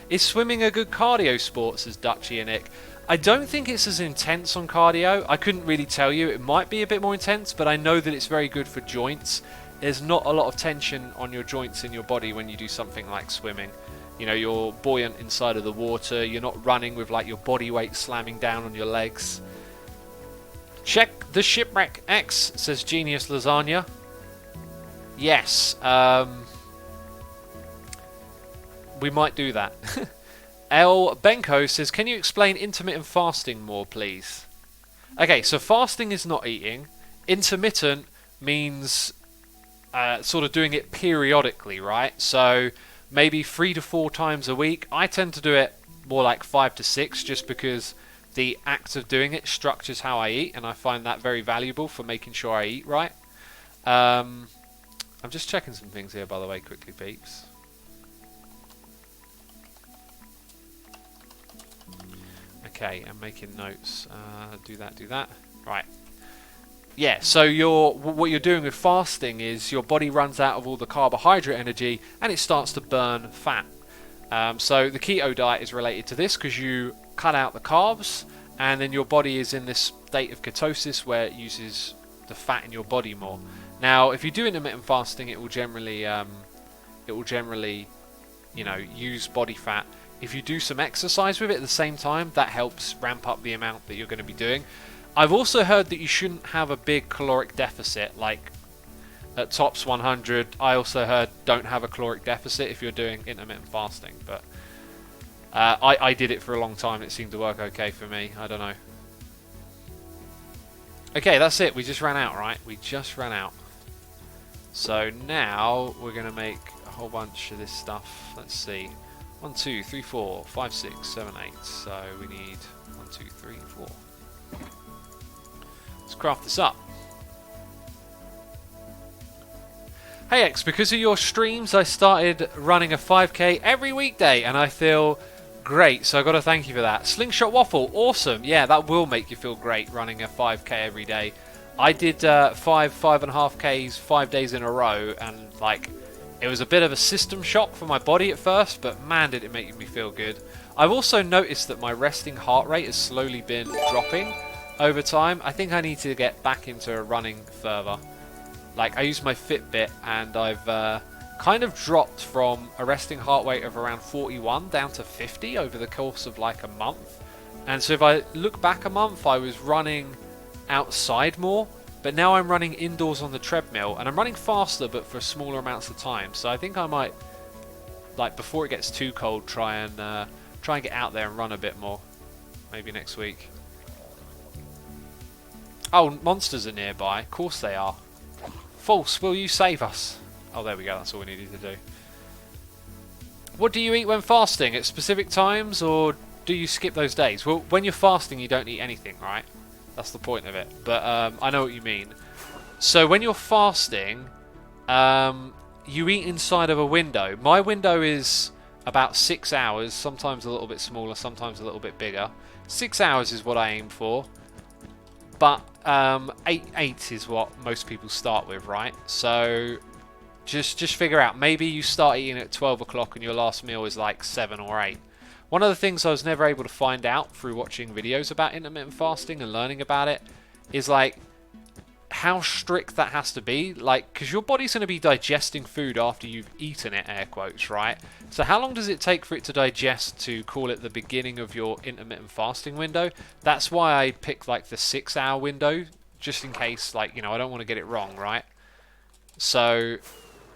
Is swimming a good cardio sport, says Dutchy and Nick. I don't think it's as intense on cardio. I couldn't really tell you. It might be a bit more intense, but I know that it's very good for joints. There's not a lot of tension on your joints in your body when you do something like swimming. You know, you're buoyant inside of the water. You're not running with like your body weight slamming down on your legs. Check the Shipwreck X, says Genius Lasagna. Yes, we might do that. El Benko says, can you explain intermittent fasting more, please? Okay, so fasting is not eating. Intermittent means sort of doing it periodically, right? So maybe 3 to 4 times a week. I tend to do it more like 5 to 6 just because the act of doing it structures how I eat, and I find that very valuable for making sure I eat right. I'm just checking some things here, by the way, quickly, peeps. Okay, I'm making notes. Do that. Right. Yeah, so what you're doing with fasting is your body runs out of all the carbohydrate energy and it starts to burn fat. So the keto diet is related to this because you cut out the carbs and then your body is in this state of ketosis where it uses the fat in your body more. Now, if you do intermittent fasting, it will generally, use body fat. If you do some exercise with it at the same time, that helps ramp up the amount that you're going to be doing. I've also heard that you shouldn't have a big caloric deficit, like at tops 100. I also heard don't have a caloric deficit if you're doing intermittent fasting, but I did it for a long time. It seemed to work okay for me. I don't know. Okay, that's it. We just ran out, right? We just ran out. So now we're going to make a whole bunch of this stuff. Let's see. 1, 2, 3, 4, 5, 6, 7, 8. So we need 1, 2, 3, 4. Let's craft this up. Hey X, because of your streams, I started running a 5k every weekday, and I feel great. So I got to thank you for that. Slingshot Waffle, awesome. Yeah, that will make you feel great running a 5k every day. I did 5.5Ks 5 days in a row, and like, it was a bit of a system shock for my body at first, but man, did it make me feel good. I've also noticed that my resting heart rate has slowly been dropping over time. I think I need to get back into running further. Like, I use my Fitbit, and I've kind of dropped from a resting heart rate of around 41 down to 50 over the course of like a month. And so if I look back a month, I was running outside more. But now I'm running indoors on the treadmill, and I'm running faster but for smaller amounts of time. So I think I might, like before it gets too cold, try and get out there and run a bit more. Maybe next week. Oh, monsters are nearby. Of course they are. False, will you save us? Oh, there we go. That's all we needed to do. What do you eat when fasting? At specific times, or do you skip those days? Well, when you're fasting, you don't eat anything, right? That's the point of it. But I know what you mean. So when you're fasting, you eat inside of a window. My window is about 6 hours, sometimes a little bit smaller, sometimes a little bit bigger. 6 hours is what I aim for. But 8 is what most people start with, right? So just figure out. Maybe you start eating at 12 o'clock and your last meal is like 7 or 8. One of the things I was never able to find out through watching videos about intermittent fasting and learning about it is like how strict that has to be. Like, because your body's going to be digesting food after you've eaten it, air quotes, right? So how long does it take for it to digest to call it the beginning of your intermittent fasting window? That's why I picked like the 6 hour window, just in case, like, you know, I don't want to get it wrong, right? So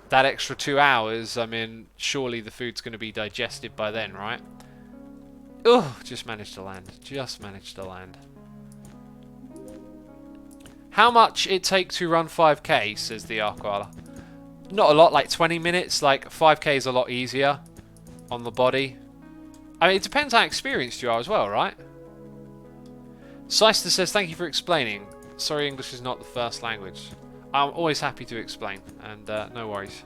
that extra 2 hours, I mean, surely the food's going to be digested by then, right? Oh, just managed to land. Just managed to land. How much it take to run 5k, says the Arkoala. Not a lot, like 20 minutes. Like 5k is a lot easier on the body. I mean, it depends how experienced you are as well, right? Seister says, thank you for explaining. Sorry, English is not the first language. I'm always happy to explain, and no worries.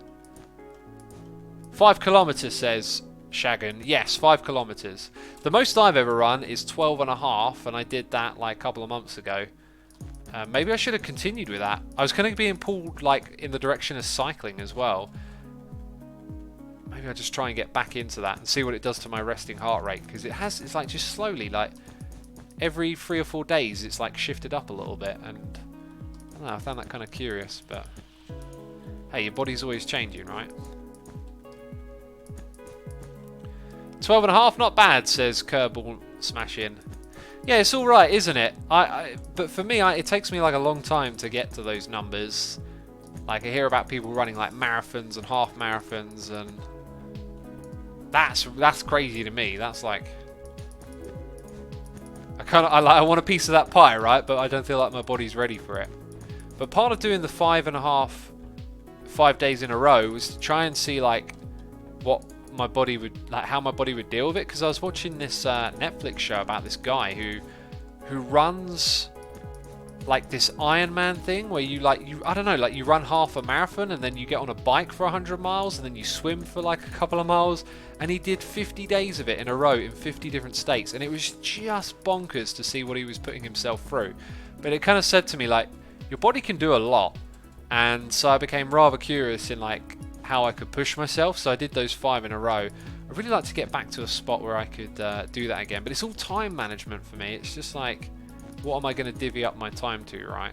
5 kilometers, says Shagan. Yes, 5 kilometers. The most I've ever run is 12.5, and I did that like a couple of months ago. Maybe I should have continued with that. I was kind of being pulled like in the direction of cycling as well. Maybe I'll just try and get back into that and see what it does to my resting heart rate, because it's like just slowly, like every 3 or 4 days it's like shifted up a little bit, and I don't know, I found that kind of curious. But hey, your body's always changing, right? 12.5, not bad, says Kerbal Smash In. Yeah, it's all right, isn't it? But for me, it takes me like a long time to get to those numbers. Like, I hear about people running like marathons and half marathons, and that's crazy to me. That's like, I want a piece of that pie, right? But I don't feel like my body's ready for it. But part of doing the 5 days in a row was to try and see like what my body would, like how my body would deal with it, because I was watching this Netflix show about this guy who runs like this Ironman thing where I don't know, like you run half a marathon and then you get on a bike for 100 miles and then you swim for like a couple of miles, and he did 50 days of it in a row in 50 different states, and it was just bonkers to see what he was putting himself through. But it kind of said to me like, your body can do a lot, and so I became rather curious in like how I could push myself, so I did those 5 in a row. I'd really like to get back to a spot where I could do that again, but it's all time management for me. It's just like, what am I going to divvy up my time to, right?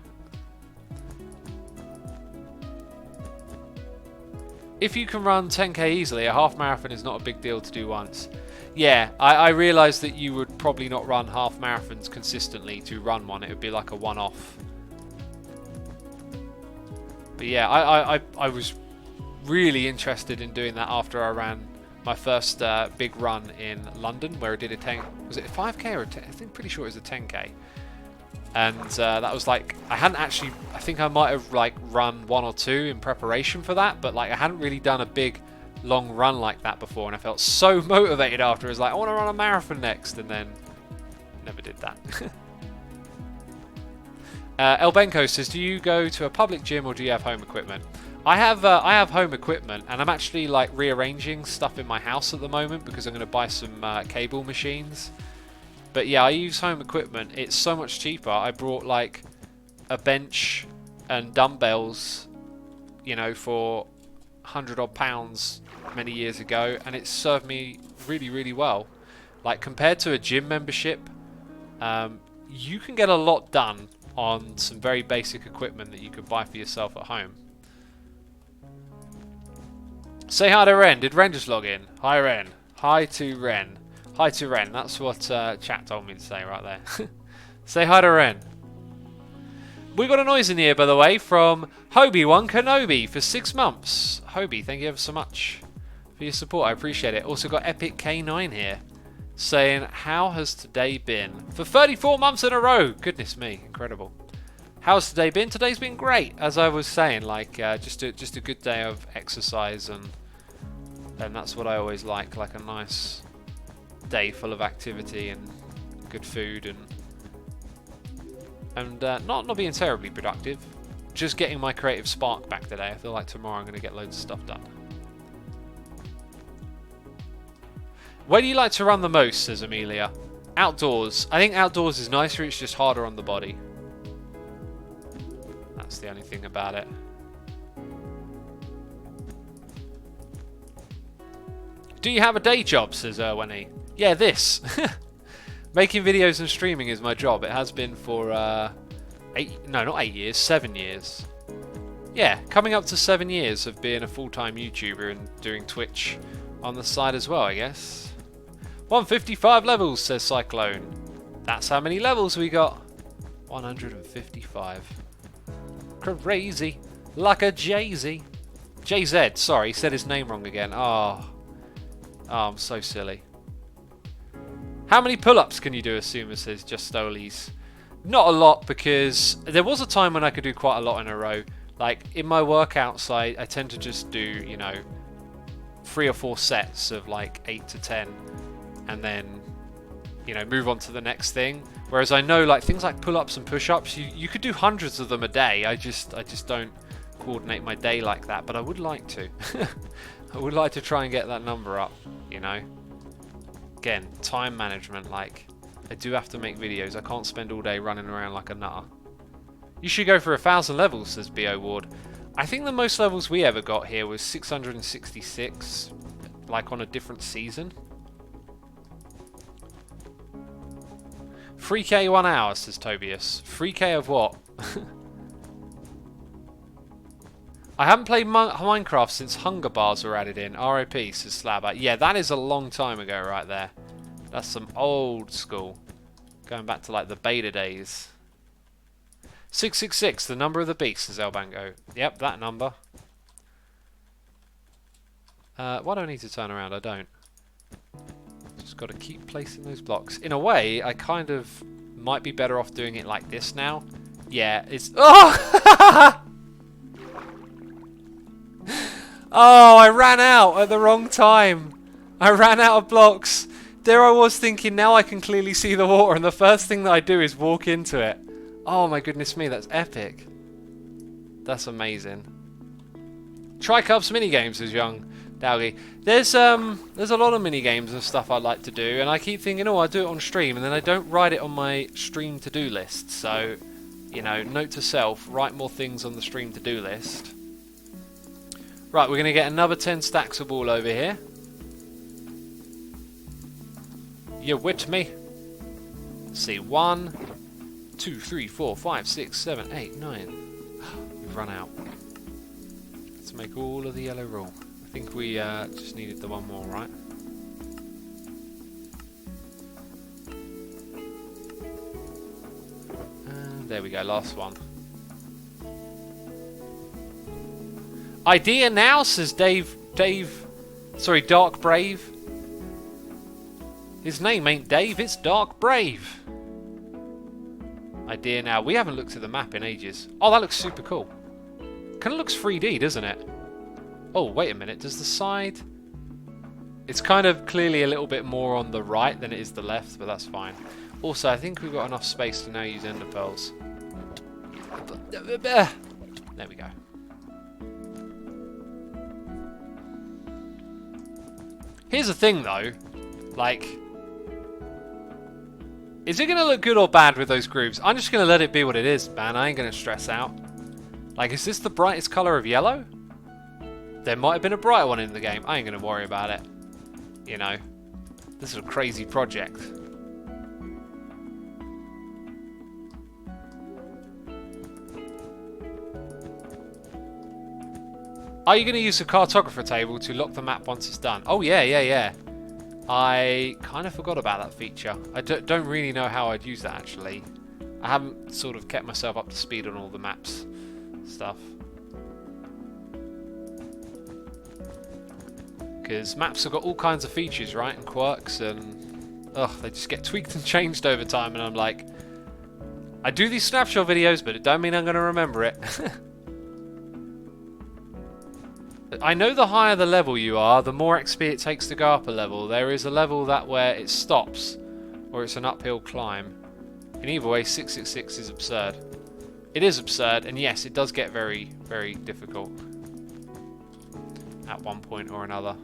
If you can run 10k easily, a half marathon is not a big deal to do once. Yeah, I realised that you would probably not run half marathons consistently to run one. It would be like a one-off. But yeah, I was really interested in doing that after I ran my first big run in London, where I did a 10. Was it a 5k or a 10? I think pretty sure it was a 10k. And that was like, I hadn't actually, I think I might have like run 1 or 2 in preparation for that, but like I hadn't really done a big long run like that before, and I felt so motivated after. I was like, I want to run a marathon next, and then never did that. Elbenko says, do you go to a public gym or do you have home equipment? I have home equipment, and I'm actually like rearranging stuff in my house at the moment because I'm going to buy some cable machines. But yeah, I use home equipment. It's so much cheaper. I brought like a bench and dumbbells, you know, for 100 odd pounds many years ago, and it served me really, really well. Like, compared to a gym membership, you can get a lot done on some very basic equipment that you could buy for yourself at home. Say hi to Ren. Did Ren just log in? Hi, Ren. Hi to Ren. Hi to Ren. That's what chat told me to say right there. Say hi to Ren. We got a noise in the ear, by the way, from Hobie1 Kenobi for 6 months. Hobie, thank you ever so much for your support. I appreciate it. Also got Epic K9 here saying, how has today been? For 34 months in a row. Goodness me, incredible. How's today been? Today's been great, as I was saying. Like just a good day of exercise, and that's what I always like a nice day full of activity and good food. And And not being terribly productive. Just getting my creative spark back today. I feel like tomorrow I'm going to get loads of stuff done. Where do you like to run the most, says Amelia? Outdoors. I think outdoors is nicer, it's just harder on the body. That's the only thing about it. Do you have a day job, says Erwani? Yeah, this. Making videos and streaming is my job. It has been for, not 8 years, 7 years. Yeah, coming up to 7 years of being a full-time YouTuber and doing Twitch on the side as well, I guess. 155 levels, says Cyclone. That's how many levels we got. 155. Crazy. Like a Jay-Z. JZ, sorry, said his name wrong again. Oh, I'm so silly. How many pull-ups can you do, Asuma, says Just Stolies? Not a lot, because there was a time when I could do quite a lot in a row. Like, in my workouts, I tend to just do, you know, 3 or 4 sets of like 8 to 10. And then, you know, move on to the next thing. Whereas I know, like, things like pull-ups and push-ups, you could do hundreds of them a day. I just don't coordinate my day like that, but I would like to. I would like to try and get that number up, you know. Again, time management, like, I do have to make videos. I can't spend all day running around like a nutter. You should go for 1,000 levels, says B.O. Ward. I think the most levels we ever got here was 666, like on a different season. 3k 1 hour, says Tobias. 3k of what? I haven't played Minecraft since hunger bars were added in. RIP, says Slabber. Yeah, that is a long time ago right there. That's some old school. Going back to like the beta days. 666, the number of the beast, says Elbango. Yep, that number. Why do I need to turn around? I don't. Just got to keep placing those blocks. In a way, I kind of might be better off doing it like this now. Yeah, it's... Oh! Oh, I ran out at the wrong time. I ran out of blocks. There I was thinking, now I can clearly see the water, and the first thing that I do is walk into it. Oh my goodness me, that's epic. That's amazing. Tricubs minigames is young. Dowgy. There's a lot of minigames and stuff I'd like to do, and I keep thinking, oh, I'll do it on stream, and then I don't write it on my stream to-do list. So, you know, note to self, write more things on the stream to-do list. Right, we're going to get another 10 stacks of wool over here. You with me? Let's see, 1, 2, 3, 4, 5, 6, 7, 8, 9. We've run out. Let's make all of the yellow wool. I think we just needed the one more, right? And there we go, last one. Idea now, says Dark Brave. His name ain't Dave, it's Dark Brave. Idea now. We haven't looked at the map in ages. Oh, that looks super cool. Kind of looks 3D, doesn't it? Oh, wait a minute. Does the side... It's kind of clearly a little bit more on the right than it is the left, but that's fine. Also, I think we've got enough space to now use ender pearls. There we go. Here's the thing, though. Like... Is it going to look good or bad with those grooves? I'm just going to let it be what it is, man. I ain't going to stress out. Like, is this the brightest colour of yellow? There might have been a brighter one in the game. I ain't going to worry about it. You know. This is a crazy project. Are you going to use the cartographer table to lock the map once it's done? Oh, yeah. I kind of forgot about that feature. I don't really know how I'd use that, actually. I haven't sort of kept myself up to speed on all the maps stuff. Because maps have got all kinds of features, right? And quirks, and... Ugh, they just get tweaked and changed over time, and I'm like... I do these snapshot videos, but it don't mean I'm going to remember it. I know the higher the level you are, the more XP it takes to go up a level. There is a level that where it stops, or it's an uphill climb. In either way, 666 is absurd. It is absurd, and yes, it does get very, very difficult at one point or another.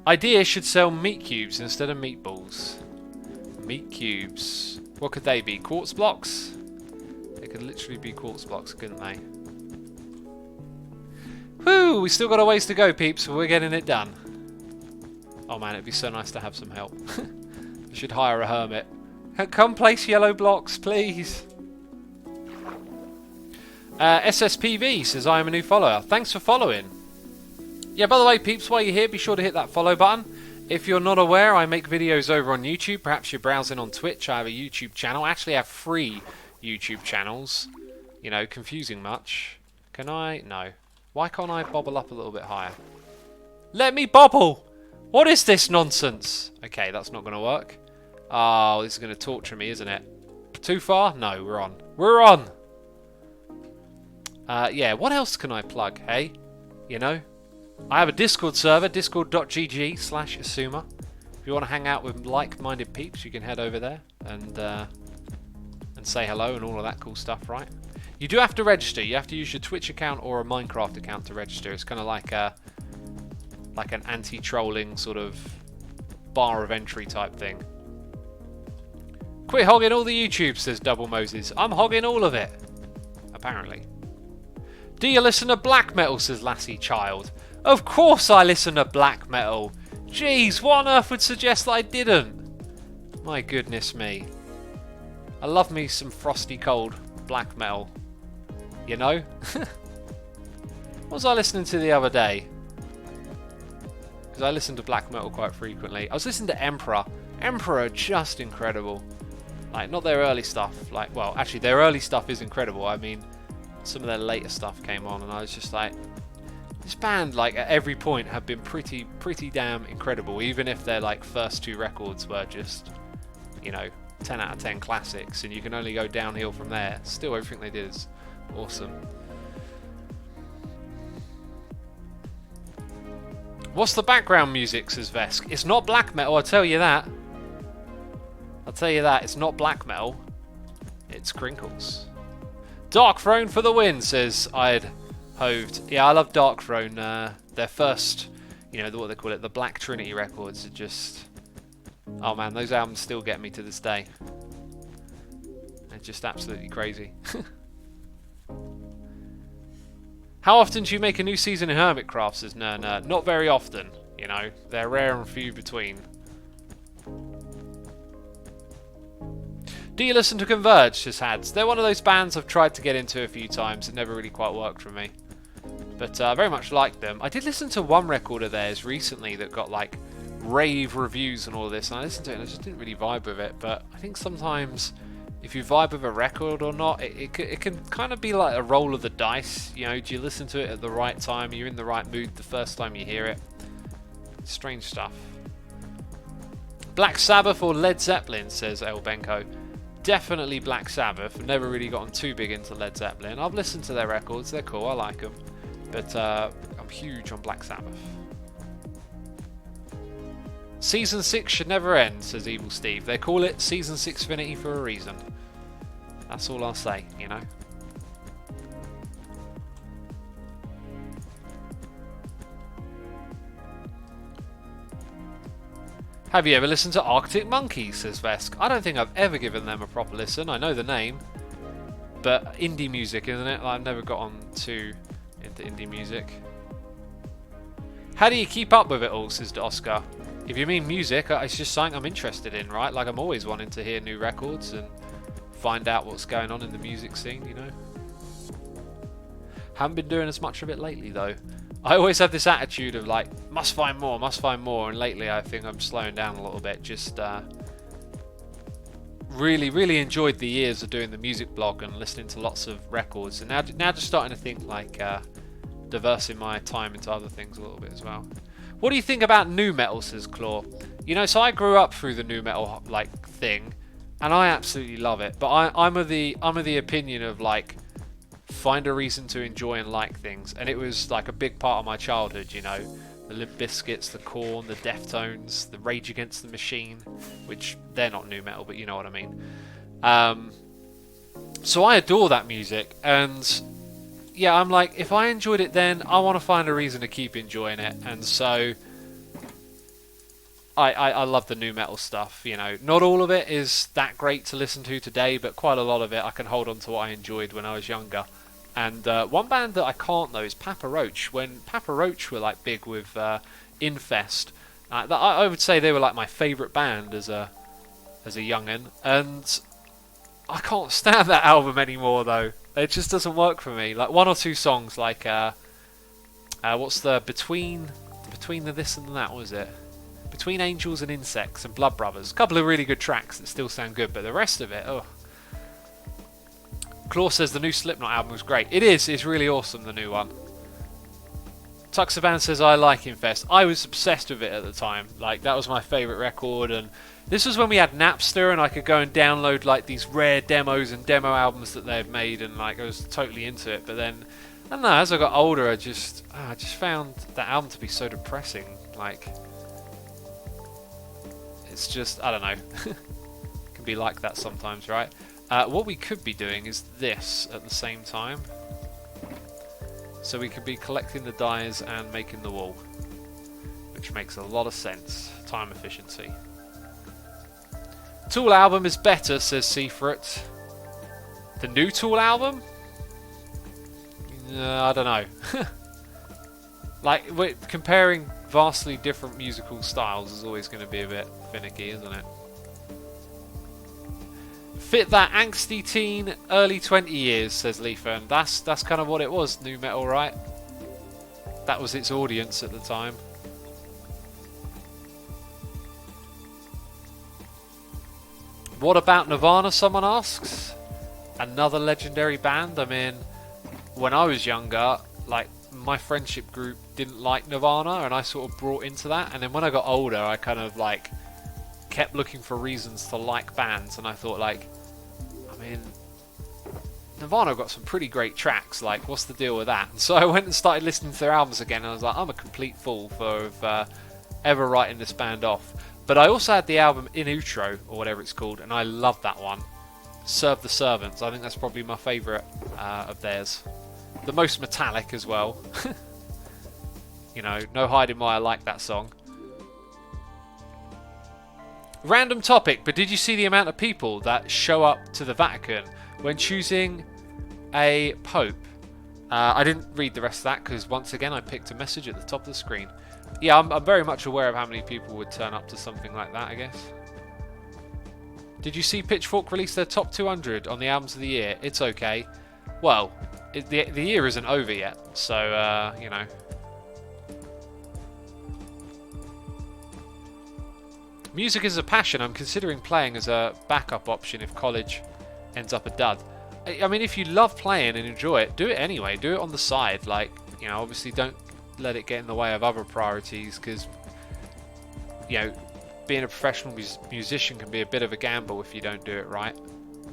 Idea should sell meat cubes instead of meatballs. Meat cubes. What could they be? Quartz blocks? They could literally be quartz blocks, couldn't they? Whew, we still got a ways to go, peeps, but we're getting it done. Oh man, it'd be so nice to have some help. We should hire a hermit. Come place yellow blocks, please. SSPV says, I am a new follower. Thanks for following. Yeah, by the way, peeps, while you're here, be sure to hit that follow button. If you're not aware, I make videos over on YouTube. Perhaps you're browsing on Twitch. I have a YouTube channel. I actually have 3 YouTube channels. You know, confusing much. Can I? No. Why can't I bobble up a little bit higher? Let me bobble! What is this nonsense? Okay, that's not going to work. Oh, this is going to torture me, isn't it? Too far? No, we're on. We're on! Yeah, what else can I plug, hey? You know? I have a Discord server, discord.gg/Asuma. If you want to hang out with like-minded peeps, you can head over there and say hello and all of that cool stuff, right? You do have to register. You have to use your Twitch account or a Minecraft account to register. It's kind of like an anti-trolling sort of bar of entry type thing. Quit hogging all the YouTube, says Double Moses. I'm hogging all of it, apparently. Do you listen to black metal, says Lassie Child. Of course I listen to black metal. Jeez, what on earth would suggest that I didn't? My goodness me. I love me some frosty cold black metal. You know? What was I listening to the other day? Because I listen to black metal quite frequently. I was listening to Emperor. Emperor, just incredible. Like, not their early stuff. Like, well, actually, their early stuff is incredible. I mean, some of their later stuff came on, and I was just like, this band, like, at every point have been pretty damn incredible, even if their, like, first 2 records were just, you know, 10 out of 10 classics, and you can only go downhill from there. Still, everything they did is awesome. What's the background music, says Vesk? It's not black metal, I'll tell you that. I'll tell you that, it's not black metal. It's Crinkles. Dark Throne for the win, says I'd Hoved. Yeah, I love Dark Throne. Their first, you know, what they call it, the Black Trinity records are just... Oh man, those albums still get me to this day. They're just absolutely crazy. How often do you make a new season in Hermitcraft, says Nerner? Not very often, you know. They're rare and few between. Do you listen to Converge, says Hads? They're one of those bands I've tried to get into a few times. It never really quite worked for me. But I very much like them. I did listen to one record of theirs recently that got like rave reviews and all of this. And I listened to it and I just didn't really vibe with it. But I think sometimes if you vibe with a record or not, it can kind of be like a roll of the dice. You know, do you listen to it at the right time? You're in the right mood the first time you hear it. Strange stuff. Black Sabbath or Led Zeppelin, says El Benko. Definitely Black Sabbath. I've never really gotten too big into Led Zeppelin. I've listened to their records. They're cool. I like them. But I'm huge on Black Sabbath. Season 6 should never end, says Evil Steve. They call it Season 6finity for a reason. That's all I'll say, you know. Have you ever listened to Arctic Monkeys, says Vesk? I don't think I've ever given them a proper listen. I know the name. But indie music, isn't it? I've never got on too into indie music. How do you keep up with it all, says Oscar? If you mean music, it's just something I'm interested in, right? Like, I'm always wanting to hear new records and find out what's going on in the music scene, you know? Haven't been doing as much of it lately, though. I always have this attitude of, like, must find more, and lately I think I'm slowing down a little bit. Just really enjoyed the years of doing the music blog and listening to lots of records, and now just starting to think, like, diversing my time into other things a little bit as well. What do you think about nu metal, says Claw? You know, so I grew up through the nu metal like thing, and I absolutely love it. But I'm of the opinion of, like, find a reason to enjoy and like things, and it was like a big part of my childhood. You know, The Limp Bizkits, the Korn, the Deftones, the Rage Against the Machine, which they're not nu metal, but you know what I mean. So I adore that music, and yeah, I'm like, if I enjoyed it then, I want to find a reason to keep enjoying it, and so I love the nu metal stuff. You know, not all of it is that great to listen to today, but quite a lot of it I can hold on to what I enjoyed when I was younger. And one band that I can't know is Papa Roach. When Papa Roach were like big with Infest, I would say they were like my favourite band as a young'un, and I can't stand that album anymore though. It just doesn't work for me. Like one or two songs, like what's the between the this and that, was it? Between Angels and Insects and Blood Brothers. A couple of really good tracks that still sound good, but the rest of it, oh. Claw says the new Slipknot album was great. It is. It's really awesome, the new one. Tuxaban says I like Infest. I was obsessed with it at the time. Like, that was my favourite record, and this was when we had Napster and I could go and download like these rare demos and demo albums that they had made, and like I was totally into it. But then, I don't know, as I got older, I just found that album to be so depressing. Like, it's just, I don't know. It can be like that sometimes, right? What we could be doing is this at the same time. So we could be collecting the dyes and making the wool, which makes a lot of sense. Time efficiency. Tool album is better, says Seafruit. The new Tool album? I don't know. Like, we're comparing vastly different musical styles is always going to be a bit finicky, isn't it? Fit that angsty teen, early 20 years, says Leafern. That's kind of what it was, nu metal, right? That was its audience at the time. What about Nirvana, someone asks? Another legendary band. I mean, when I was younger, like, my friendship group didn't like Nirvana, and I sort of brought into that. And then when I got older, I kind of, like, kept looking for reasons to like bands, and I thought, like, I mean, Nirvana got some pretty great tracks, like, what's the deal with that? And so I went and started listening to their albums again, and I was like, I'm a complete fool for ever writing this band off. But I also had the album In Utero, or whatever it's called, and I love that one. Serve the Servants, I think that's probably my favourite of theirs. The most metallic as well. You know, no hiding why I like that song. Random topic, but did you see the amount of people that show up to the Vatican when choosing a pope? I didn't read the rest of that because, once again, I picked a message at the top of the screen. Yeah, I'm very much aware of how many people would turn up to something like that, I guess. Did you see Pitchfork release their top 200 on the albums of the year? It's okay. Well, the year isn't over yet, so, you know. Music is a passion. I'm considering playing as a backup option if college ends up a dud. I mean, if you love playing and enjoy it, do it anyway. Do it on the side. Like, you know, obviously don't let it get in the way of other priorities, because, you know, being a professional musician can be a bit of a gamble if you don't do it right.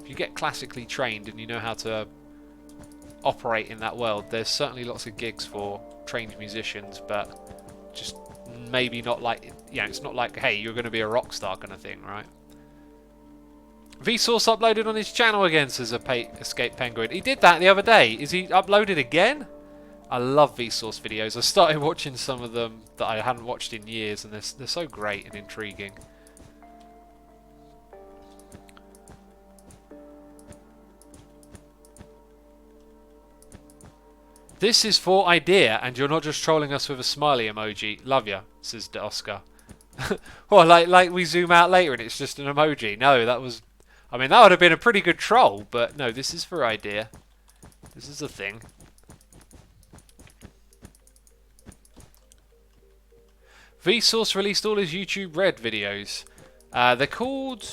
If you get classically trained and you know how to operate in that world, there's certainly lots of gigs for trained musicians, but just maybe not like, you know, it's not like, hey, you're going to be a rock star kind of thing, right? Vsauce uploaded on his channel again, says Escape Penguin. He did that the other day. Is he uploaded again? I love Vsauce videos. I started watching some of them that I hadn't watched in years, and they're so great and intriguing. This is for idea, and you're not just trolling us with a smiley emoji. Love ya, says De Oscar. Well, like we zoom out later and it's just an emoji. No, that was... I mean, that would have been a pretty good troll, but no, this is for idea. This is a thing. Vsauce released all his YouTube Red videos. They're called...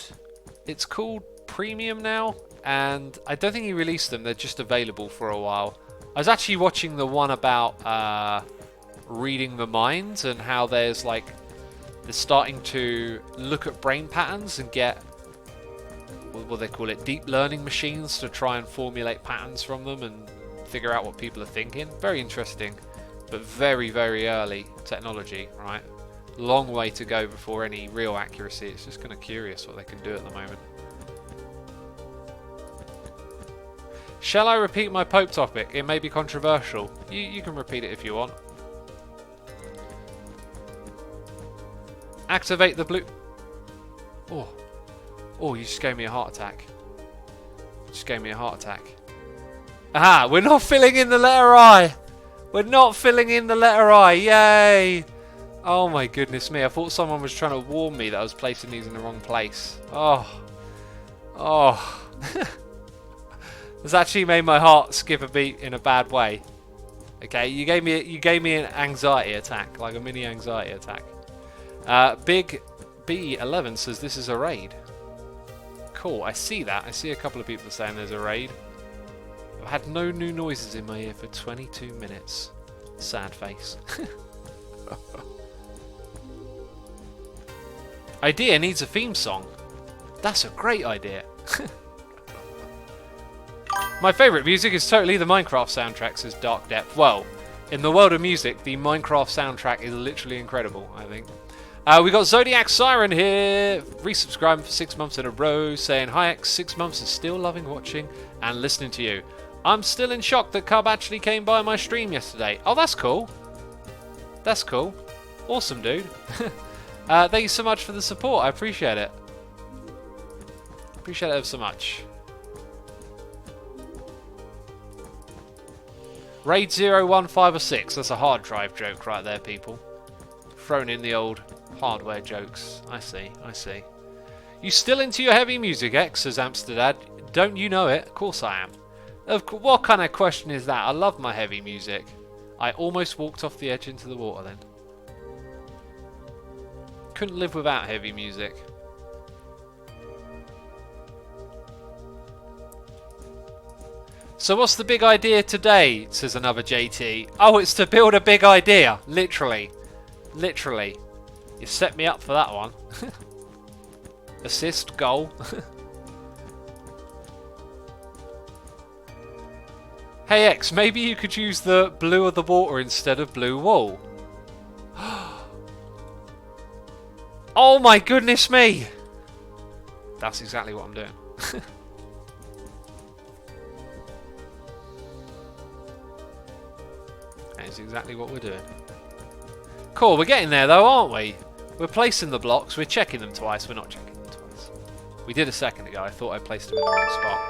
It's called Premium now, and I don't think he released them. They're just available for a while. I was actually watching the one about reading the mind and how there's like... They're starting to look at brain patterns and get... what they call it, deep learning machines to try and formulate patterns from them and figure out what people are thinking. Very interesting. but very, very early technology, right? Long way to go before any real accuracy. It's just kind of curious what they can do at the moment. Shall I repeat my Pope topic? It may be controversial. You can repeat it if you want. Activate the blue... Oh. Oh, you just gave me a heart attack. Just gave me a heart attack. Aha! We're not filling in the letter I! We're not filling in the letter I! Yay! Oh my goodness me. I thought someone was trying to warn me that I was placing these in the wrong place. Oh. Oh. This actually made my heart skip a beat in a bad way. Okay, you gave me an anxiety attack, like a mini anxiety attack. Big B11 says this is a raid. Cool, I see that. I see a couple of people saying there's a raid. I've had no new noises in my ear for 22 minutes. Sad face. Idea needs a theme song. That's a great idea. My favourite music is totally the Minecraft soundtrack, says Dark Depth. Well, in the world of music, the Minecraft soundtrack is literally incredible, I think. We got Zodiac Siren here, resubscribing for 6 months in a row, saying, "Hi X, 6 months is still loving watching and listening to you. I'm still in shock that Cub actually came by my stream yesterday." Oh, that's cool. That's cool. Awesome, dude. Thank you so much for the support. I appreciate it. Appreciate it so much. Raid 0, 1, 5 or 6. That's a hard drive joke right there, people. Thrown in the old hardware jokes. I see, I see. You still into your heavy music, X, says Amsterdam. Don't you know it? Of course I am. What kind of question is that? I love my heavy music. I almost walked off the edge into the water then. Couldn't live without heavy music. So what's the big idea today, says another JT. Oh, it's to build a big idea. Literally. Literally. You set me up for that one. Assist, goal. Hey X, maybe you could use the blue of the water instead of blue wool. Oh my goodness me! That's exactly what I'm doing. That is exactly what we're doing. Cool, we're getting there though, aren't we? We're placing the blocks, we're checking them twice, we're not checking them twice. We did a second ago, I thought I placed them in the wrong spot.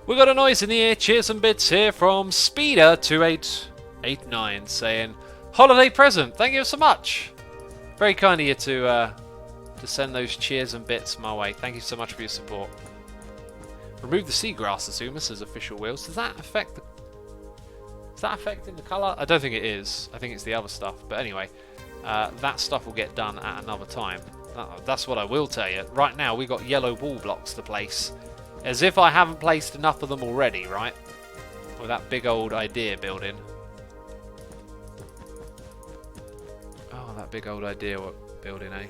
We got a noise in the ear, cheers and bits here from Speeder2889 saying, "Holiday present, thank you so much." Very kind of you to send those cheers and bits my way. Thank you so much for your support. Remove the seagrass, Azuma, says Official Wheels. Does that affect the... Is that affecting the colour? I don't think it is. I think it's the other stuff. But anyway, that stuff will get done at another time. That's what I will tell you. Right now, we've got yellow wall blocks to place. As if I haven't placed enough of them already, right? With that big old idea building. Oh, that big old idea building, eh?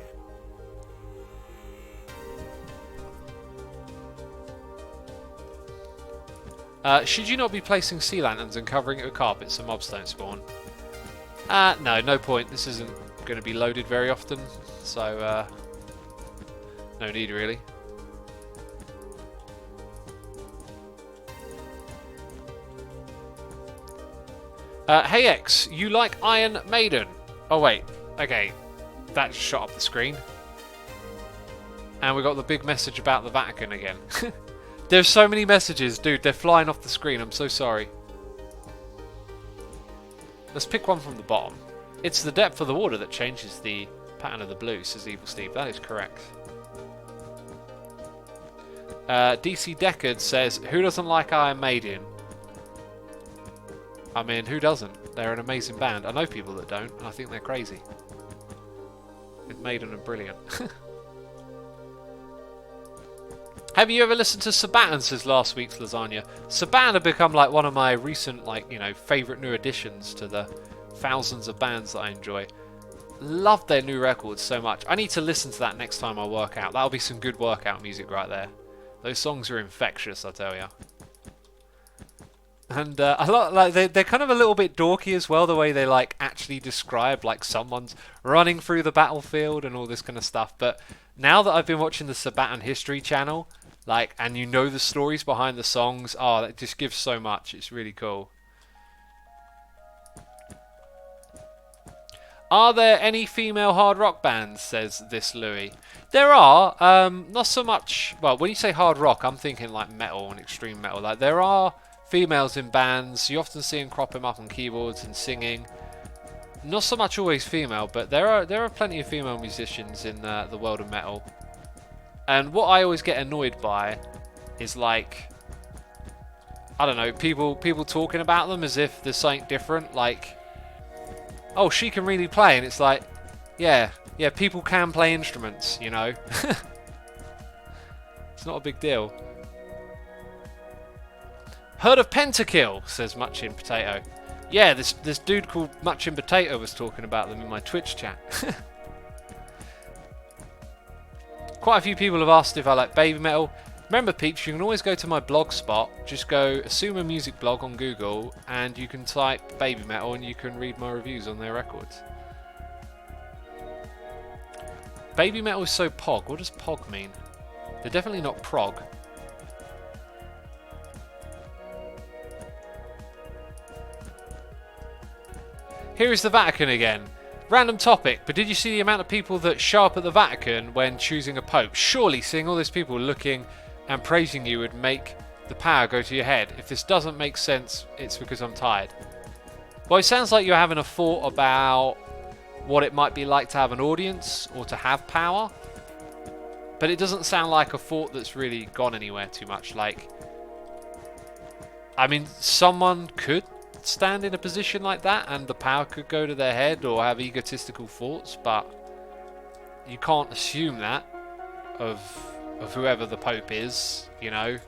Should you not be placing sea lanterns and covering it with carpet so mobs don't spawn? No, no point. This isn't going to be loaded very often, so no need really. Hey X, you like Iron Maiden? Oh wait, okay, that just shot up the screen. And we got the big message about the Vatican again. There's so many messages, dude, they're flying off the screen, I'm so sorry. Let's pick one from the bottom. It's the depth of the water that changes the pattern of the blue, says Evil Steve. That is correct. DC Deckard says, who doesn't like Iron Maiden? I mean, who doesn't? They're an amazing band. I know people that don't, and I think they're crazy. Maiden are brilliant. Have you ever listened to Sabaton, says last week's lasagna? Sabaton have become like one of my recent, like, you know, favourite new additions to the thousands of bands that I enjoy. Love their new records so much. I need to listen to that next time I work out. That'll be some good workout music right there. Those songs are infectious, I tell ya. And a lot like they're kind of a little bit dorky as well, the way they like actually describe like someone's running through the battlefield and all this kind of stuff. But now that I've been watching the Sabaton History channel, like, and you know the stories behind the songs, oh, that just gives so much. It's really cool. Are there any female hard rock bands, says this Louis? There are, not so much, well, when you say hard rock, I'm thinking like metal and extreme metal. Like, there are females in bands, you often see them cropping up on keyboards and singing. Not so much always female, but there are plenty of female musicians in the world of metal. And what I always get annoyed by is like, I don't know, people talking about them as if there's something different, like, oh, she can really play, and it's like, yeah, people can play instruments, you know. It's not a big deal. Heard of Pentakill, says Muchin Potato. Yeah, this dude called Muchin Potato was talking about them in my Twitch chat. Quite a few people have asked if I like baby metal. Remember, peeps, you can always go to my blog spot. Just go Assume a Music blog on Google, and you can type baby metal, and you can read my reviews on their records. Baby metal is so pog. What does pog mean? They're definitely not prog. Here is the Vatican again. Random topic, but did you see the amount of people that show up at the Vatican when choosing a pope? Surely seeing all these people looking and praising you would make the power go to your head. If this doesn't make sense, it's because I'm tired. Well, it sounds like you're having a thought about what it might be like to have an audience or to have power, but it doesn't sound like a thought that's really gone anywhere too much. Like, I mean, someone could stand in a position like that and the power could go to their head or have egotistical thoughts, but you can't assume that of whoever the Pope is, you know.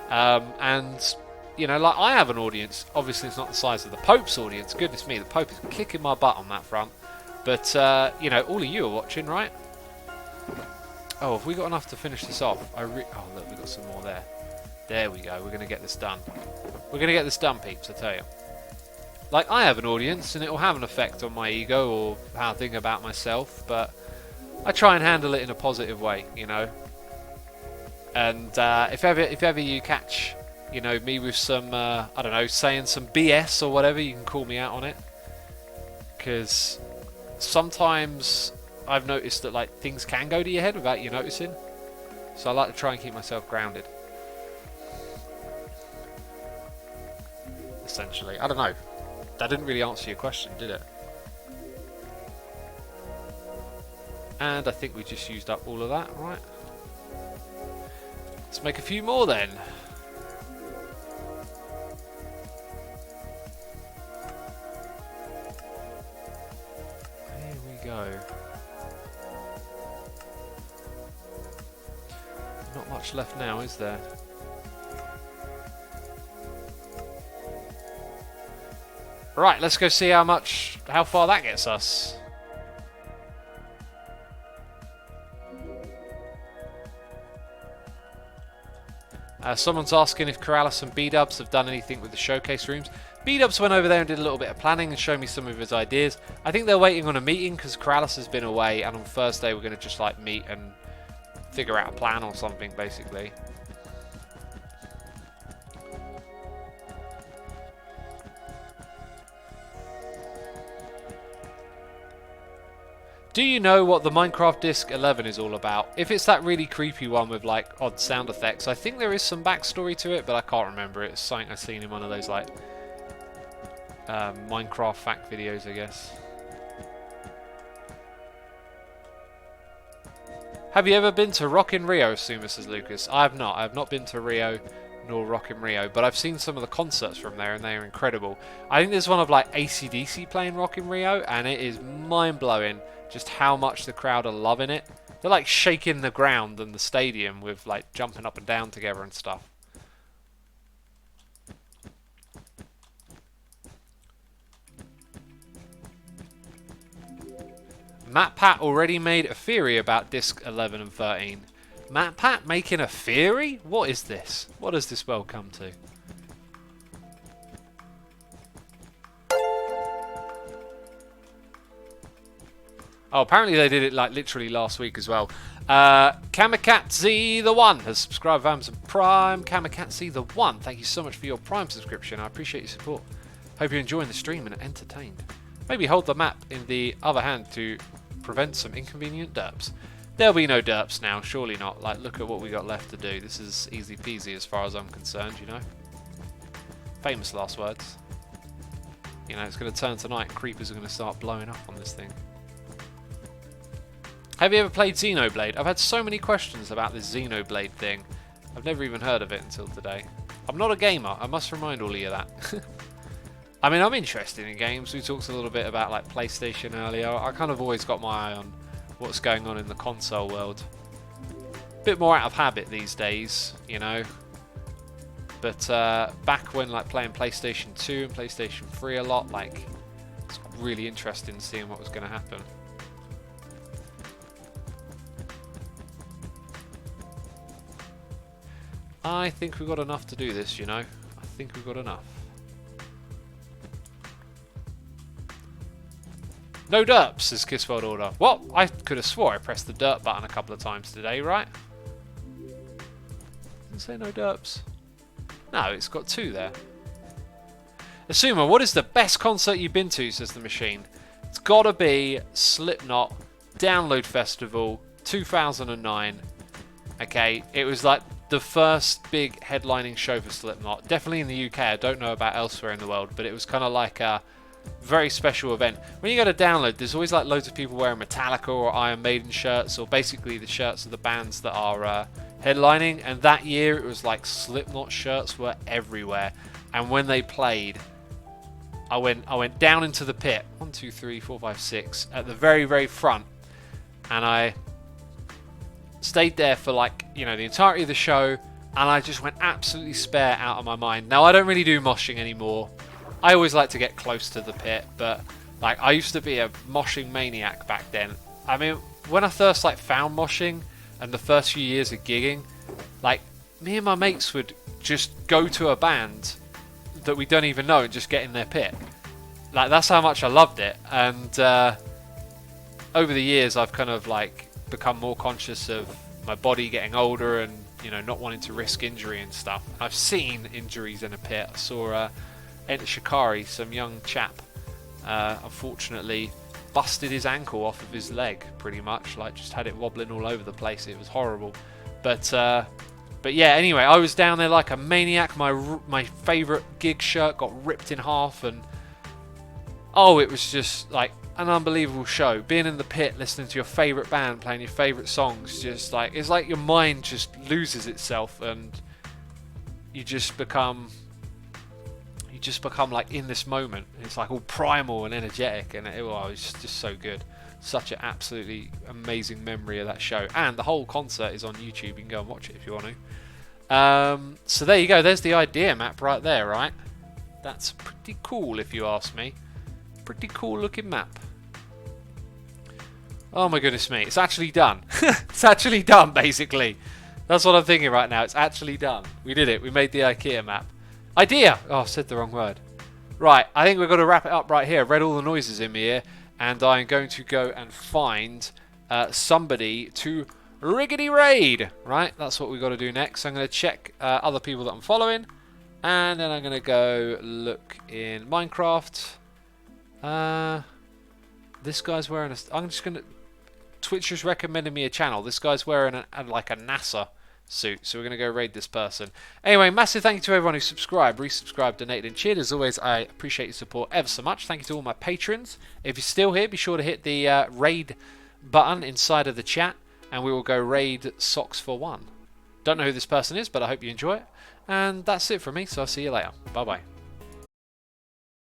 And, you know, like, I have an audience. Obviously, it's not the size of the Pope's audience. Goodness me, the Pope is kicking my butt on that front. But, you know, all of you are watching, right? Oh, have we got enough to finish this off? Oh, look, we've got some more there. There we go. We're going to get this done. We're going to get this done, peeps, I tell you. Like, I have an audience, and it will have an effect on my ego or how I think about myself, but I try and handle it in a positive way, you know. And if ever you catch, you know, me with some, I don't know, saying some BS or whatever, you can call me out on it. Because sometimes I've noticed that, like, things can go to your head without you noticing. So I like to try and keep myself grounded. Essentially. I don't know. That didn't really answer your question, did it? And I think we just used up all of that, right? Let's make a few more then. Here we go. Not much left now, is there? Right, let's go see how far that gets us. Someone's asking if Corrales and B-Dubs have done anything with the showcase rooms. B-Dubs went over there and did a little bit of planning and showed me some of his ideas. I think they're waiting on a meeting because Corrales has been away, and on Thursday we're going to just like meet and figure out a plan or something, basically. Do you know what the Minecraft Disc 11 is all about? If it's that really creepy one with like odd sound effects, I think there is some backstory to it, but I can't remember it. It's something I've seen in one of those like Minecraft fact videos, I guess. Have you ever been to Rock in Rio, Suma, says Lucas? I have not. I have not been to Rio nor Rock in Rio, but I've seen some of the concerts from there and they are incredible. I think there's one of like AC/DC playing Rock in Rio and it is mind-blowing just how much the crowd are loving it. They're like shaking the ground and the stadium with like jumping up and down together and stuff. MatPat already made a theory about Disc 11 and 13. MatPat making a theory? What is this? What does this world come to? Oh, apparently they did it like literally last week as well. Kamikaze the One has subscribed with Amazon Prime. Kamikaze the One, thank you so much for your Prime subscription. I appreciate your support. Hope you're enjoying the stream and are entertained. Maybe hold the map in the other hand to prevent some inconvenient derps. There'll be no derps now, surely not. Like, look at what we got left to do. This is easy peasy as far as I'm concerned, you know. Famous last words. You know, it's going to turn tonight. Creepers are going to start blowing up on this thing. Have you ever played Xenoblade? I've had so many questions about this Xenoblade thing. I've never even heard of it until today. I'm not a gamer. I must remind all of you that. I mean, I'm interested in games. We talked a little bit about like PlayStation earlier. I kind of always got my eye on what's going on in the console world. Bit more out of habit these days, you know. But back when like playing PlayStation 2 and PlayStation 3 a lot, like it's really interesting seeing what was going to happen. I think we've got enough to do this, you know. I think we've got enough. No derps, says Kiss World Order. What? I could have swore I pressed the dirt button a couple of times today, right? Didn't say no derps. No, it's got 2 there. Asuma, what is the best concert you've been to, says the machine. It's gotta be Slipknot Download Festival 2009. Okay, it was like the first big headlining show for Slipknot. Definitely in the UK, I don't know about elsewhere in the world, but it was kind of like a very special event. When you go to Download, there's always like loads of people wearing Metallica or Iron Maiden shirts, or basically the shirts of the bands that are headlining, and that year it was like Slipknot shirts were everywhere. And when they played, I went down into the pit, 1, 2, 3, 4, 5, 6, at the very, very front, and I stayed there for like, you know, the entirety of the show, and I just went absolutely spare out of my mind. Now I don't really do moshing anymore. I always like to get close to the pit, but like I used to be a moshing maniac back then. I mean, when I first like found moshing and the first few years of gigging, like me and my mates would just go to a band that we don't even know and just get in their pit. Like that's how much I loved it. And over the years I've kind of like become more conscious of my body getting older and, you know, not wanting to risk injury and stuff. I've seen injuries in a pit. I saw Enter Shikari, some young chap, unfortunately busted his ankle off of his leg, pretty much, like just had it wobbling all over the place. It was horrible. But yeah, anyway, I was down there like a maniac. My favourite gig shirt got ripped in half, and oh, it was just like an unbelievable show. Being in the pit, listening to your favourite band, playing your favourite songs, just like, it's like your mind just loses itself, and you just become like in this moment. It's like all primal and energetic, and it was just so good. Such an absolutely amazing memory of that show, and the whole concert is on YouTube. You can go and watch it if you want to. So there you go. There's the idea map right there, right? That's pretty cool if you ask me. Pretty cool looking map. Oh my goodness me, it's actually done. It's actually done, basically. That's what I'm thinking right now. It's actually done. We did it. We made the IKEA map. Idea! Oh, I said the wrong word. Right, I think we've got to wrap it up right here. I've read all the noises in my ear, and I'm going to go and find somebody to riggedy raid. Right, that's what we've got to do next. I'm going to check other people that I'm following, and then I'm going to go look in Minecraft. This guy's wearing a... I'm just going to... Twitch just recommended me a channel. This guy's wearing like a NASA suit, so we're going to go raid this person. Anyway, massive thank you to everyone who subscribed, resubscribed, donated and cheered. As always, I appreciate your support ever so much. Thank you to all my patrons. If you're still here, be sure to hit the raid button inside of the chat, and we will go raid Socks for One. Don't know who this person is, but I hope you enjoy it. And that's it from me, so I'll see you later. Bye bye.